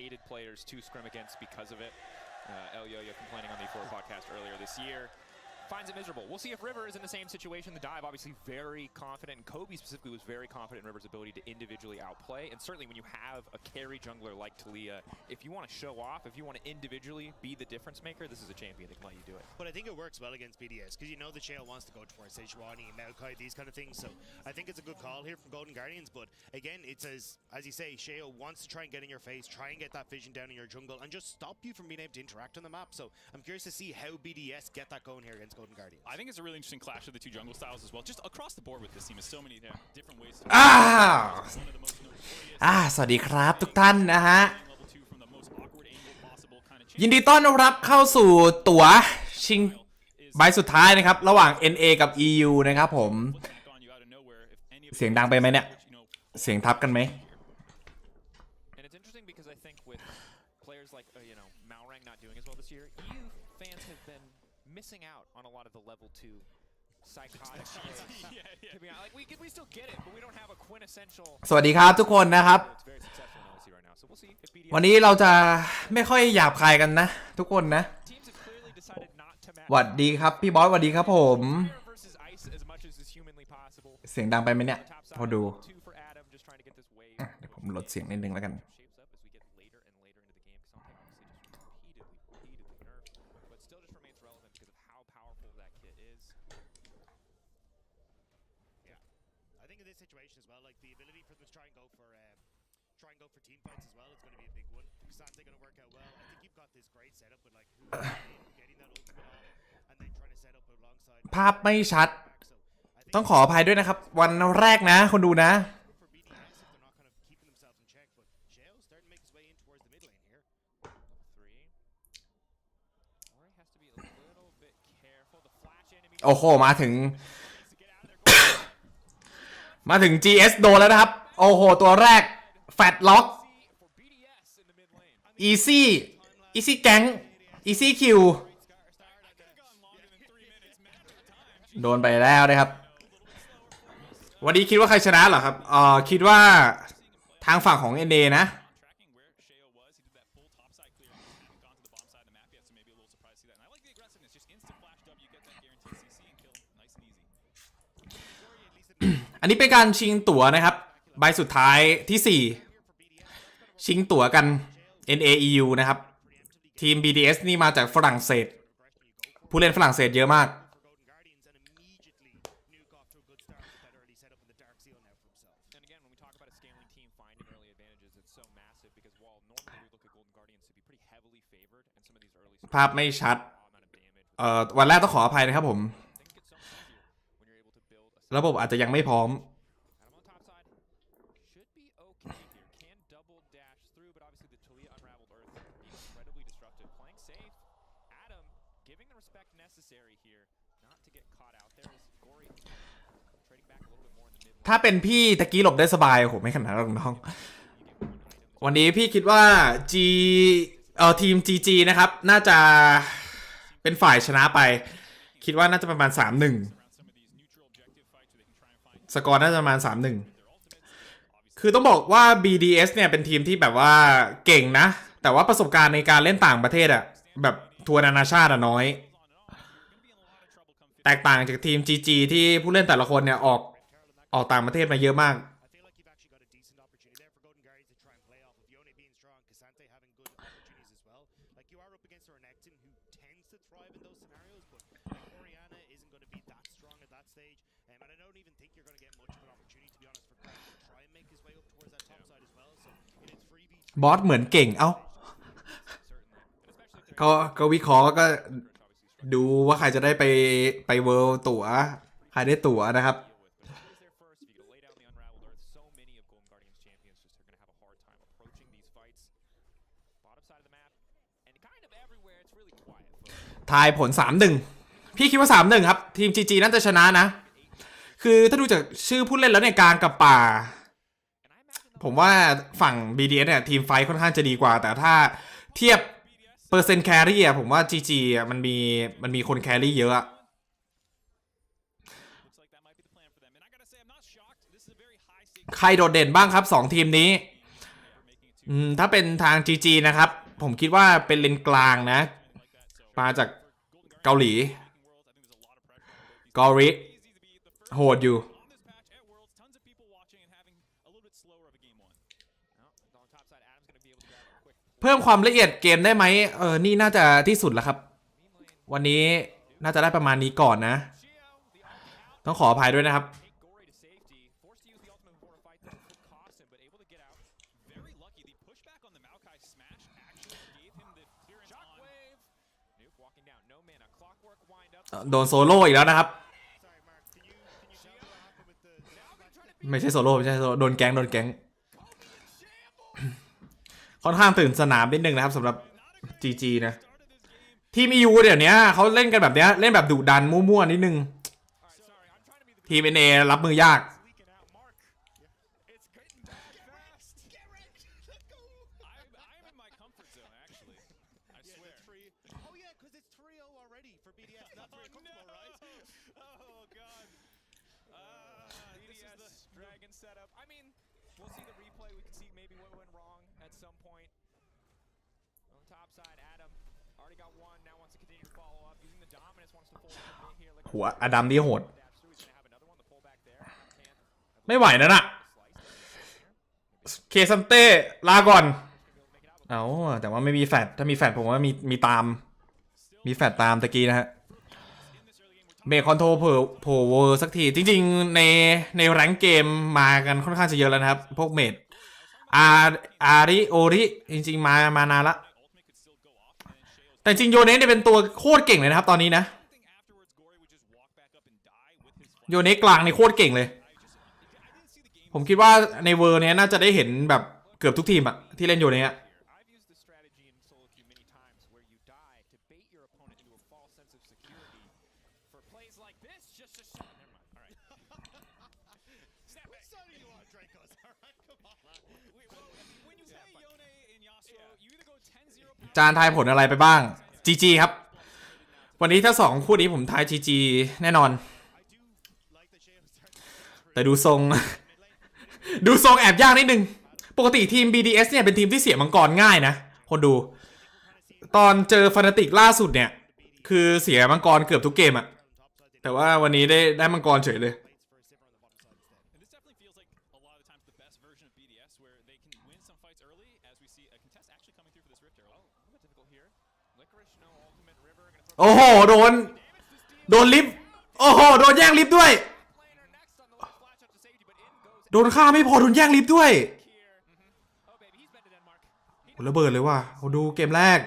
hated players to scrim against because of it. El Yo-Yo complaining on the E4 podcast earlier this year. Finds it miserable. We'll see if River is in the same situation. The dive obviously very confident, and Kobe specifically was very confident in River's ability to individually outplay. And certainly when you have a carry jungler like Talia, if you want to show off, if you want to individually be the difference maker, this is a champion that can let you do it. But I think it works well against BDS because you know the Shale wants to go towards Sejuani, Maokai, these kind of things. So I think it's a good call here from Golden Guardians. But again, it's as you say, Shale wants to try and get in your face, try and get that vision down in your jungle, and just stop you from being able to interact on the map. So I'm curious to see how BDS get that going here against Golden Guardians. I think it's a really interesting clash of the two jungle styles as well. Just across the board with this team is so many different ways to สวัสดีครับทุกท่านนะฮะยินดีต้อนรับเข้าสู่ตั๋วชิงใบสุดท้ายนะครับระหว่าง NA กับ EU นะครับผมเสียงดังไปไหมเนี่ยเสียงทับกันไหมmissing out on a lot of the level 2 psychotic like we still get it but we don't have a quintessential สวัสดีครับทุกคนนะครับวันนี้เราจะไม่ค่อยหยาบคายกันนะทุกคนนะสวัสดีครับพี่บอสสวัสดีครับผมเสียงดังไปไหมเนี่ยพอดูเดี๋ยวผมลดเสียงนิดนึงแล้วกันภาพไม่ชัดต้องขออภัยด้วยนะครับวันแรกนะคนดูนะโอ้โหมาถึง GS โดนแล้วนะครับโอ้โหตัวแรกแฟตล็อกEasy แก๊ง Easy Kill โดนไปแล้วนะครับวันนี้คิดว่าใครชนะเหรอครับคิดว่าทางฝั่งของ NA นะอันนี้เป็นการชิงตั๋วนะครับใบสุดท้ายที่4ชิงตั๋วกัน NA EU นะครับทีม BDS นี่มาจากฝรั่งเศสผู้เล่นฝรั่งเศสเยอะมากภาพไม่ชัดวันแรกต้องขออภัยนะครับผมระบบอาจจะยังไม่พร้อมถ้าเป็นพี่ตะกี้หลบได้สบายโอ้โหไม่ขนาดนั้นหรอกน้องวันนี้พี่คิดว่าทีม GG นะครับน่าจะเป็นฝ่ายชนะไปคิดว่าน่าจะประมาณ 3-1 สกอร์น่าจะประมาณ 3-1 คือต้องบอกว่า BDS เนี่ยเป็นทีมที่แบบว่าเก่งนะแต่ว่าประสบการณ์ในการเล่นต่างประเทศอะแบบทัวร์นานาชาติอะน้อยแตกต่างจากทีม GG ที่ผู้เล่นแต่ละคนเนี่ยออกต่างประเทศมาเยอะมากบอสเหมือนเก่งเอ้าก็วิเคราะห์ก็ดูว่าใครจะได้ไปเวิลด์ตั๋วใครได้ตั๋วนะครับทายผล 3-1 พี่คิดว่า 3-1 ครับทีม GG น่าจะชนะนะคือถ้าดูจากชื่อผู้เล่นแล้วเนี่ยกลางกับป่าผมว่าฝั่ง BDS เนี่ยทีมไฟค่อนข้างจะดีกว่าแต่ถ้าเทียบเปอร์เซ็นต์แครี่อ่ะผมว่า GG อ่ะมันมีคนแครี่เยอะใครโดดเด่นบ้างครับ2ทีมนี้ ถ้าเป็นทาง GG นะครับผมคิดว่าเป็นเลนกลางนะมาจากเกาหลีเกาหลีโหดอยู่เพิ่มความละเอียดเกมได้ไหมนี่น่าจะที่สุดแล้วครับวันนี้น่าจะได้ประมาณนี้ก่อนนะต้องขออภัยด้วยนะครับโดนโซโล่อีกแล้วนะครับไม่ใช่โซโล่ไม่ใช่โซโล่โดนแก๊งค่อนข้างตื่นสนามนิดนึงนะครับสำหรับ GG นะทีม EU เดี๋ยวนี้เขาเล่นกันแบบนี้เล่นแบบดุดันมั่วๆนิดนึงทีม NA รับมือยากหัวอดัมนี่โหดไม่ไหวนะน่ะเคซัมเต้ลาก่อนเอาแต่ว่าไม่มีแฟดถ้ามีแฟดผมว่ามีตามมีแฟดตามตะกี้นะฮะเมคคอนโทรโผล่เวอร์สักทีจริงๆในแรงเกมมากันค่อนข้างจะเยอะแล้วนะครับพวกเมดอาริโอริจริงๆมานานละแต่จริงโยเนะเนี่ยเป็นตัวโคตรเก่งเลยนะครับตอนนี้นะโยเนะกลางในโคตรเก่งเลยผมคิดว่าในเวอร์เนี้ยน่าจะได้เห็นแบบเกือบทุกทีมอะที่เล่นโยเนะจานทายผลอะไรไปบ้าง GG ครับวันนี้ถ้า2คู่นี้ผมทาย GG แน่นอนแต่ดูทรง แอบยากนิดนึงปกติทีม BDS เนี่ยเป็นทีมที่เสียมังกรง่ายนะคนดูตอนเจอฟานาติกล่าสุดเนี่ยคือเสียมังกรเกือบทุกเกมอะแต่ว่าวันนี้ได้มังกรเฉยเลยโอ้โหโดนลิฟต์โอ้โหโดนแย่งลิฟต์ด้วยโดนฆ่าไม่พอโดนแย่งลิฟต์ด้วยระเบิดเลยว่ะดูเกมแรก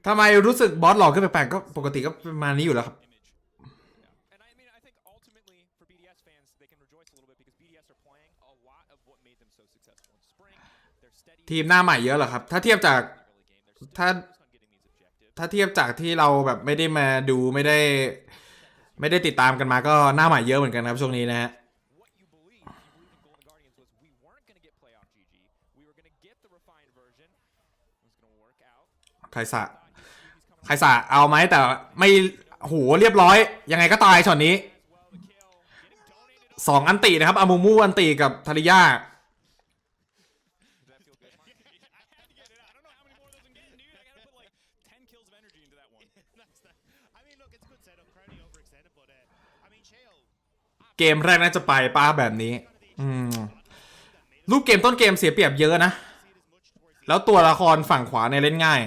ทำไมรู้สึกบอสหลอกขึ้นแปลกๆก็ปกติก็ประมาณนี้อยู่แล้วครับทีมหน้าใหม่เยอะเหรอครับถ้าเทียบจากที่เราแบบไม่ได้มาดูไม่ได้ติดตามกันมาก็หน้าใหม่เยอะเหมือนกันครับช่วงนี้นะฮะไคสะเอาไหมแต่ไม่โหเรียบร้อยยังไงก็ตายช็อตนี้2อันตินะครับอามูมูอันติกับทาริยาเกมแรกน่าจะไปป้าแบบนี้รูปเกมต้นเกมเสียเปรียบเยอะนะแล้วตัวละครฝั่งขวาในเล่นง่าย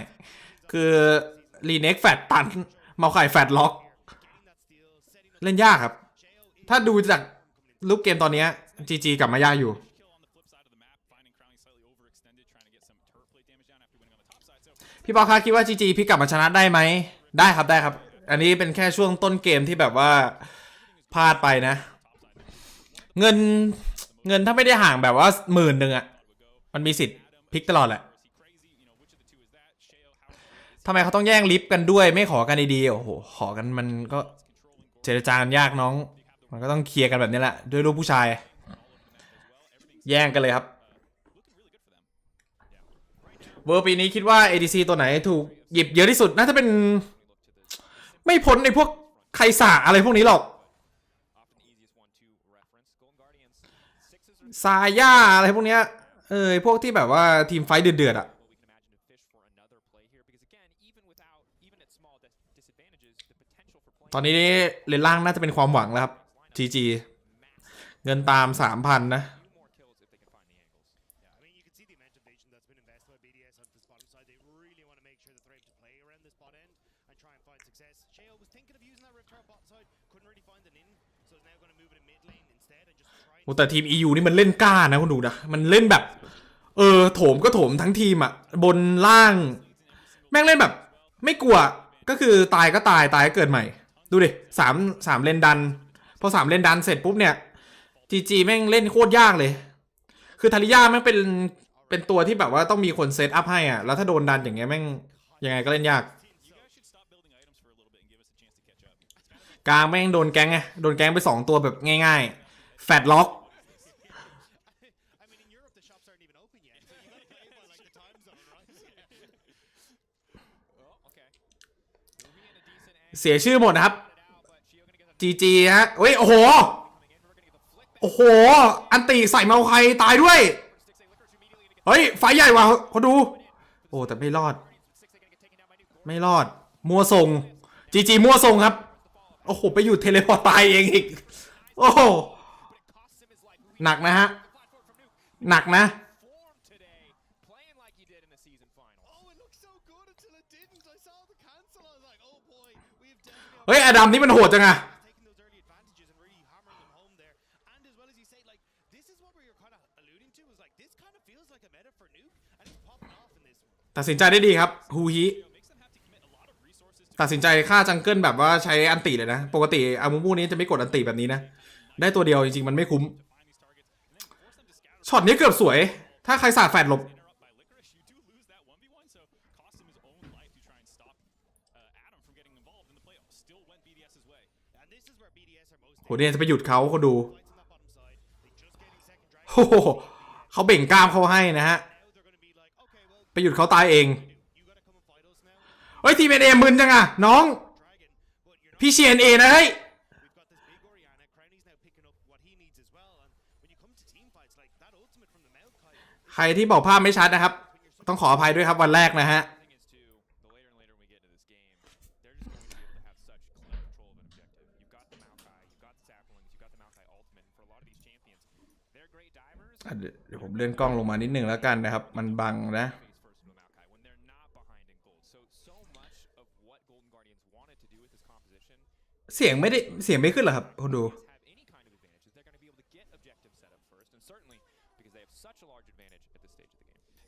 คือรีเน็กแฟตตันเมาไข่แฟตล็อกเล่นยากครับถ้าดูจากรูปเกมตอนนี้ GG กลับมายากอยู่พี่ปอคะคิดว่า GG พี่กลับมาชนะได้ไหมได้ครับอันนี้เป็นแค่ช่วงต้นเกมที่แบบว่าพลาดไปนะเงินถ้าไม่ได้ห่างแบบว่า10,000อ่ะมันมีสิทธิ์พลิกตลอดแหละทำไมเขาต้องแย่งลิฟต์กันด้วยไม่ขอกันดีๆโอ้โหขอกันมันก็เจรจากันยากน้องมันก็ต้องเคลียร์กันแบบนี้แหละด้วยลูกผู้ชายแย่งกันเลยครับเวอร์ปีนี้คิดว่า ADC ตัวไหนถูกหยิบเยอะที่สุดน่าจะเป็นไม่พ้นในพวกไคสะอะไรพวกนี้หรอก ซาย่าอะไรพวกเนี้ยพวกที่แบบว่าทีมไฟท์เดือดๆอ่ะตอนนี้เลนล่างน่าจะเป็นความหวังแล้วครับ GG เงินตาม 3,000 นะ โอ้แต่ทีม EU นี่มันเล่นกล้านะคุณดูนะมันเล่นแบบโถมก็โถมทั้งทีมอ่ะบนล่างแม่งเล่นแบบไม่กลัวก็คือตายก็ตายก็เกิดใหม่ดูดิ3เลนดันพอ3เลนดันเสร็จปุ๊บเนี่ย GG แม่งเล่นโคตรยากเลยคือทาริยาแม่งเป็นตัวที่แบบว่าต้องมีคนเซตอัพให้อ่ะแล้วถ้าโดนดันอย่างเงี้ยแม่งยังไงก็เล่นยากกลางแม่งโดนแก๊งไงโดนแก๊งไป2ตัวแบบง่ายๆแฟตล็อกเสียชื่อหมดนะครับ GG ฮะเฮ้ยโอ้โหอันติใส่เมาใครตายด้วยเฮ้ยไฟใหญ่ว่ะเขาดูโอ้แต่ไม่รอดมัวทรง GG มัวทรงครับโอ้โหไปอยู่เทเลพอร์ตตายเองอีกโอ้โหหนักนะฮะหนักนะเฮ้ยอดัมนี่มันโหดจังอะตัดสินใจได้ดีครับฮูฮิตัดสินใจฆ่าจังเกิลแบบว่าใช้อันติเลยนะปกติอามูมูนี้จะไม่กดอันติแบบนี้นะได้ตัวเดียวจริงๆมันไม่คุ้มช็อตนี้เกือบสวยถ้าใครสาดแฟดหลบโหเนี่ยจะไปหยุดเขาดูโอ้โหเขาเบ่งกล้ามเขาให้นะฮะไปหยุดเขาตายเองเฮ้ยทีมเอ็นเอมึนจังอะน้องพี่เชียร์เอนะเฮ้ยใครที่บอกภาพไม่ชัดนะครับต้องขออภัยด้วยครับวันแรกนะฮะเดี๋ยวผมเลื่อนกล้องลงมานิดนึงแล้วกันนะครับมันบังนะเสียงไม่ขึ้นเหรอครับคุณดู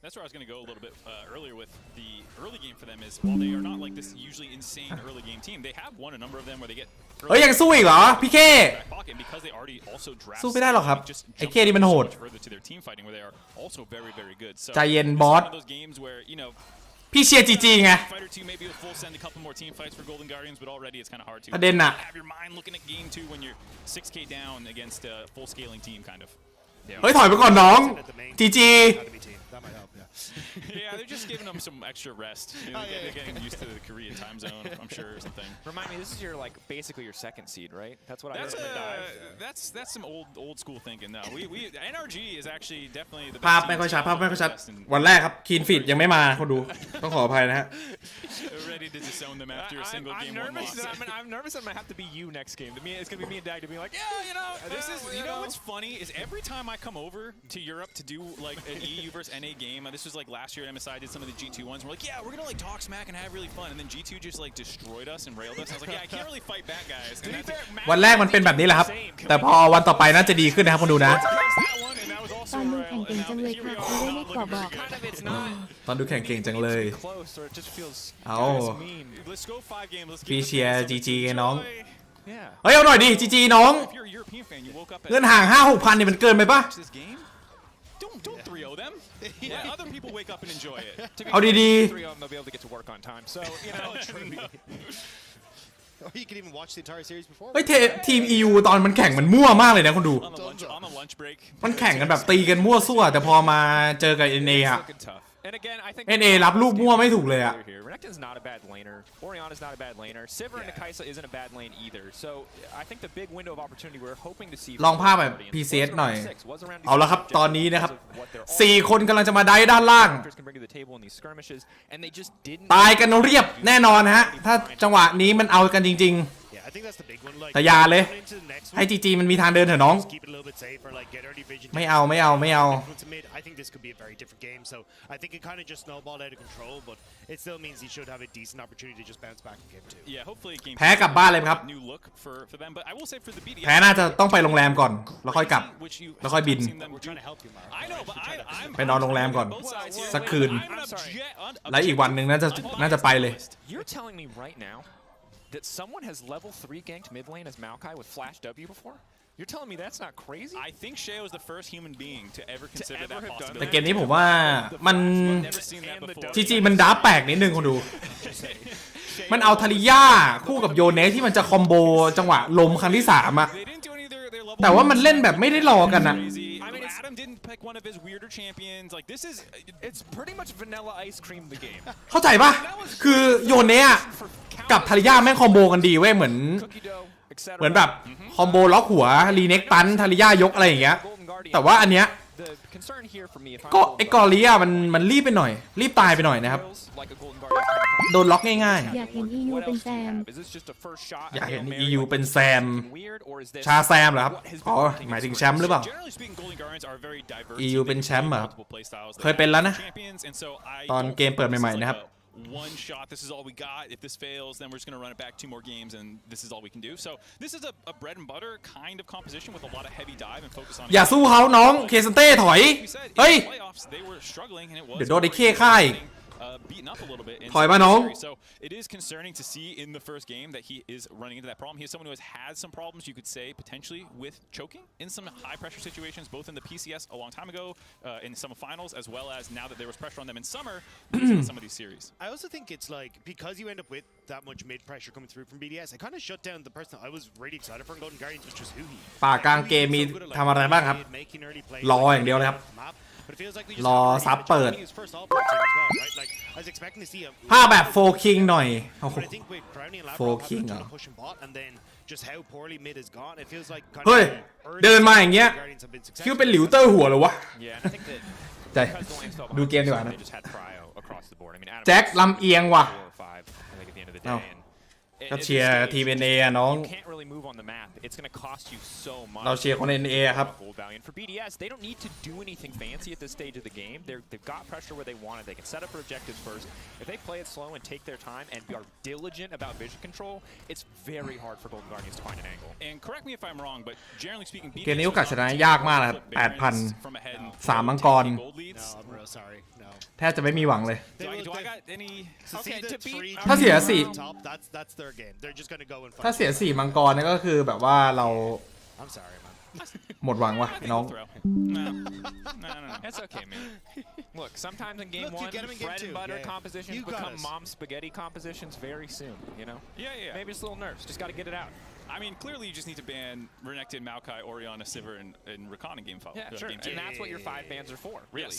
That's where I was going to go a little bit earlier with the early game for them is while they are not like this usually insane early game team, they have won a number of them where they get เฮ้ยยังสู้อีกเหรอพี่เคสู้ไม่ได้หรอกครับไอ้เคนี่มันโหดใจเย็นบอสพี่เชียร์ GG ไงประเด็นน่ะเฮ้ยถอยไปก่อนน้อง GG Yeah, they're just giving them some extra rest. They're getting used to the Korean time zone, I'm sure, or something. Remind me, this is your basically your second seed, right? That's what I heard. That's some old school thinking. No, we NRG is actually definitely the ภาพไม่ค่อยชัดวันแรกครับคีนฟีดยังไม่มาคนดูต้องขออภัยนะฮะ Ready to disown them after a single game one loss. I'm nervous that I'm gonna have to be you next game. It's gonna be me and Dag to be like, yeah, this is. You know what's funny is every time I come over to Europe to do like an EU versus NA game. This was like last year at MSI did some of the G2 ones. We're like, yeah, we're gonna like talk smack and have really fun. And then G2 just like destroyed us and railed us. I was like, yeah, I can't really fight back, guys. วันแรกมันเป็นแบบนี้แหละครับแต่พอวันต่อไปน่าจะดีขึ้นนะครับคุณดูนะตอนดูแข่งเก่งจังเลยค่ะไม่ได้ไม่กว่าบอกตอนดูแข่งเก่งจังเลยเอาพี่เชียร์ GG ไงน้องเฮ้ยเอาหน่อยดิ GG น้องเงินห่าง 5-6 พันเนี่ยมันเกินไปปะDon't 3-0 them. Yeah, other people wake up and enjoy it. เอาดี they'll be able to get to work on time. So you can even watch the entire series before. เฮ้ยทีม EU ตอนมันแข่งมันมั่วมากเลยนะคุณดู On the lunch break. มันแข่งกันแบบตีกันมั่วซั่วแต่พอมาเจอกับ NA อะ And again, I think NA รับลูกมั่วไม่ถูกเลยอะ Renekton's not a bad laner. Orion is not a bad laner. Sivir and Nakaisa isn't a bad lane either. So I think the big window of opportunity we're hoping to see ลองภาพแบบ PCS หน่อยเอาละครับตอนนี้นะครับ4คนกำลังจะมาได้ด้านล่างตายกันเรียบแน่นอนฮะถ้าจังหวะนี้มันเอากันจริงๆแต่อย่าเลยให้ GG มันมีทางเดินเถอะน้องไม่เอาI think this could be a very different game. So I think it kind of just snowballed out of control, but it still means he should have a decent opportunity to just bounce back in game 2. Yeah, hopefully game แพ้กลับบ้านเลยครับ new look for them, but I will say for the BDS แพ้น่าจะต้องไปโรงแรมก่อนแล้วค่อยกลับแล้วค่อยบิน We're trying to help you, Mark. I know, but I'm ไปนอนโรงแรมก่อนสักคืน แล้วอีกวันหนึ่งน่าจะไปเลย You're telling me right now that someone has level 3 ganked mid lane as Maokai with flash W before? You're telling me that's not crazy? I think Sheo is the first human being to ever consider that แต่ possibility. เกมนี้ผมว่ามัน Never seen that before. GG มันดับแปลกนิดนึงคนดู มันเอาทาริยาคู่กับโยเนสที่มันจะคอมโบจังหวะล้มครั้งที่3อะ They didn't do any of their level แต่ว่ามันเล่นแบบไม่ได้รอกันอะ crazy. I mean, Adam didn't pick one of his weirder champions. Like this is It's pretty much vanilla ice cream the game. เข้าใจปะคือโยเนสอะกับทาริยาแม่งคอมโบกันดีเว้ยเหมือนแบบคอมโบล็อกหัวรีเน็กตันทาริยายกอะไรอย่างเงี้ยแต่ว่าอันเนี้ยก็ไอ้กอริอะมันรีบไปหน่อยรีบตายไปหน่อยนะครับโดนล็อกง่าย อยากเห็น EU เป็นแซม ๆอยากเห็น EU เป็นแซมชาแซมเหรอครับอ๋อหมายถึงแชมป์หรือเปล่า EU เป็นแชมป์เหรอครับเคยเป็นแล้วนะ ตอนเกมเปิดใหม่ๆนะครับone shot, this is all we got. If this fails, then we're just going to run it back 2 more games, and this is all we can do. So this is a bread and butter kind of composition with a lot of heavy dive and focus on. อย่าสู้เขาน้องเคซันเต้ถอยเฮ้ย They were struggling, and it was เดี๋ยวโดนไอ้เข้ค่าย beaten up a little bit. ถอยมาน้อง So it is concerning to see in the first game that he is running into that problem. He is someone who has had some problems, you could say, potentially with choking in some high pressure situations, both in the PCS a long time ago, in some finals, as well as now that there was pressure on them in summer, in some of these series. I also think it's like because you end up with that much mid pressure coming through from BDS, it kind of shut down the person I was really excited for in Golden Guardians, which was Huhi. ป่ากลางเกมมีทำอะไรบ้างครับรออย่างเดียวเลยครับรอซับเปิดภาพแบบโฟคิงหน่อยโฟคิงเหรอเฮ้ยเดินมาอย่างเงี้ยคิดว่าเป็นหลิวเตอร์หัวเหรอวะใจดูเกมดีกว่านะแจ็คลำเอียงว่ะก็เชียร์ทีม NA อะน้องเราเชียร์คน NA ครับ For BDS, they don't need to do anything fancy at this stage of the game. They've got pressure where they want it. They can set up for objectives first. If they play it slow and take their time and are diligent about vision control, it's very hard for Golden Guardians to find an angle. And correct me if I'm wrong, but generally speaking, เกมนี้โอกาสชนะยากมากนะครับ 8,000 3 มังกรแทบจะไม่มีหวังเลยถ้าเสีย4มังกรนี่ก็คือแบบว่าเราหมดหวังว่ะน้อง That's okay, man. Look, sometimes in game 1, bread and butter compositions become mom spaghetti compositions very soon, you know? Yeah. Maybe it's a little nerves. Just got to get it out. I mean, clearly you just need to ban Renekton, Maokai, Oriana, Sivir, and Rakan in game 5. Yeah, sure. And that's what your 5 bans are for, really. Yes.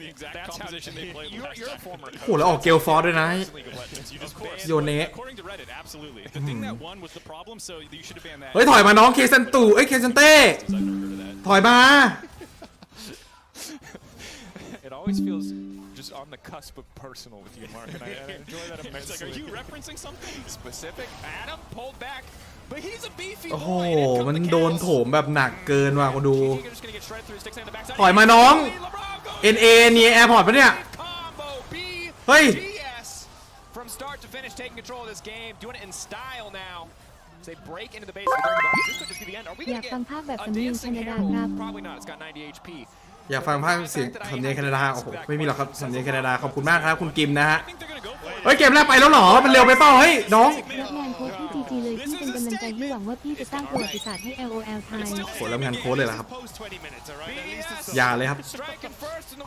The exact composition they played You're a former โอ้แล้วออกเกลฟอร์ด้วยนะโยเนะ According to Reddit, absolutely. The thing that won was the problem, so you should have banned that. เฮ้ยถอยมาน้องเคซันตูเคซันเต้ถอยมา It always feels just on the cusp of personal with you, Mark, and I enjoy that immensely. It's like, are you referencing something specific? Adam pulled back, but he's a beefy โอ้โห boy. มันโดนโถมแบบหนักเกินว่ะคุณดูถอยมาน้อง NA นี่แอร์พอร์ตปะเนี่ยเฮ้ย From start to finish, taking control of this game, doing it in style now. They break into the base of the Guardians. This could just be the end. Are we going to get a dancing herald? Probably not. It's got 90 HP. อยากฟังภาคเสียงสำเนียงแคนาดาโอ้โหไม่มีหรอกครับสำเนียงแคนาดาขอบคุณมากครับคุณกิมนะฮะเฮ้ยเกมแรกไปแล้วเหรอมันเร็วไปเปล่าเฮ้ยน้อง รับงานโค้ชที่ GG เลยพี่เป็นกำลังใจให้หวังว่าพี่จะสร้างประวัติศาสตร์ให้ LOL ไทยโหแล้วงานโค้ชเลยเหรอครับอย่าเลยครับ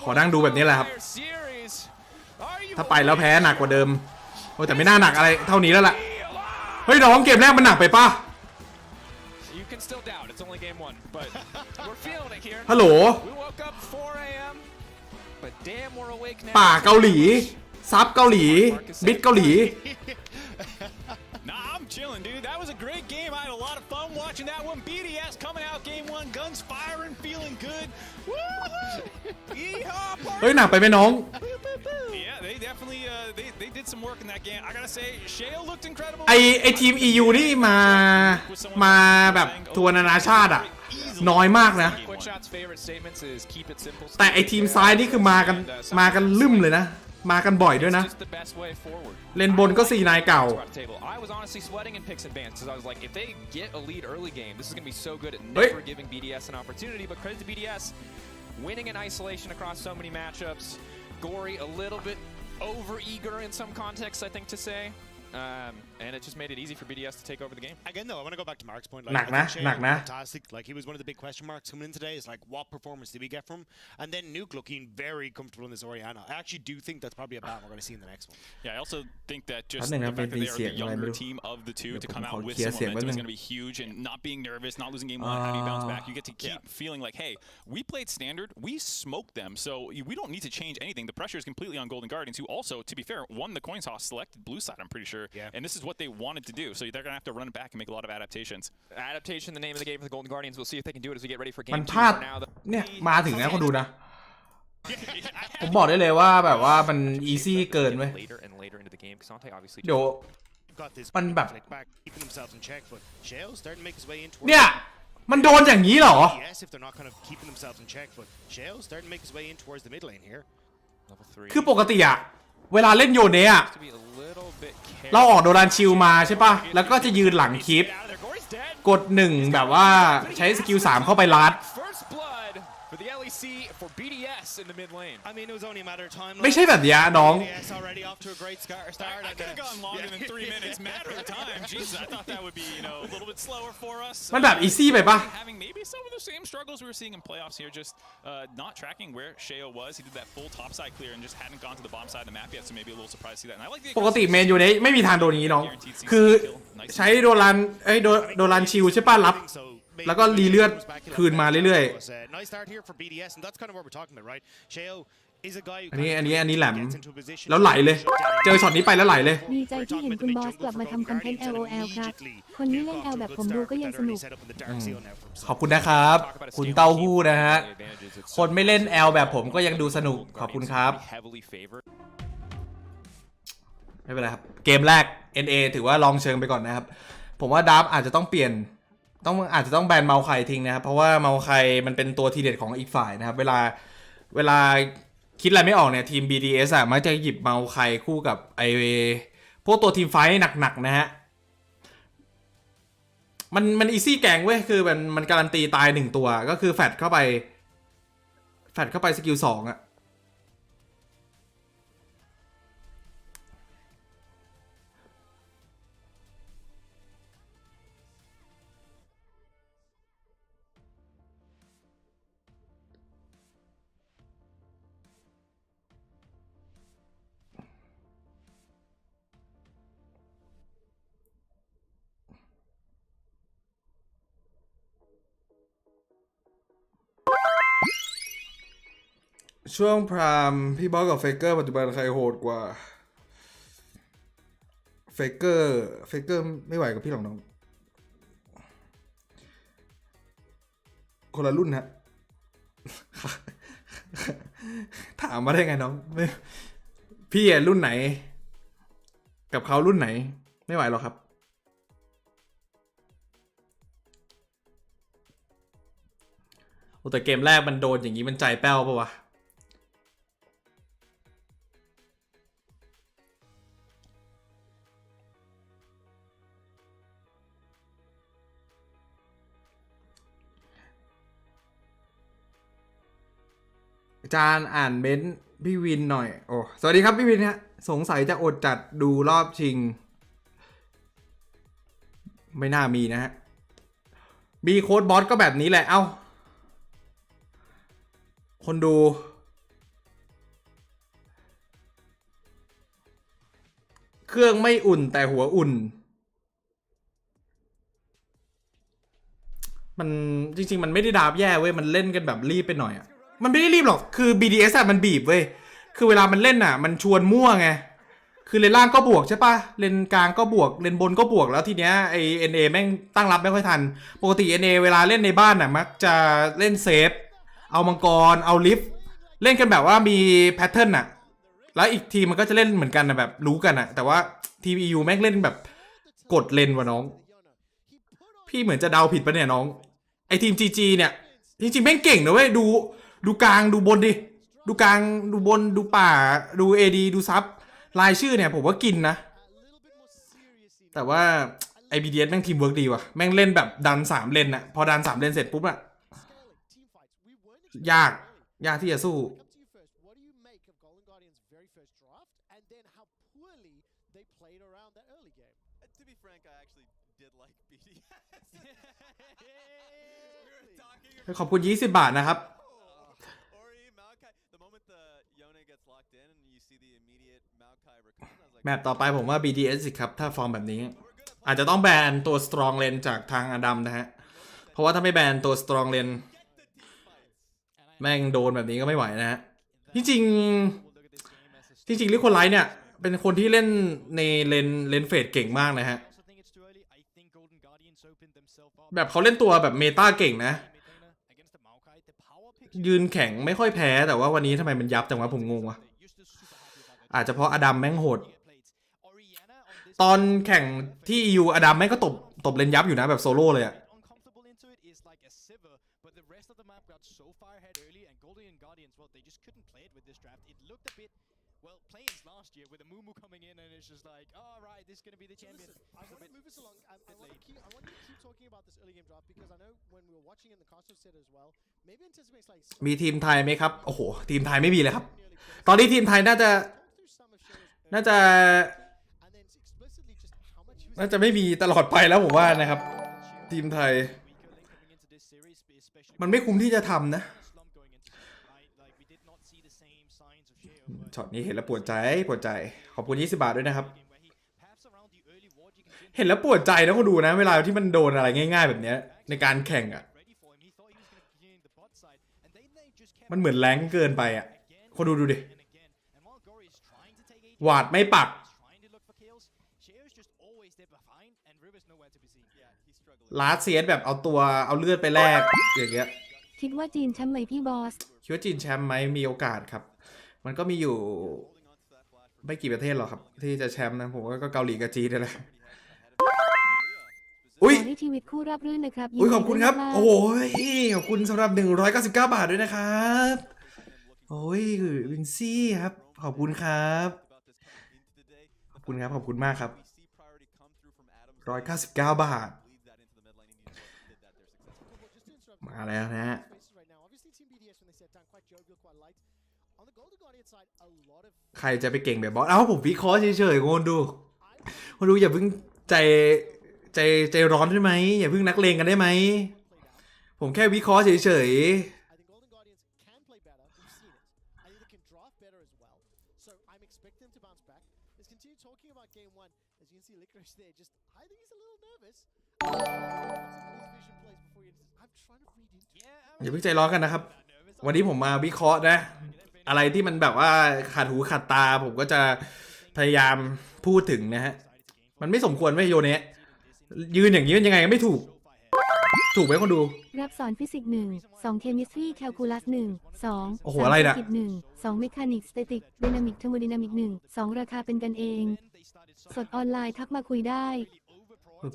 ขอนั่งดูแบบนี้แหละครับถ้าไปแล้วแพ้หนักกว่าเดิมโอ้แต่ไม่น่าหนักอะไรเท่านี้แล้วล่ะเฮ้ยน้องเกมแรกมันหนักไปป่ะฮัลโหล ป่าเกาหลีซับเกาหลีบิดเกาหลี Nah, I'm chilling, dude. That was a great game. I had a lot of fun watching that one. BDS coming out game one, guns firing, feeling good. Woo-hoo! Yeehaw, เฮ้ยหนักไปไหมน้อง Yeah, they definitely they did some work in that game. I gotta say, Shale looked incredible. ไอทีม EU นี่มาแบบทัวร์นานาชาติอะน้อยมากนะ แต่ไอทีมซ้ายนี่คือมากันลืมเลยนะมากันบ่อยด้วยนะเลนบนก็4นายเก่าเฮ้ย winning in isolation across so many matchups. Gory a little bit over eager in some contexts, I think to say. And it just made it easy for BDS to take over the game. Again, though, I want to go back to Mark's point. Like, fantastic. Like, he was one of the big question marks coming in today. Is like, what performance did we get from him? And then Nuke looking very comfortable in this Oriana. I actually do think that's probably a battle we're going to see in the next one. Yeah, I also think that just the fact that they are the younger team of the two to come out with some momentum is going to be huge. And not being nervous, not losing game one, how do you bounce back? You get to keep feeling like, hey, we played standard, we smoked them, so we don't need to change anything. The pressure is completely on Golden Guardians, who also, to be fair, won the coin toss, selected blue side, I'm pretty sure. Yeah. And this is what they wanted to do. So they're going to have to run it back and make a lot of adaptations. Adaptation, the name of the game for the Golden Guardians. We'll see if they can do it as we get ready for game มัน 2 พลาด for now. เนี่ยมาถึงนะคนดูนะ ผมบอกได้เลยว่าแบบว่ามันอีซี่เกินเว้ย Later and later into the game, Kasante obviously เดี๋ยว Got this มันแบบ back, keeping themselves in check, but Shale starting to make his way into เนี่ยมันโดนอย่างนี้เหรอ Yes, if they're not kind of keeping themselves in check, but Shale starting to make his way in towards the mid lane here. level 3. คือปกติอะเวลาเล่นโยเนะอะ To be a little bit เราออกโดรันชิลมาใช่ปะแล้วก็จะยืนหลังคลิป กด1แบบว่าใช้สกิล3เข้าไปลัด First blood for the LEC for BDS in the mid lane. I mean, it was only a matter of time. ไม่ใช่แบบนี้น้อง BDS already off to a great start. I could have gone longer than 3 minutes. Matter of time. Jesus, I thought that would be, a little bit slower for us. มันแบบอีซี่ไปปะ Having maybe some of the same struggles we were seeing in playoffs here, just not tracking where Sheo was. He did that full top side clear and just hadn't gone to the bottom side of the map yet, so maybe a little surprised to see that. And I like the ปกติเมนโยเนะไม่มีทางโดนอย่างนี้น้อง คือใช้โดรันชิลใช่ปะรับ แล้วก็รีเลือดคืนมาเรื่อยๆ Nice start here for BDS, and that's kind of what we're talking about, right? Sheo is a guy who อันนี้แหลม gets into a position แล้วไหลเลย เจอช็อตนี้ไปแล้วไหลเลย ดีใจที่เห็นคุณบอสกลับมาทำคอนเทนต์ LOL ครับ คนนี้เล่น L แบบผมดูก็ยังสนุก ขอบคุณนะครับ คุณเต้าหู้นะฮะ คนไม่เล่น L แบบผมก็ยังดูสนุก ขอบคุณครับ ไม่เป็นไรครับ เกมแรก NA ถือว่าลองเชิงไปก่อนนะครับ ผมว่าดับอาจจะต้องเปลี่ยนอาจจะต้องแบนเมาไคทิ้งนะครับ เพราะว่าเมาไคมันเป็นตัวทีเด็ดของอีกฝ่ายนะครับ เวลาคิดอะไรไม่ออกเนี่ยทีม BDS อ่ะมักจะหยิบเมาไคคู่กับพวกตัวทีมไฟท์หนักๆนะฮะมันอีซี่แกงเว้ยคือมันการันตีตาย1ตัวก็คือแฟดเข้าไปสกิล2อ่ะช่วงพรามพี่บอสกับเฟเกอร์ปัจจุบันใครโหดกว่าเฟเกอร์ไม่ไหวกับพี่หรอกน้องคนละรุ่นฮะ ถามมาได้ไงน้องพี่รุ่นไหนกับเขารุ่นไหนไม่ไหวหรอกครับโอ้แต่เกมแรกมันโดนอย่างนี้มันใจแป้วปะวะอาจารย์อ่านเม้นพี่วินหน่อยโอ้สวัสดีครับพี่วินฮะสงสัยจะอดจัดดูรอบชิงไม่น่ามีนะฮะมีโค้ดบอสก็แบบนี้แหละเอ้าคนดูเครื่องไม่อุ่นแต่หัวอุ่นมันจริงๆมันไม่ได้ดาบแย่เว้ยมันเล่นกันแบบรีบไปหน่อยอะ มันไม่ได้รีบหรอกคือ BDS อะมันบีบเว้ยคือเวลามันเล่นอะมันชวนมั่วไงคือเลนล่างก็บวกใช่ปะเลนกลางก็บวกเลนบนก็บวกแล้วทีเนี้ยไอ NA แม่งตั้งรับไม่ค่อยทันปกติ NA เวลาเล่นในบ้านอะมักจะเล่นเซฟเอามังกรเอาลิฟต์เล่นกันแบบว่ามีแพทเทิร์นอะแล้วอีกทีมันก็จะเล่นเหมือนกันนะแบบรู้กันอะแต่ว่าทีม EU แม่งเล่นแบบกดเลนว่ะน้องพี่เหมือนจะเดาผิดปะเนี่ยน้องไอทีม GG เนี่ยจริงๆแม่งเก่งนะเว้ยดูกลางดูบนดิดูกลางดูบนดูป่าดู AD ดูซับรายชื่อเนี่ยผมว่ากินนะแต่ว่าไอ BDS แม่งทีมเวิร์กดีว่ะแม่งเล่นแบบดัน3เลนอะพอดัน3เลนเสร็จปุ๊บอะยากที่จะสู้ขอบคุณ20 บาทนะครับแมปต่อไปผมว่า BDS สิครับถ้าฟอร์มแบบนี้อาจจะต้องแบนตัว Strong Lane จากทางอดัมนะฮะเพราะว่าถ้าไม่แบนตัว Strong Lane แม่งโดนแบบนี้ก็ไม่ไหวนะฮะจริงลิโคนไลท์เนี่ยเป็นคนที่เล่นในเลนเฟดเก่งมากนะฮะแบบเขาเล่นตัวแบบเมตาเก่งนะยืนแข็งไม่ค่อยแพ้แต่ว่าวันนี้ทำไมมันยับจังวะผมงงวะอาจจะเพราะอดัมแม่งโหดตอนแข่งที่ EU อดัมแม่งก็ตบเลนยับอยู่นะแบบโซโล่เลยอะมีทีมไทยไหมครับโอ้โหทีมไทยไม่มีเลยครับตอนนี้ทีมไทยน่าจะไม่มีตลอดไปแล้วผมว่านะครับทีมไทยมันไม่คุ้มที่จะทำนะช็อตนี้เห็นแล้วปวดใจขอบคุณ20 บาทด้วยนะครับเห็นแล้วปวดใจนะคนดูนะเวลาที่มันโดนอะไรง่ายๆแบบนี้ในการแข่งอ่ะมันเหมือนแรงเกินไปอ่ะคนดูดิหวาดไม่ปักลาสเซียสแบบเอาเลือดไปแลกอย่างเงี้ยคิดว่าจีนแชมป์ไหมพี่บอสคิดว่าจีนแชมป์ไหมมีโอกาสครับมันก็มีอยู่ไม่กี่ประเทศหรอกครับที่จะแชมป์นะผมว่าก็เกาหลีกับจีนนี่แหละอุ้ยชีวิตคู่ราบรื่นนะครับอุ้ยขอบคุณครับโอ้ยขอบคุณสำหรับ199 บาทด้วยนะครับโอ้ยวินซี่ครับขอบคุณครับขอบคุณมากครับ199 บาทมาแล้วนะฮะใครจะไปเก่งแบบบอสผมวิเคราะห์เฉยๆคนดูอย่าเพิ่งใจร้อนใช่ไหมอย่าเพิ่งนักเลงกันได้ไหมผมแค่วิเคราะห์เฉยๆอย่าเพิ่งใจร้อนกันนะครับวันนี้ผมมาวิเคราะห์นะอะไรที่มันแบบว่าขัดหูขัดตาผมก็จะพยายามพูดถึงนะฮะมันไม่สมควรไม่โยเนะยืนอย่างนี้มันยังไงก็ไม่ถูกไหมคนดูรับสอนฟิสิกส์1 2เคมิสตรีแคลคูลัส1 2 โอ้โหอะไรนะ1 2เมคานิกสเตติกไดนามิกเทอร์โมไดนามิก1 2ราคาเป็นกันเองสดออนไลน์ทักมาคุยได้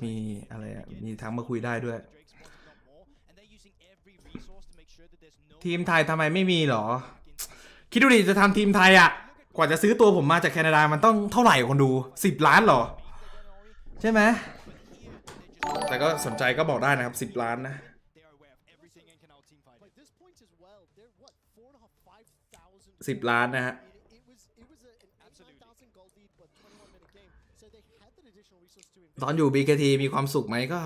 มีอะไรมีทักมาคุยได้ด้วยทีมไทยทำไมไม่มีหรอคิดดูดิจะทำทีมไทยอ่ะกว่าจะซื้อตัวผมมาจากแคนาดามันต้องเท่าไหร่คนดู10 ล้านหรอใช่ไหมแต่ก็สนใจก็บอกได้นะครับ10 ล้านนะ10 ล้านนะฮะตอนอยู่ BKT มีความสุขไหมก็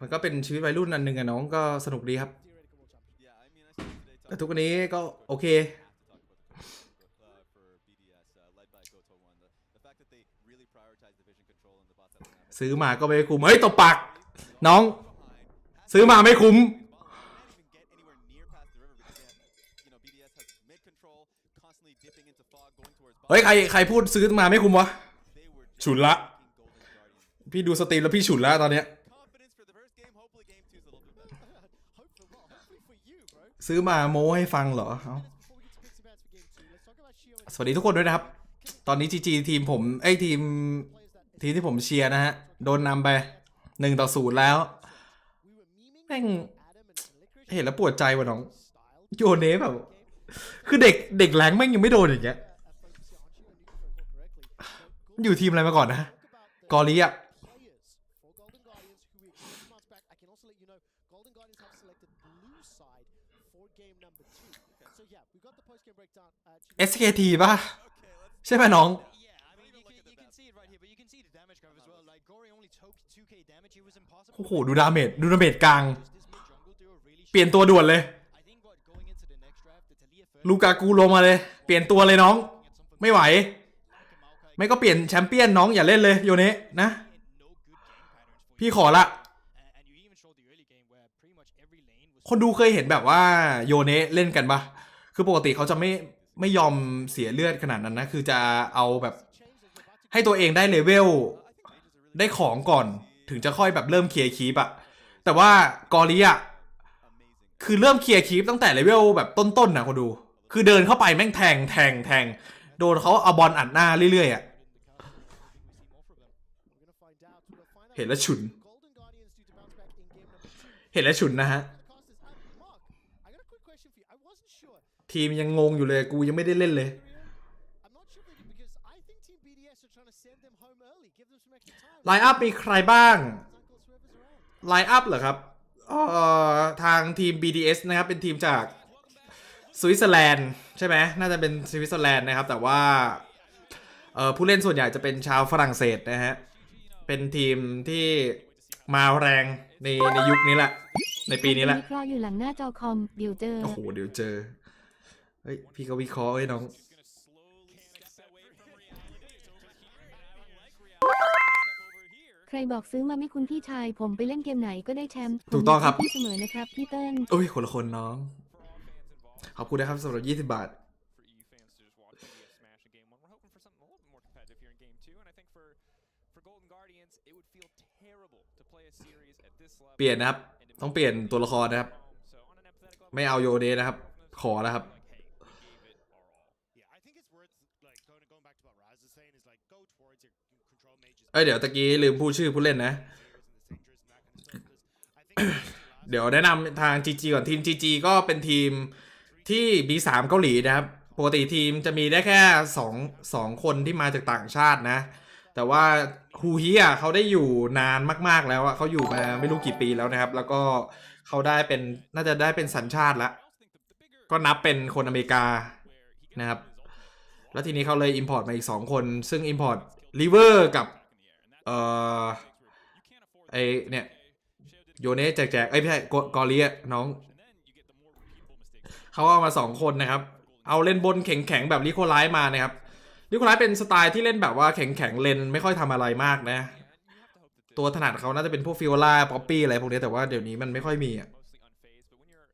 มันก็เป็นชีวิตวัยรุ่นอันหนึ่งอะน้องก็สนุกดีครับแต่ทุกวันนี้ก็โอเคซื้อมาก็ไม่คุ้มเฮ้ยตบปากน้องซื้อมาไม่คุ้ม เฮ้ยใครพูดซื้อมาไม่คุ้มวะฉุนละพี่ดูสตรีมแล้วพี่ฉุนละตอนเนี้ยซื้อมาโม้ให้ฟังเหรอสวัสดีทุกคนด้วยนะครับตอนนี้ GG ทีมผมทีมที่ผมเชียร์นะฮะโดนนำไป1-0แล้วแม่งเห็นแล้วปวดใจว่ะน้องโยเนแบบคือเด็กแรงแม่งยังไม่โดนอย่างเงี้ยอยู่ทีมอะไรมาก่อนนะกอริอะSKT ป่ะใช่ไหมน้องโอ้โหดูดาเมจกลางเปลี่ยนตัวด่วนเลยลูกากูลงมาเลยเปลี่ยนตัวเลยน้องไม่ไหวไม่ก็เปลี่ยนแชมเปี้ยนน้องอย่าเล่นเลยโยเนะนะพี่ขอละคนดูเคยเห็นแบบว่าโยเนะเล่นกันปะคือปกติเขาจะไม่ยอมเสียเลือดขนาดนั้นนะคือจะเอาแบบให้ตัวเองได้เลเวลได้ของก่อนถึงจะค่อยแบบเริ่มเคลียร์คีปอะแต่ว่ากอริอะคือเริ่มเคลียร์คีปตั้งแต่เลเวลแบบต้นๆนะคนดูคือเดินเข้าไปแม่งแทงโดนเขาเอาบอลอัดหน้าเรื่อยๆอะเห็นแล้วฉุนนะฮะทีมยังงงอยู่เลยกูยังไม่ได้เล่นเลยไลน์อัพมีใครบ้างไลน์อัพเหรอครับทางทีม BDS นะครับเป็นทีมจากสวิตเซอร์แลนด์ใช่ไหมน่าจะเป็นสวิตเซอร์แลนด์นะครับแต่ว่าผู้เล่นส่วนใหญ่จะเป็นชาวฝรั่งเศสนะฮะเป็นทีมที่มาแรงในยุคนี้แหละในปีนี้แหละวิเคราะห์อยู่หลังหน้าจอคอมเดี๋ยวเจอโอ้โหเดี๋ยวเจอเฮ้ยพี่ก็วิเคราะห์ไอ้น้องใครบอกซื้อมาไม่คุณพี่ชายผมไปเล่นเกมไหนก็ได้แชมป์ถูกต้องครับพี่เสมอนะครับพี่เติ้ลโอ้ยคนละคนน้องขอบคุณนะครับสำหรับ20 บาทเปลี่ยนนะครับต้องเปลี่ยนตัวละครนะครับไม่เอาโยเดะนะครับขอนะครับเดี๋ยวตะกี้ลืมพูดชื่อผู้เล่นนะ เดี๋ยวแนะนำทาง GG ก่อนทีม GG ก็เป็นทีมที่ B3 เกาหลีนะครับปกติทีมจะมีได้แค่2คนที่มาจากต่างชาตินะแต่ว่าฮูฮีอ่ะเขาได้อยู่นานมากๆแล้วอ่ะเขาอยู่มาไม่รู้กี่ปีแล้วนะครับแล้วก็เขาได้เป็นน่าจะได้เป็นสัญชาติแล้วก็นับเป็นคนอเมริกานะครับแล้วทีนี้เขาเลย import มาอีก2คนซึ่ง import River กับไอเนี่ยโยเนะแจกไม่ใช่กอริอะน้องเขาเอามา2คนนะครับเอาเล่นบนแข็งแบบลิโคไลท์มานะครับลิโคไลท์เป็นสไตล์ที่เล่นแบบว่าแข็งเลนไม่ค่อยทำอะไรมากนะตัวถนัดเขาน่าจะเป็นพวกฟิโอล่าป๊อปปี้อะไรพวกนี้แต่ว่าเดี๋ยวนี้มันไม่ค่อยมีอ่ะ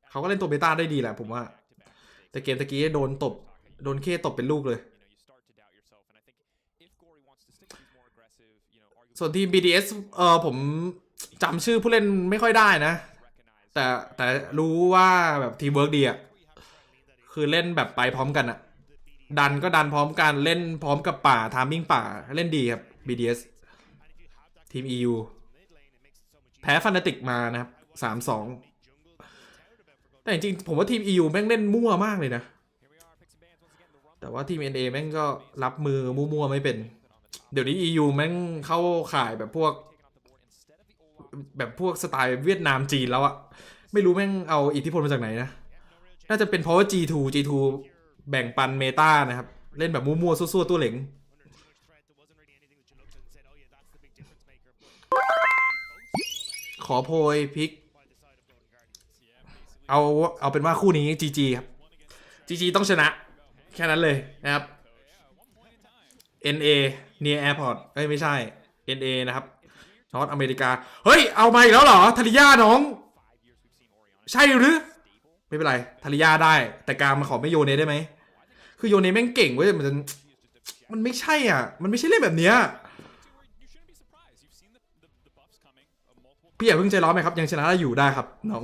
เขาก็เล่นตัวเบต้าได้ดีแหละผมว่าแต่เกมตะกี้โดนเคตบเป็นลูกเลยส่วนทีม BDS ผมจำชื่อผู้เล่นไม่ค่อยได้นะแต่รู้ว่าแบบทีมเวิร์กดีอ่ะคือเล่นแบบไปพร้อมกันอ่ะดันก็ดันพร้อมกันเล่นพร้อมกับป่าทามมิ่งป่าเล่นดีครับ BDS ทีม EU แพ้ฟันนาติกมานะครับ 3-2 แต่จริงๆผมว่าทีม EU แม่งเล่นมั่วมากเลยนะแต่ว่าทีม NA แม่งก็รับมือมั่วๆไม่เป็นเดี๋ยวนี้ EU แม่งเข้าข่ายแบบพวกสไตล์เวียดนามจีนแล้วอะไม่รู้แม่งเอาอิทธิพลมาจากไหนนะน่าจะเป็นเพราะว่า G2 แบ่งปันเมตานะครับเล่นแบบมั่วๆซั่วๆตัวเหลงขอโพยพิกเอาเป็นว่าคู่นี้ GG ครับ GG ต้องชนะแค่นั้นเลยนะครับ NA near airport ไม่ใช่ NA นะครับนอร์ทอเมริกาเฮ้ยเอามาอีกแล้วเหรอทาริยาน้องใช่หรือ ไม่เป็นไรทาริยาได้แต่กลางมาขอไม่โยเนได้ไหมคือโยเนแม่งเก่งเว้ยมันไม่ใช่อ่ะมันไม่ใช่เล่นแบบเนี้ยพี่อย่าเพิ่งใจร้อนไหมครับยังชนะได้อยู่ได้ครับน้อง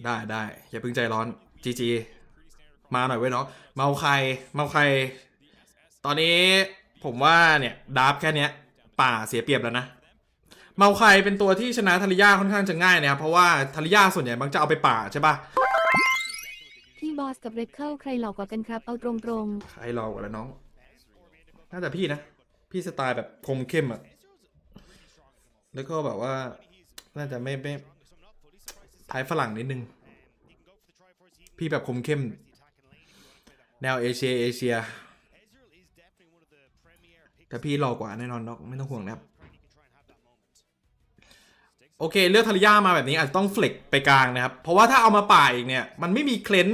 ได้อย่าเพิ่งใจร้อนจีมาหน่อยเว้ยน้องเมาใครตอนนี้ผมว่าเนี่ยดาร์ฟแค่เนี้ยป่าเสียเปรียบแล้วนะเมาใครเป็นตัวที่ชนะทาริยาค่อนข้างจะง่ายนะครับเพราะว่าทาริยาส่วนใหญ่มักจะเอาไปป่าใช่ปะพี่บอสกับเรดเคิลใครหลอกกว่ากันครับเอาตรงใครหลอกกว่าแล้วน้องน่าจะพี่นะพี่สไตล์แบบคมเข้มอะแล้วก็แบบว่าน่าจะไม่ท้ายฝรั่งนิดนึงพี่แบบคมเข้มแนวเอเชียแต่พี่หลอกกว่าแน่นอนน้องไม่ต้องห่วงนะครับโอเคเลือกทาริยามาแบบนี้อาจจะต้องเฟล็กไปกลางนะครับเพราะว่าถ้าเอามาป่าอีกเนี่ยมันไม่มีเคลน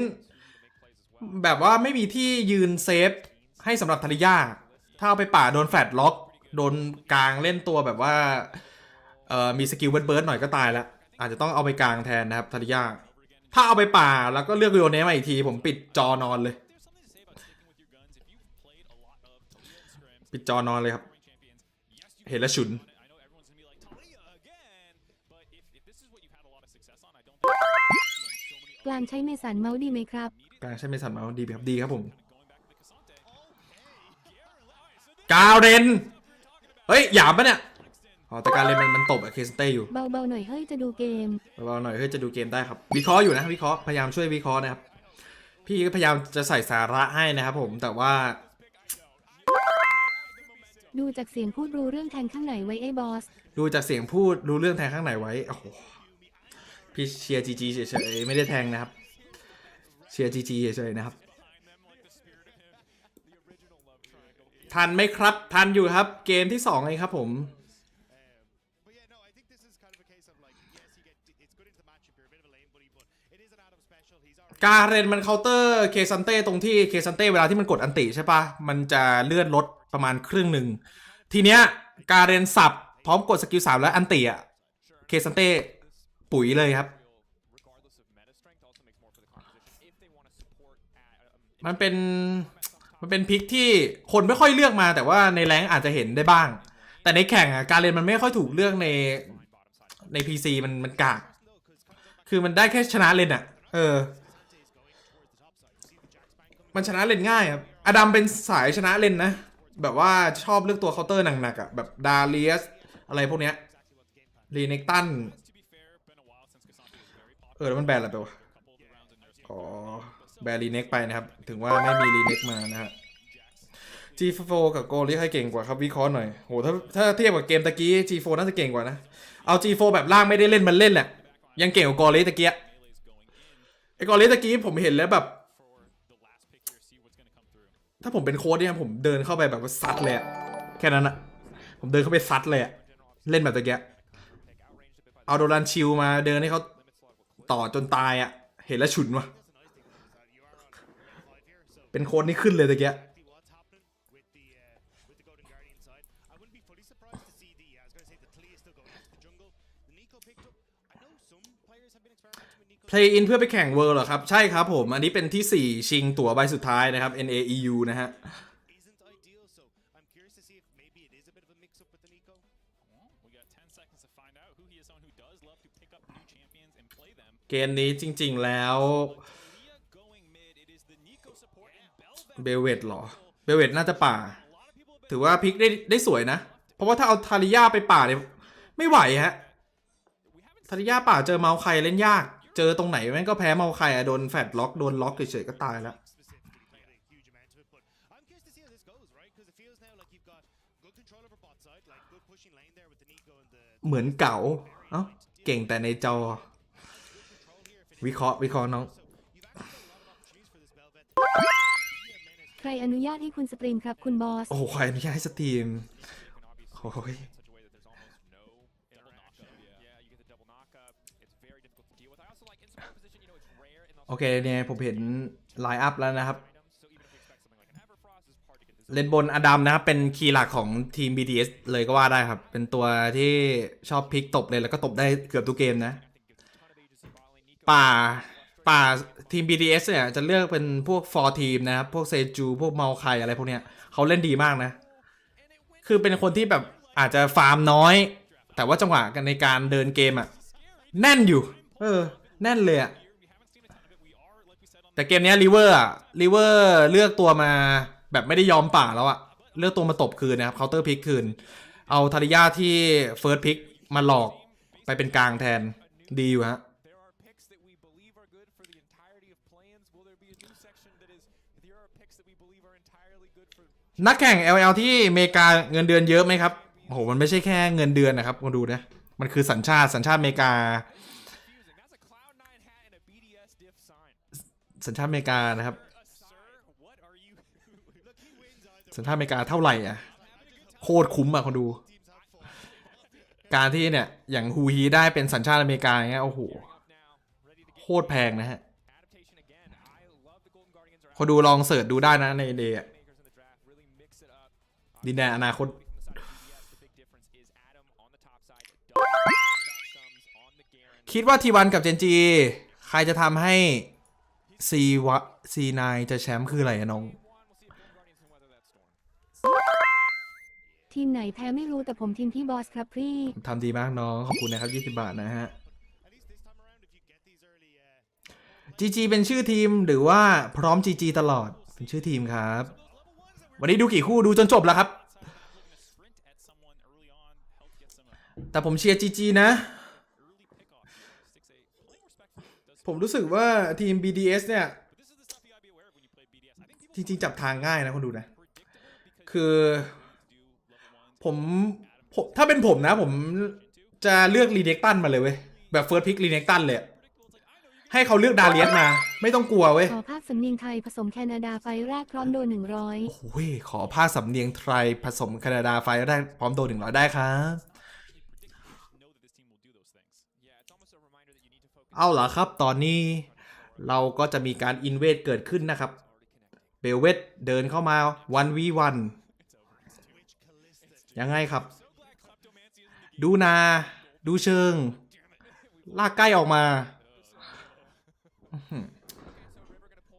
แบบว่าไม่มีที่ยืนเซฟให้สำหรับทาริยาถ้าเอาไปป่าโดนแฟดล็อกโดนกลางเล่นตัวแบบว่ามีสกิลเบิร์ดหน่อยก็ตายแล้วอาจจะต้องเอาไปกลางแทนนะครับทาริยาถ้าเอาไปป่าแล้วก็เลือกโยเนมาอีกทีผมปิดจอนอนเลยปิดจอนอนเลยครับเห็นแล้วฉุนๆกลางใช้เมสันเมาส์ดีไหมครับกลางใช้เมสันเมาส์ดีครับดีครับผมกาเรนเฮ้ยหยามปะเนี่ยอ๋อแต่การเรนมันตบอะเคสเต้อยู่เบาๆหน่อยเฮ้ยจะดูเกมเบาๆหน่อยเฮ้ยจะดูเกมได้ครับวิเคราะห์อยู่นะวิเคราะห์พยายามช่วยวิเคราะห์นะครับพี่ก็พยายามจะใส่สาระให้นะครับผมแต่ว่าดูจากเสียงพูดรู้เรื่องแทงข้างไหนไว้ไอ้บอสดูจากเสียงพูดรู้เรื่องแทงข้างไหนไว้โอ้โหพี่เชียร์จีเฉยๆไม่ได้แทงนะครับเชียร์จีเฉยๆนะครับทันไหมครับทันอยู่ครับเกมที่2เลยครับผมการเรนมันเคาน์เตอร์เคซันเต้ตรงที่เคซันเต้เวลาที่มันกดอันติใช่ปะมันจะเลื่อนลดประมาณครึ่งหนึ่งทีเนี้ยการเรนสับพร้อมกดสกิล3แล้วอันติอะเคซันเต้ปุ๋ยเลยครับมันเป็นพิกที่คนไม่ค่อยเลือกมาแต่ว่าในแรงอาจจะเห็นได้บ้างแต่ในแข่งอะการเรนมันไม่ค่อยถูกเลือกใน PC มันกากคือมันได้แค่ชนะเลนอะมันชนะเลนง่ายครับอดัมเป็นสายชนะเลนนะแบบว่าชอบเลือกตัวเคาน์เตอร์หนักๆอ่ะแบบดาเลียสอะไรพวกเนี้ยรีเนกตันแล้วมันแบนอะไรไปวะอ๋อแบนรีเน็กไปนะครับถึงว่าไม่มีรีเน็กมานะฮะ G4 กับโกลี่ใครเก่งกว่าครับวิเคราะห์หน่อยโหถ้าเทียบกับเกมตะกี้ G4 น่าจะเก่งกว่านะเอา G4 แบบล่างไม่ได้เล่นมันเล่นแหละยังเก่งกว่าโกลี่ตะกี้ไอ้โกลี่ตะกี้ผมเห็นแล้วแบบถ้าผมเป็นโค้ชเนี่ยผมเดินเข้าไปแบบว่าซัดเลยแค่นั้นอะผมเดินเข้าไปซัดเลยเล่นแบบตะกี้เอาโดรันชิลมาเดินให้เขาต่อจนตายอะเห็นแล้วฉุนว่ะเป็นโค้ชนี่ขึ้นเลยตะกี้Play in เพื่อไปแข่ง World เหรอครับใช่ครับผมอันนี้เป็นที่4ชิงตั๋วใบสุดท้ายนะครับ NAEU นะฮะเกมนี้จริงๆแล้วเบลเวตหรอเบลเวตน่าจะป่าถือว่าพิกได้สวยนะเพราะว่าถ้าเอาทาริยาไปป่าเนี่ยไม่ไหวฮะทาริยาป่าเจอเมาใครเล่นยากเจอตรงไหนแม่งก็แพ้เมาใครโดนแฟดล็อกโดนล็อกเฉยๆก็ตายแล้วเหมือนเก่าเก่งแต่ในจอวิเคราะห์น้องใครอนุญาตให้คุณสตรีมครับคุณบอสโอ้ใครอนุญาตให้สตรีมโอ้ยโอเคเนี่ยผมเห็นไลน์อัพแล้วนะครับ เลนบนอดัมนะครับเป็นคีย์หลักของทีม BDS เลยก็ว่าได้ครับเป็นตัวที่ชอบพลิกตบเลยแล้วก็ตบได้เกือบทุกเกมนะป่าทีม BDS เนี่ยจะเลือกเป็นพวก4ทีมนะครับพวกเซจูพวกเมาไคอะไรพวกเนี้ยเขาเล่นดีมากนะคือเป็นคนที่แบบอาจจะฟาร์มน้อยแต่ว่าจังหวะกันในการเดินเกมอะแน่นอยู่แน่นเลยอะแต่เกมนี้ลิเวอร์เลือกตัวมาแบบไม่ได้ยอมป่าแล้วอะเลือกตัวมาตบคืนนะครับเคาน์เตอร์พิกคืนเอาทาริยาที่เฟิร์สพิกมาหลอกไปเป็นกลางแทนดีอยู่ฮะนักแข่ง LL ที่อเมริกาเงินเดือนเยอะไหมครับโอ้โหมันไม่ใช่แค่เงินเดือนนะครับมาดูนะมันคือสัญชาติอเมริกาสัญชาติอเมริกานะครับสัญชาติอเมริกาเท่าไหร่อ่ะโคตรคุ้มอ่ะคนดูการที่เนี่ยอย่างฮูฮีได้เป็นสัญชาติอเมริกาอย่างเงี้ยโอ้โหโคตรแพงนะฮะคนดูลองเสิร์ชดูได้นะในเดย์ดินแดนอนาคตคิดว่าทีวันกับเจนจีใครจะทำให้C9จะแชมป์คืออะไรน้องทีมไหนแพ้ไม่รู้แต่ผมทีมพี่บอสครับพี่ทำดีมากน้องขอบคุณนะครับ20 บาทนะฮะ GG เป็นชื่อทีมหรือว่าพร้อม GG ตลอดเป็นชื่อทีมครับวันนี้ดูกี่คู่ดูจนจบแล้วครับแต่ผมเชียร์ GG นะผมรู้สึกว่าทีม BDS เนี่ยจริงๆจับทางง่ายนะคนดูนะคือผมถ้าเป็นผมนะผมจะเลือกรีเนคตันมาเลยเว้ยแบบเฟิร์สพิกรีเนคตันเลยให้เขาเลือกดาเลียสมาไม่ต้องกลัวเว้ยขอภาคสำเนียงไทยผสมแคนาดาไฟแรกพร้อมโดน100โอ้ยขอภาคสำเนียงไทยผสมแคนาดาไฟได้พร้อมโดน100ได้ครับเอาล่ะครับตอนนี้เราก็จะมีการอินเวดเกิดขึ้นนะครับเบลเวตเดินเข้ามา 1v1 ยังไงครับดูนาดูเชิงลากใกล้ออกมา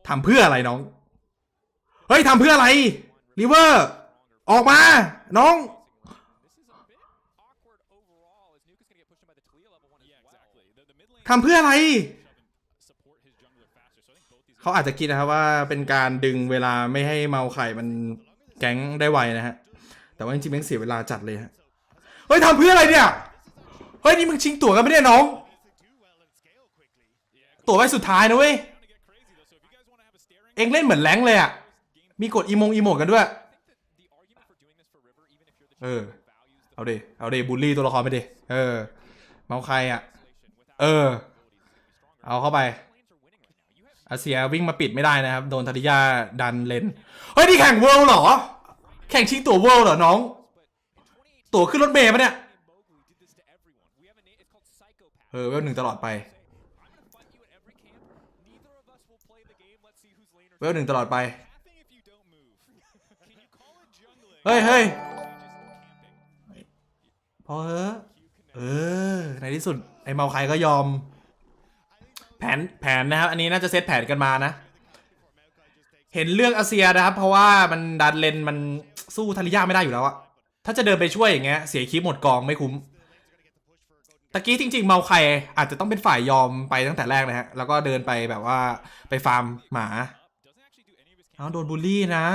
ทำเพื่ออะไรน้องเฮ้ยทำเพื่ออะไรริเวอร์ออกมาน้องทำเพื่ออะไรเขาอาจจะคิดนะครับว่าเป็นการดึงเวลาไม่ให้เมาไข่มันแก๊งได้ไวนะฮะแต่ว่าจริงๆแม่งเสียเวลาจัดเลยฮะเฮ้ยทำเพื่ออะไรเนี่ยเฮ้ยนี่มึงชิงตั๋วกันไม่ได้น้องตั๋วไว้สุดท้ายนะเว้ยเอ็งเล่นเหมือนแรงเลยอ่ะมีกดอีโมกันด้วยเอาดิบูลลี่ตัวละครไปดิเมาใครอ่ะเอาเข้าไปอาเซียวิ่งมาปิดไม่ได้นะครับโดนทาริยาดันเลนเฮ้ยนี่แข่งเวิลด์เหรอแข่งชิงตั๋วเวิลด์เหรอน้องตั๋วขึ้นรถเมล์ปะเนี่ยเวล1ตลอดไปเวล1ตลอดไปเฮ้ยพอในที่สุดไอ้เมาใครก็ยอมแผนนะครับอันนี้น่าจะเซตแผนกันมานะเห็นเลือกอาเซียนะครับเพราะว่ามันดันเลนมันสู้ทาริยาไม่ได้อยู่แล้วอะถ้าจะเดินไปช่วยอย่างเงี้ยเสียคลิปหมดกองไม่คุ้มตะกี้จริงๆเมาใครอาจจะต้องเป็นฝ่ายยอมไปตั้งแต่แรกนะฮะแล้วก็เดินไปแบบว่าไปฟาร์มหมาโดนบูลลี่นะ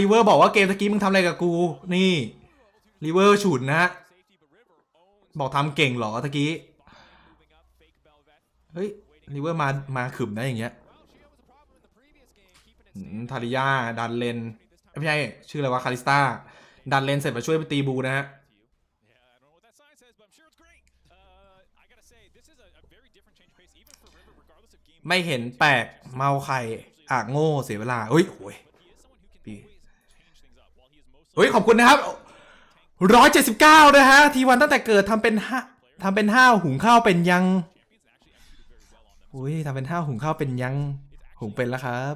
รีเวอร์บอกว่าเกมตะกี้มึงทำอะไรกับกูนี่รีเวอร์ฉุนนะบอกทำเก่งเหรอตะกี้เฮ้ยรีเวอร์มาขึมนะอย่างเงี้ยทาริยาดันเลนไม่ใช่ชื่ออะไรวะคาริสตาดันเลนเสร็จมาช่วยไปตีบูนะฮะไม่เห็นแปลกเมาใครโง่เสียเวลาเฮ้ยขอบคุณนะครับ179นะฮะทีวันตั้งแต่เกิดทำเป็น5หุงข้าวเป็นยังทำเป็น5หุงข้าวเป็นยังหุงเป็นแล้วครับ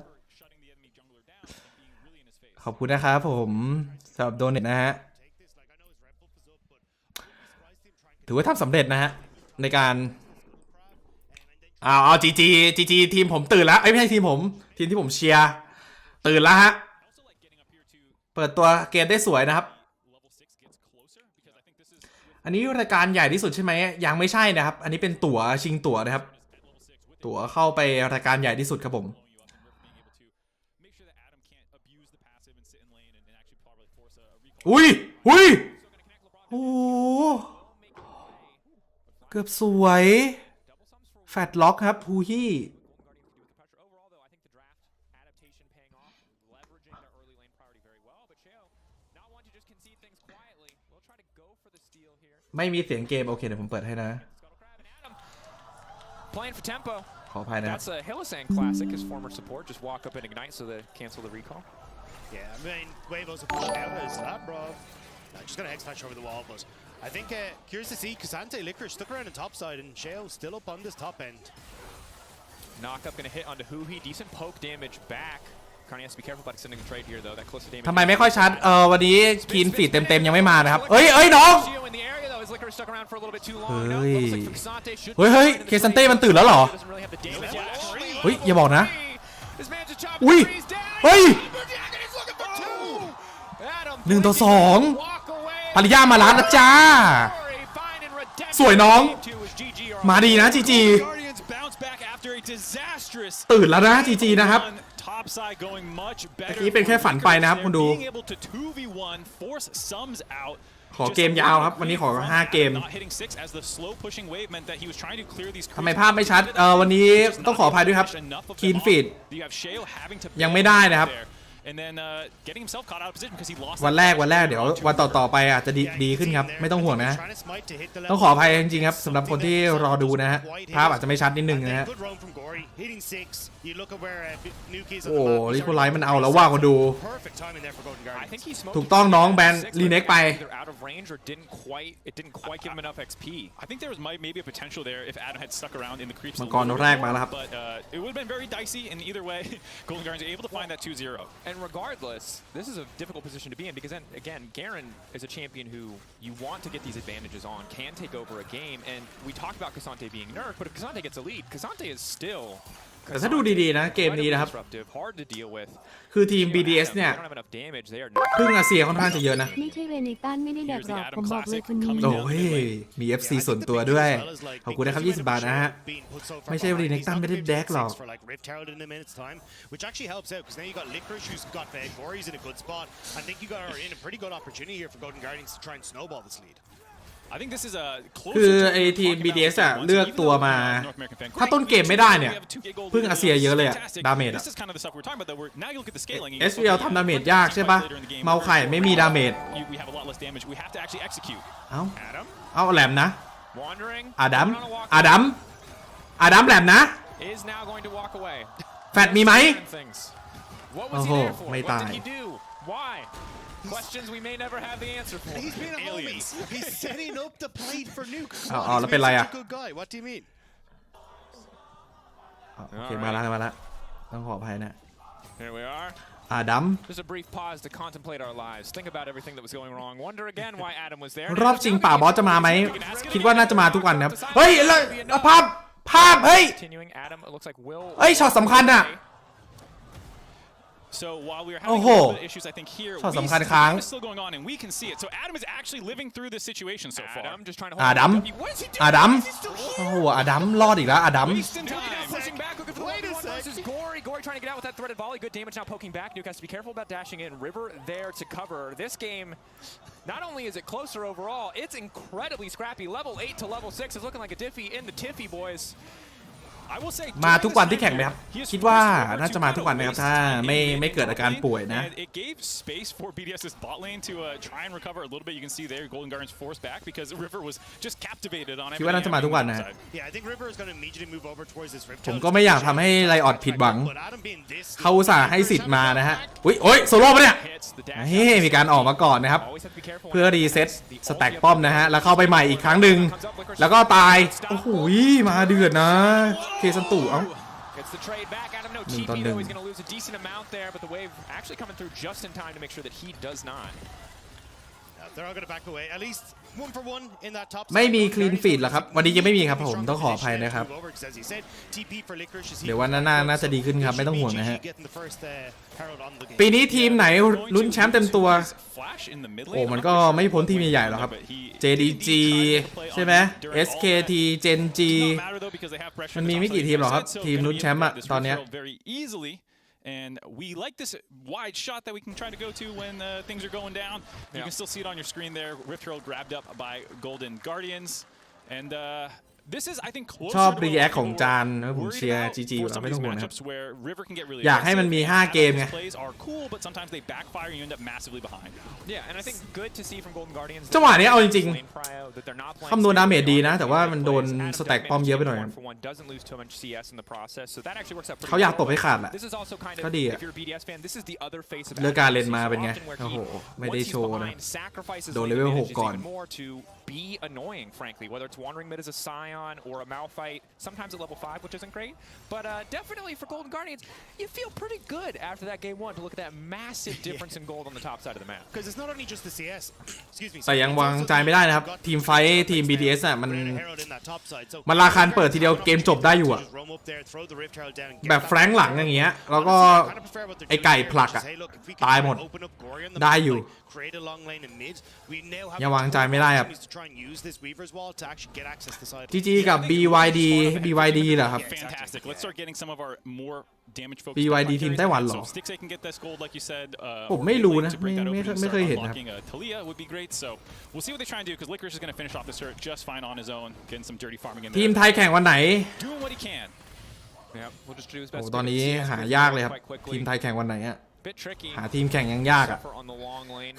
ข ขอบคุณนะครับผมสำหรับโดเนทนะฮะถือว่าทำสำเร็จนะฮะในการเอาจีทีมผมตื่นแล้วไม่ใช่ทีมที่ผมเชียร์ตื่นแล้วฮะเปิดตัวเกมได้สวยนะครับอันนี้รายการใหญ่ที่สุดใช่ไหมยังไม่ใช่นะครับอันนี้เป็นตั๋วชิงตั๋วนะครับตั๋วเข้าไปรายการใหญ่ที่สุดครับผมอุ้ยโอ้เกือบสวยแฟตล็อกครับฮูฮี่ไม่มีเสียงเกมโอเคเดี๋ยวผมเปิดให้นะขออภัยนะครับ That's a Hillisang classic. His former support just walk up and ignite so they cancel the recall. Yeah, I mean, Wavo's a pull down is that, bro. Just got a hex patch over the wall, but I think curious to see Kasante Licorice stuck around the top side and Sheo still up on this top end. Knock up gonna hit onto Huhi. Decent poke damage back. Carney has to be careful about extending the trade here though. That close to damage. ทำไมไม่ค่อยชัดวันนี้คีนฟีดเต็มยังไม่มานะครับเอ้ยน้องเฮ้ยเคซันเต้มันตื่นแล้วเหรอเฮ้ยอย่าบอกนะอุ้ยเฮ้ย1-2ปริยามาล้านนะจ้าสวยน้องมาดีนะจีตื่นแล้วนะจีนะครับเมื่อกี้เป็นแค่ฝันไปนะครับคุณดูขอเกมยาวครับวันนี้ขอ5เกมทำไมภาพไม่ชัดวันนี้ต้องขออภัยด้วยครับคีนฟีดยังไม่ได้นะครับวันแรกเดี๋ยววันต่อไปอาจจะดีขึ้นครับไม่ต้องห่วงนะต้องขออภัยจริงๆครับสำหรับคนที่รอดูนะฮะภาพอาจจะไม่ชัดนิดนึงนะฮะโอ้ลิโคไลท์มันเอาแล้วว่าคนดูถูกต้องน้องแบนรีเน็กไปมังกรแรกมาแล้วครับAnd regardless, this is a difficult position to be in because then again, Garen is a champion who you want to get these advantages on, can take over a game, and we talked about Kasante being nerfed, but if Kasante gets a lead, Kasante is still แต่ถ้าดูดีๆนะเกมนี้นะครับคือทีม BDS เนี่ยพึ่งอาเซียค่อนข้างจะเยอะนะไม่ใช่เรเนตันไม่ได้แดกหรอกผมบอกเลยคนนี้โอ้ยมี FC ส่วนตัวด้วยขอบคุณนะครับ20 บาทนะฮะไม่ใช่เรเนตันไม่ได้แดกหรอกคือไอทีม BDS อะเลือกตัวมาถ้าต้นเกมไม่ได้เนี่ยพึ่งอาเซียเยอะเลยอะดาเมจอะ SVL ทำดาเมจยากใช่ปะเมาไข่ไม่มีดาเมจเอาแหลมนะอาดัมแหลมนะแฟตมีไหมโอ้โหไม่ตาย Questions we may never have the answer for. He's been aliens. He's setting up the plate for nuke. แล้วเป็นไรอะ Good guy. What do you mean? โอเคมาแล้วต้องขออภัยนะ Here we are. Adam. Just a brief pause to contemplate our lives. Think about everything that was going wrong. Wonder again why Adam was there. รอบชิงป่าบอสจะมาไหมคิดว่าน่าจะมาทุกวันนะครับเฮ้ยแล้วภาพเฮ้ยช็อตสำคัญอะSo while we were having a little bit of issues, I think here Adam is still going on, and we can see it. So Adam is actually living through this situation so far. Adam just trying to hold Adam โอ้โหAdamรอดอีกแล้วAdam Gory trying to get out with that threaded volley. Good damage now poking back. Nuke has to be careful about dashing in. River there to cover. This game, not only is it closer overall, it's incredibly scrappy. Level 8 to level 6 is looking like a Diffie in the Tiffy, boys. มาทุกวันที่แข่งไหมครับคิดว่าน่าจะมาทุกวันนะครับถ้าไม่เกิดอาการป่วยนะคิดว่าน่าจะมาทุกวันนะผมก็ไม่อยากทำให้ไลออดผิดหวังเขาอุตส่าห์ให้สิทธิ์มานะฮะโอ้ยโซโล่ปะเนี่ยมีการออกมาก่อนนะครับเพื่อรีเซ็ตสแต็กป้อมนะฮะแล้วเข้าไปใหม่อีกครั้งหนึ่งแล้วก็ตายโอ้โหมาเดือดนะเคซันตู่ gets the trade back out of no TP though. He's going to lose a decent amount there, but the wave actually coming through just in time to make sure that he does not. They're all going to back away. At least 1 for 1 in that top. ไม่มี clean feed หรอครับวันนี้ยังไม่มีครับผมต้องขออภัยนะครับเดี๋ยววันหน้าน่าจะดีขึ้นครับไม่ต้องห่วงนะฮะปีนี้ทีมไหนลุ้นแชมป์เต็มตัวโอ้มันก็ไม่พ้นทีมใหญ่ๆหรอกครับ JDG ใช่ไหม SKT Gen G มันมีไม่กี่ทีมหรอกครับทีมลุ้นแชมป์อะตอนเนี้ยAnd we like this wide shot that we can try to go to when things are going down. You can still see it on your screen there. Rift Herald grabbed up by Golden Guardians. And this is, I think, closer ชอบ react ของจานนะผมเชียร์ GG อยู่แล้วไม่ต้องห่วงนะครับอยากให้มันมี5เกมไงจังหวะนี้เอาจริงๆคำนวณดาเมจดีนะแต่ว่ามันโดนสแต็กป้อมเยอะไปหน่อยเขาอยากตบให้ขาดแหละก็ดีอะเลือกการเล่นมาเป็นไงโอ้โหไม่ได้โชว์นะโดนเลเวล6ก่อนbe annoying, frankly, whether it's wandering mid as a Scion or a Malphite, sometimes at level 5, which isn't great, but definitely for Golden Guardians, you feel pretty good after that game 1 to look at that massive difference in gold on the top side of the map. Because it's not only just the CS, excuse me. แต่ยังวางใจไม่ได้นะครับทีมไฟทีม BDS อ่ะมันราคาเปิดทีเดียวเกมจบได้อยู่อ่ะแบบแฟรงค์หลังอย่างเงี้ยแล้วก็ไอไก่ผลักอ่ะตายหมดได้อยู่ยังวางใจไม่ได้ครับ GG กับ BYD เหรอครับ BYD ทีมไต้หวันเหรอผมไม่รู้นะไม่เคยเห็นครับทีมไทยแข่งวันไหนโอ้ตอนนี้หายากเลยครับทีมไทยแข่งวันไหนอะหาทีมแข่งยังยากอ่ะ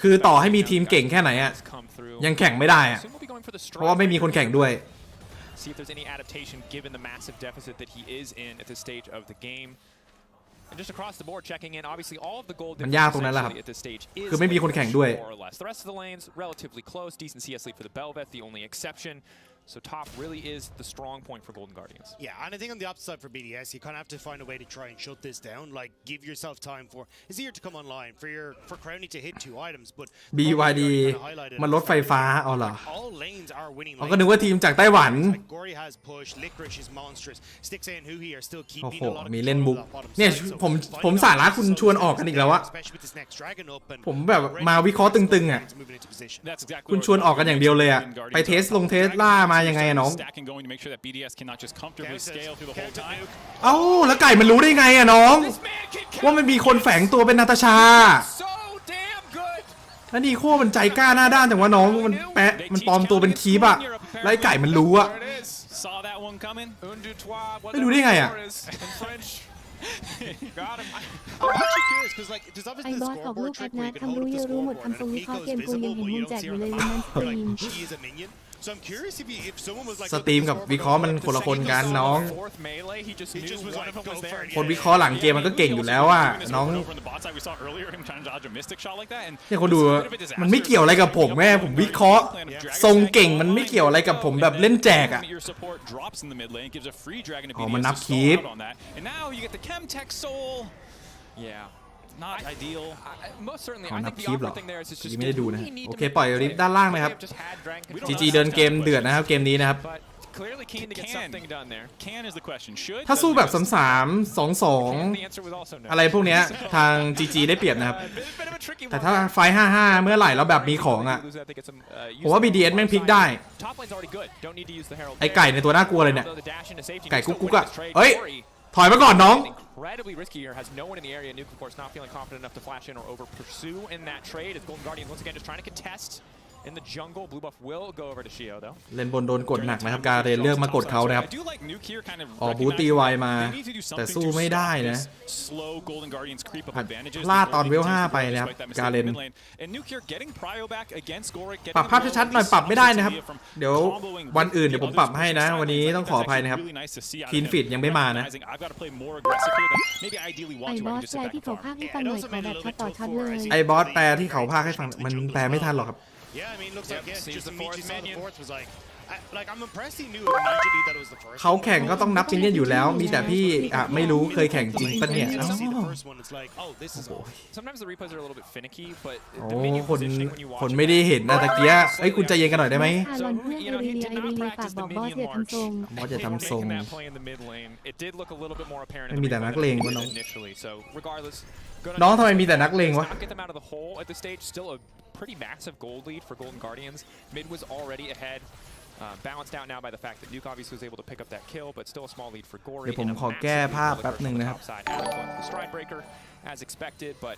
คือต่อให้มีทีมเก่งแค่ไหนอ่ะยังแข่งไม่ได้อ่ะเพราะว่าไม่มีคนแข่งด้วยมันยากตรงนั้นแหละครับคือไม่มีคนแข่งด้วย So top really is the strong point for Golden Guardians. Yeah, and I think on the opposite side for BDS, you kind of have to find a way to try and shut this down. Like, give yourself time for it's easier to come online for Crowny to hit 2 items, but BYD มันรถไฟฟ้าอ๋อเหรอ all lanes are winning. ก็นึกว่าทีมจากไต้หวัน Gory has push, Licorice is monstrous. Stixay and Huhi are still โอ้โห keeping a lot of มีเล่นบุกเนี่ยผมสาระคุณชวนออกกันอีกแล้วอะผมแบบมาวิเคราะห์ตึงๆอะคุณชวนออกกันอย่างเดียวเลยอะไปเทสล่ามายังไงน้องเอ้าแล้วไก่มันรู้ได้ไงอะน้องว่ามันมีคนแฝงตัวเป็นนาตาชาแล้วนี่โค้มันใจกล้าหน้าด้านแต่ว่าน้องมันแปะมันปลอมตัวเป็นคีบอะแล้วไอ้ไก่มันรู้อะไม่รู้ได้ไงอะไอ้บอสออกลูกแอดนะทำรู้เยอะรู้หมดทำทรงวิเคราะห์เกมกูยังเห็นมุมแจกอยู่เลยวันนั้นสตรีมสตรีมกับวิเคราะห์มันคนละคนกันน้องคนวิเคราะห์หลังเกมมันก็เก่งอยู่แล้วอ่ะน้องเนี่ยคนดูมันไม่เกี่ยวอะไรกับผมแม่ผมวิเคราะห์ทรงเก่งมันไม่เกี่ยวอะไรกับผมแบบเล่นแจกอ่ะอ๋อมันนับคีปNot ideal. Most certainly, I think the awkward thing there is it's just ไม่ได้ดูนะโอเคปล่อยริฟด้านล่างไหมครับ GG เดินเกมเดือดนะครับเกมนี้นะครับถ้าสู้แบบ3-3 2-2อะไรพวกเนี้ยทาง GG ได้เปรียบนะครับแต่ถ้าไฟ 5-5 เมื่อไหร่แล้วแบบมีของอ่ะผมว่า BDS แม่งพลิกได้ไอไก่ในตัวน่ากลัวเลยเนี่ยไก่กุ๊กอ่ะเฮ้ยถอยมาก่อนน้องincredibly risky here, has no one in the area. Nuke, of course, not feeling confident enough to flash in or over pursue in that trade. As Golden Guardians once again just trying to contest in the jungle. Blue buff will go over to Shio though. เล่นบนโดนกดหนักนะครับการเลือกมากดเขานะครับออกบูตีไวมาแต่สู้ไม่ได้นะพลาดตอนเวล 5ไปนะครับการเล่นปรับภาพชัดๆหน่อยปรับไม่ได้นะครับเดี๋ยววันอื่นเดี๋ยวผมปรับให้นะวันนี้ต้องขออภัยนะครับคีนฟิตยังไม่มานะไอ้บอสแปลที่เขาพากให้ฟังหน่อยขอแบบช็อตต่อช็อตเลยไอ้บอสแปลที่เขาพากให้ฟังมันแปลไม่ทันหรอกครับ Like I'm impressed he knew immediately that it was the first. เขาแข่งก็ต้องนับมิลเลียนอยู่แล้วมีแต่พี่ไม่รู้เคยแข่งจริงปะเนี่ย Sometimes the replays are a little bit finicky, but โอ้ the menu คน positioning when you watch คนไม่ได้เห็นนะตะเกียเอ้ยคุณใจเย็นกันหน่อยได้ไหม คารอนเพื่อนเอเรเนียฝากบอกบอสอย่าทำทรง บอสจะทำทรง making that play in the mid lane. It did look a little bit more apparent in ไม่มี the แต่นัก replay เลง than วะ it น้อง did initially. So regardless, good on น้อง you. ทำไมมีแต่นักเลงวะ Not get them out of the hole at this stage. Still a pretty massive gold lead for Golden Guardians. Mid was already ahead. Balanced out now by the fact that Nuke obviously was able to pick up that kill, but still a small lead for Gory. เดี๋ยวผม and a ขอแก้ massive lead ภาพ for แป๊บ Licorice หนึ่ง on the นะครับ top side. Adam going for the stride breaker as expected, but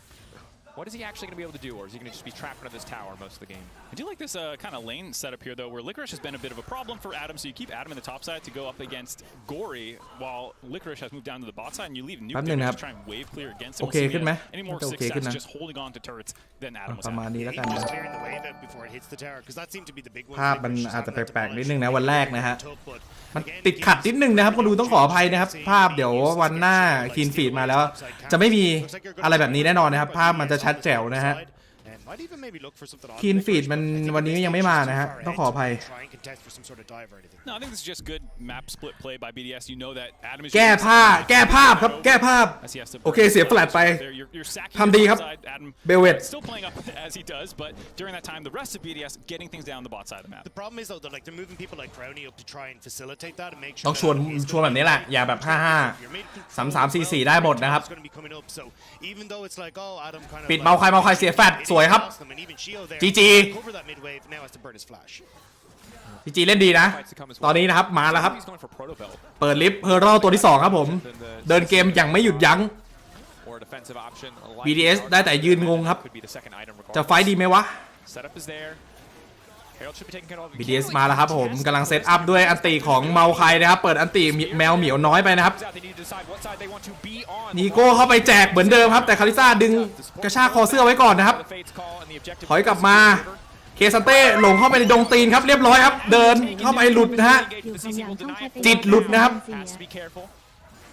what is he actually going to be able to do, or is he going to just be trapped under this tower most of the game? I do like this kind of lane setup here, though, where Licorice has been a bit of a problem for Adam. So you keep Adam in the top side to go up against Gory, while Licorice has moved down to the bot side, and you leave Nuke there to try and wave clear against him. โอเคขึ้นไหม Any more โอเคขึ้น success นะ just holding on to turrets than Adam was ประมาณ having. นี้แล้วกัน He นะ was clearing the wave out before it hits the tower because that seemed to be the big one. ภาพมันอาจจะแปลกๆนิดนึงนะวันแรกนะฮะ But มันติดขัดนิดนึงนะครับคนดูต้องขออภัยนะครับภาพเดี๋ยววันหน้าคีนฟีดมาแล้ว จะไม่มีอะไรแบบนี้แน่นอนนะครับภาพมันจะชัดแจ๋วนะฮะ คีนฟีดมันวันนี้ยังไม่มานะฮะต้องขออภัย No, I think this is just good map split play by BDS. You know that Adam is แก้ผ้าแก้ภาพครับแก้ภาพ as he has to โอเคเสียแฟลตไป You're sacking ทำดีครับ the bot side, Adam เบลเวต still playing up as he does, but during that time, the rest of BDS getting things down the bot side of the map. The problem is though that like they're moving people like Brownie up to try and facilitate that and make sure ต้องชวนแบบนี้แหละอย่าแบบ5-5 3-4-4 ได้หมดนะครับ ปิดเมาใครเสียแฟลตสวยครับ GG พีจีเล่นดีนะ ตอนนี้นะครับมาแล้วครับ He's going for Proto Belt เปิดลิฟต์เพอร์รอตัวที่ 2 ครับผม เดินเกมอย่างไม่หยุดยั้ง or a defensive option. BDS ได้แต่ยืนงงครับ Could be the second item จะไฟท์ดีไหมวะ Setup is there. Herald should be taking care of BDS มาแล้วครับผมกำลังเซตอัพด้วยอันติของเมาใครนะครับเปิดอันติแมวเหมียวน้อยไปนะครับ They need to decide what side they want to be on. นีโก้เข้าไปแจกเหมือนเดิมครับแต่คาริซ่าดึงกระชากคอเสื้อไว้ก่อนนะครับ The Fates call and the objective ถอยกลับมาเคซันเต้หลงเข้าไปในดงตีนครับเรียบร้อยครับเดินเข้าไปหลุดนะฮะ จิตหลุดนะครับ has to be careful.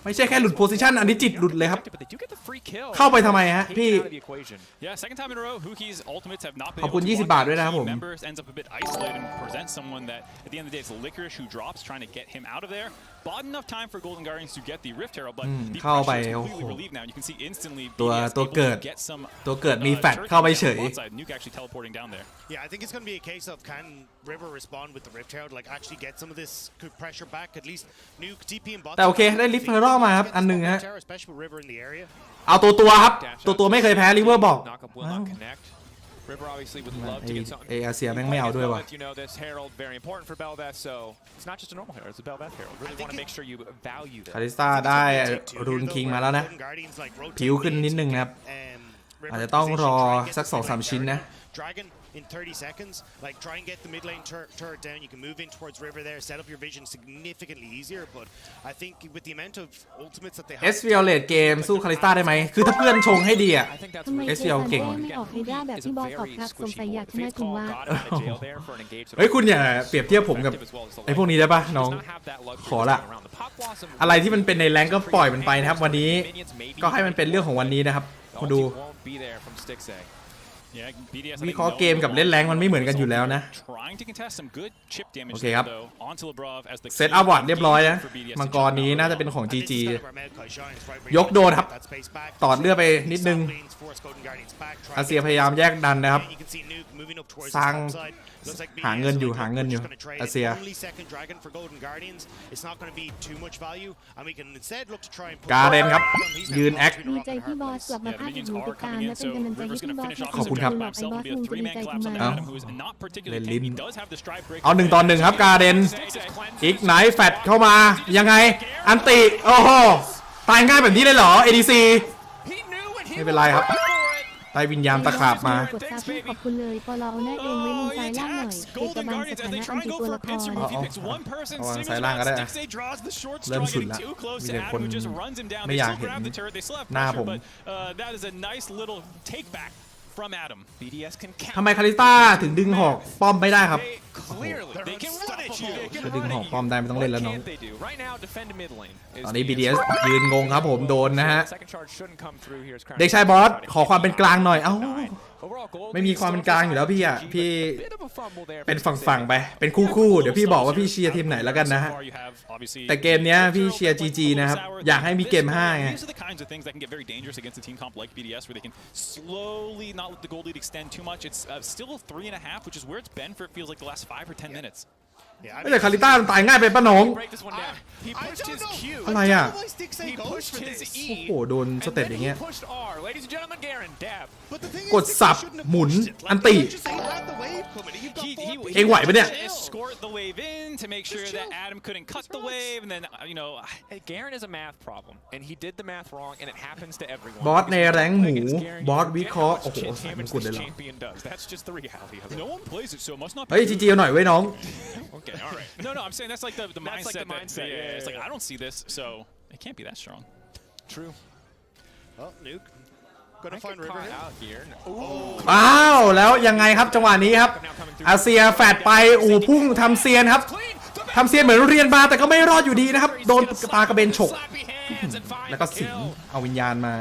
ไม่ใช่แค่หลุดโพซิชันอันนี้จิตหลุดเลยครับ But they do get the free kill. เข้าไปทำไมฮะพี่ Taken out of the equation. Yeah, second time in a row, Huki's ultimates have not been ขอบคุณ able to 20 บาท walk ด้วยนะครับ key ผม members, ends up a bit isolated and presents someone that at the end of the day it's Licorice who drops, trying to get him out of there. Bought enough time for Golden Guardians to get the Rift Herald, but the เข้าไป pressure is โอ้ completely โห relieved now. You can see instantly ตัว BDS ตัว able เกิด to get some ตัวเกิดมีแฟลต turret เข้าไปเฉย on the bot side. Nuke actually teleporting down there. Yeah, I think it's going to be a case of can River respond with the Rift Herald, like actually get some of this pressure back, at least Nuke, TP and bot. แต่โอเคได้ลิฟต์เพอร์รอมาครับอันหนึ่งฮะ especially with River in the area. เอาตัวครับตัวไม่เคยแพ้ริเวอร์บอก Knockup will not connect. River obviously would love to get something. อาเซียแม่งไม่เอาด้วยว่ะ You know this Herald very important for Belveth, so it's not just a normal Herald, it's a Belveth Herald. Really want to make sure you value คา that. ริสตาได้รูนคิงมาแล้วนะ ผิวขึ้นนิดนึงนะครับ อาจจะต้องรอสัก 2-3 ชิ้นนะ Dragon in 30 seconds, like try and get the mid lane turret down. You can move in towards River there, set up your vision significantly easier. But I think with the amount of ultimates that they have, เอสฟิลเลตเกมสู้คาริสตาได้ไหมคือถ้าเพื่อนชงให้ดีอ่ะ I think that's ทำไม really เคซัน เก่ เต้ ง ไม่ออกไฮดราแบบที่บอสออกครับสงสัยอยากชนะจริงวะ เฮ้ยคุณอย่าเปรียบเทียบผมกับไอ้พวกนี้ได้ปะน้อง ขอละอะไรที่มันเป็นในแรงก็ปล่อยมันไปนะครับวันนี้ก็ให้มันเป็นเรื่องของวันนี้นะครับคุณดู Yeah, BDS วิเคราะห์เกมกับเล่นแรงมันไม่เหมือนกันอยู่แล้วนะ trying to contest some good chip damage โอเคครับ though onto Labrov as the เซตอัพวอร์ดเรียบร้อยนะมังกรนี้น่าจะเป็นของ GG ยกโดนครับตอดเลือดไปนิดนึงอาเซียพยายามแยกดันนะครับ สร้างหาเงินอยู่อาเซียการเดนครับยืนแอค ดีใจที่บอสกลับมาพาดหูติดตามและเป็นกำลังใจให้พี่บอส ขอบคุณครับ หลอกไอ้บอสมึงจะดีใจทำไม เล่นลิ้นเอา1-1ครับการเดนอีกไหนแฟดเข้ามายังไงอันติโอ้โหตายง่ายแบบนี้เลยเหรอ ADC ไม่เป็นไรครับได้วิญญาณตะขาบมาก ดซับให้ขอบคุณเลยปลอเอาหน้าเองไว้มุมซ้ายล่างหน่อยเด็กกระบังสถานะอันติตัวละคร เอาวางซ้ายล่างก็ได้อะเริ่มสุดละมีแต่คนไม่อยากเห็นหน้าผม from Adam. BDS can ทำไมคาริสตาถึงดึงหอกป้อมไม่ได้ครับ They can run at you. จะดึงหอกป้อมได้ไม่ต้องเล่นแล้วน้อง What can't they do? Right now, defend mid lane. ตอนนี้ BDS ยืนงงครับผมโดนนะฮะ Second charge shouldn't come through here as Crown เด็กชายบอสขอความเป็นกลางหน่อยเอ้า ไม่มีความเป็นกลางอยู่แล้วพี่อ่ะพี่เป็นฝั่งไปเป็นคู่เดี๋ยวพี่บอกว่าพี่เชียร์ทีมไหนแล้วกันนะฮะแต่เกมเนี้ยพี่เชียร์ GG นะครับอยากให้มีเกม5ไง slowly not let the gold lead extend too much. It's still 3.5, which is where it's been for it feels like the last 5 or 10 minutes. ไม่แต่คาริต้ามันตายง่ายไปป่ะน้องอะไรอ่ะโอ้โหโดนสเต็ปอย่างเงี้ยกดสับหมุนอันติเองไหวปะเนี่ย Escort the wave in to make sure that Adam couldn't cut the wave, and then Garen is a math problem, and he did the math wrong, and it happens to everyone. บอสในแรงหมูบอสวิเคราะห์โอ้โหใส่มงกุฎเลยเหรอ That's just the reality of it. no one plays it, so it must not. เฮ้ย GG หน่อยเว้ยน้อง Okay, all right. No, I'm saying that's like the mindset. Like the mindset. Yeah, it's like I don't see this, so it can't be that strong. True. Oh, Nuke. Gonna find River out here. อ้าวแล้วยังไงครับจังหวะนี้ครับอาเซียแฟดไปพุ่งทำเซียนครับทำเซียนเหมือนเรียนมาแต่ก็ไม่รอดอยู่ดีนะครับโดนปลากระเบนฉกแล้วก็สิงเอาวิญญาณมา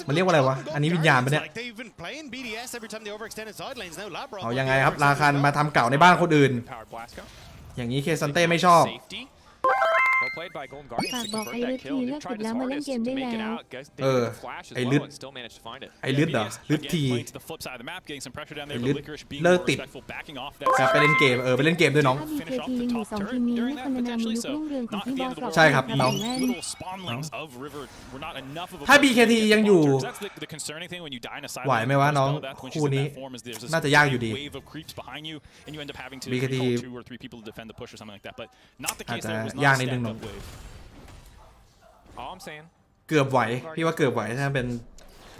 มันเรียกว่าอะไรวะอันนี้วิญญาณปะเนี่ยเอายังไงครับราคันมาทำเก่าในบ้านคนอื่นอย่างนี้เคซันเต้ไม่ชอบฝากบอกไอ้ฤทธิ์ทีเลิกติดแล้วมาเล่นเกมได้แล้วไอ้ฤทธิ์เหรอฤทธิ์ทีไอ้ฤทธิ์เลิกติดไปเล่นเกมไปเล่นเกมด้วยน้องถ้า BKT ยังอยู่2ทีมนี้ไม่คนนานมีลุกรุ่งเรืองของพี่บอสหรอก ใช่ครับน้องถ้า BKT ยังอยู่ไหวไหมวะน้องคู่นี้น่าจะยากอยู่ดี BKT อาจจะยากนิดนึงน้องเกือบไหวพี่ว่าเกือบไหวถ้าเป็น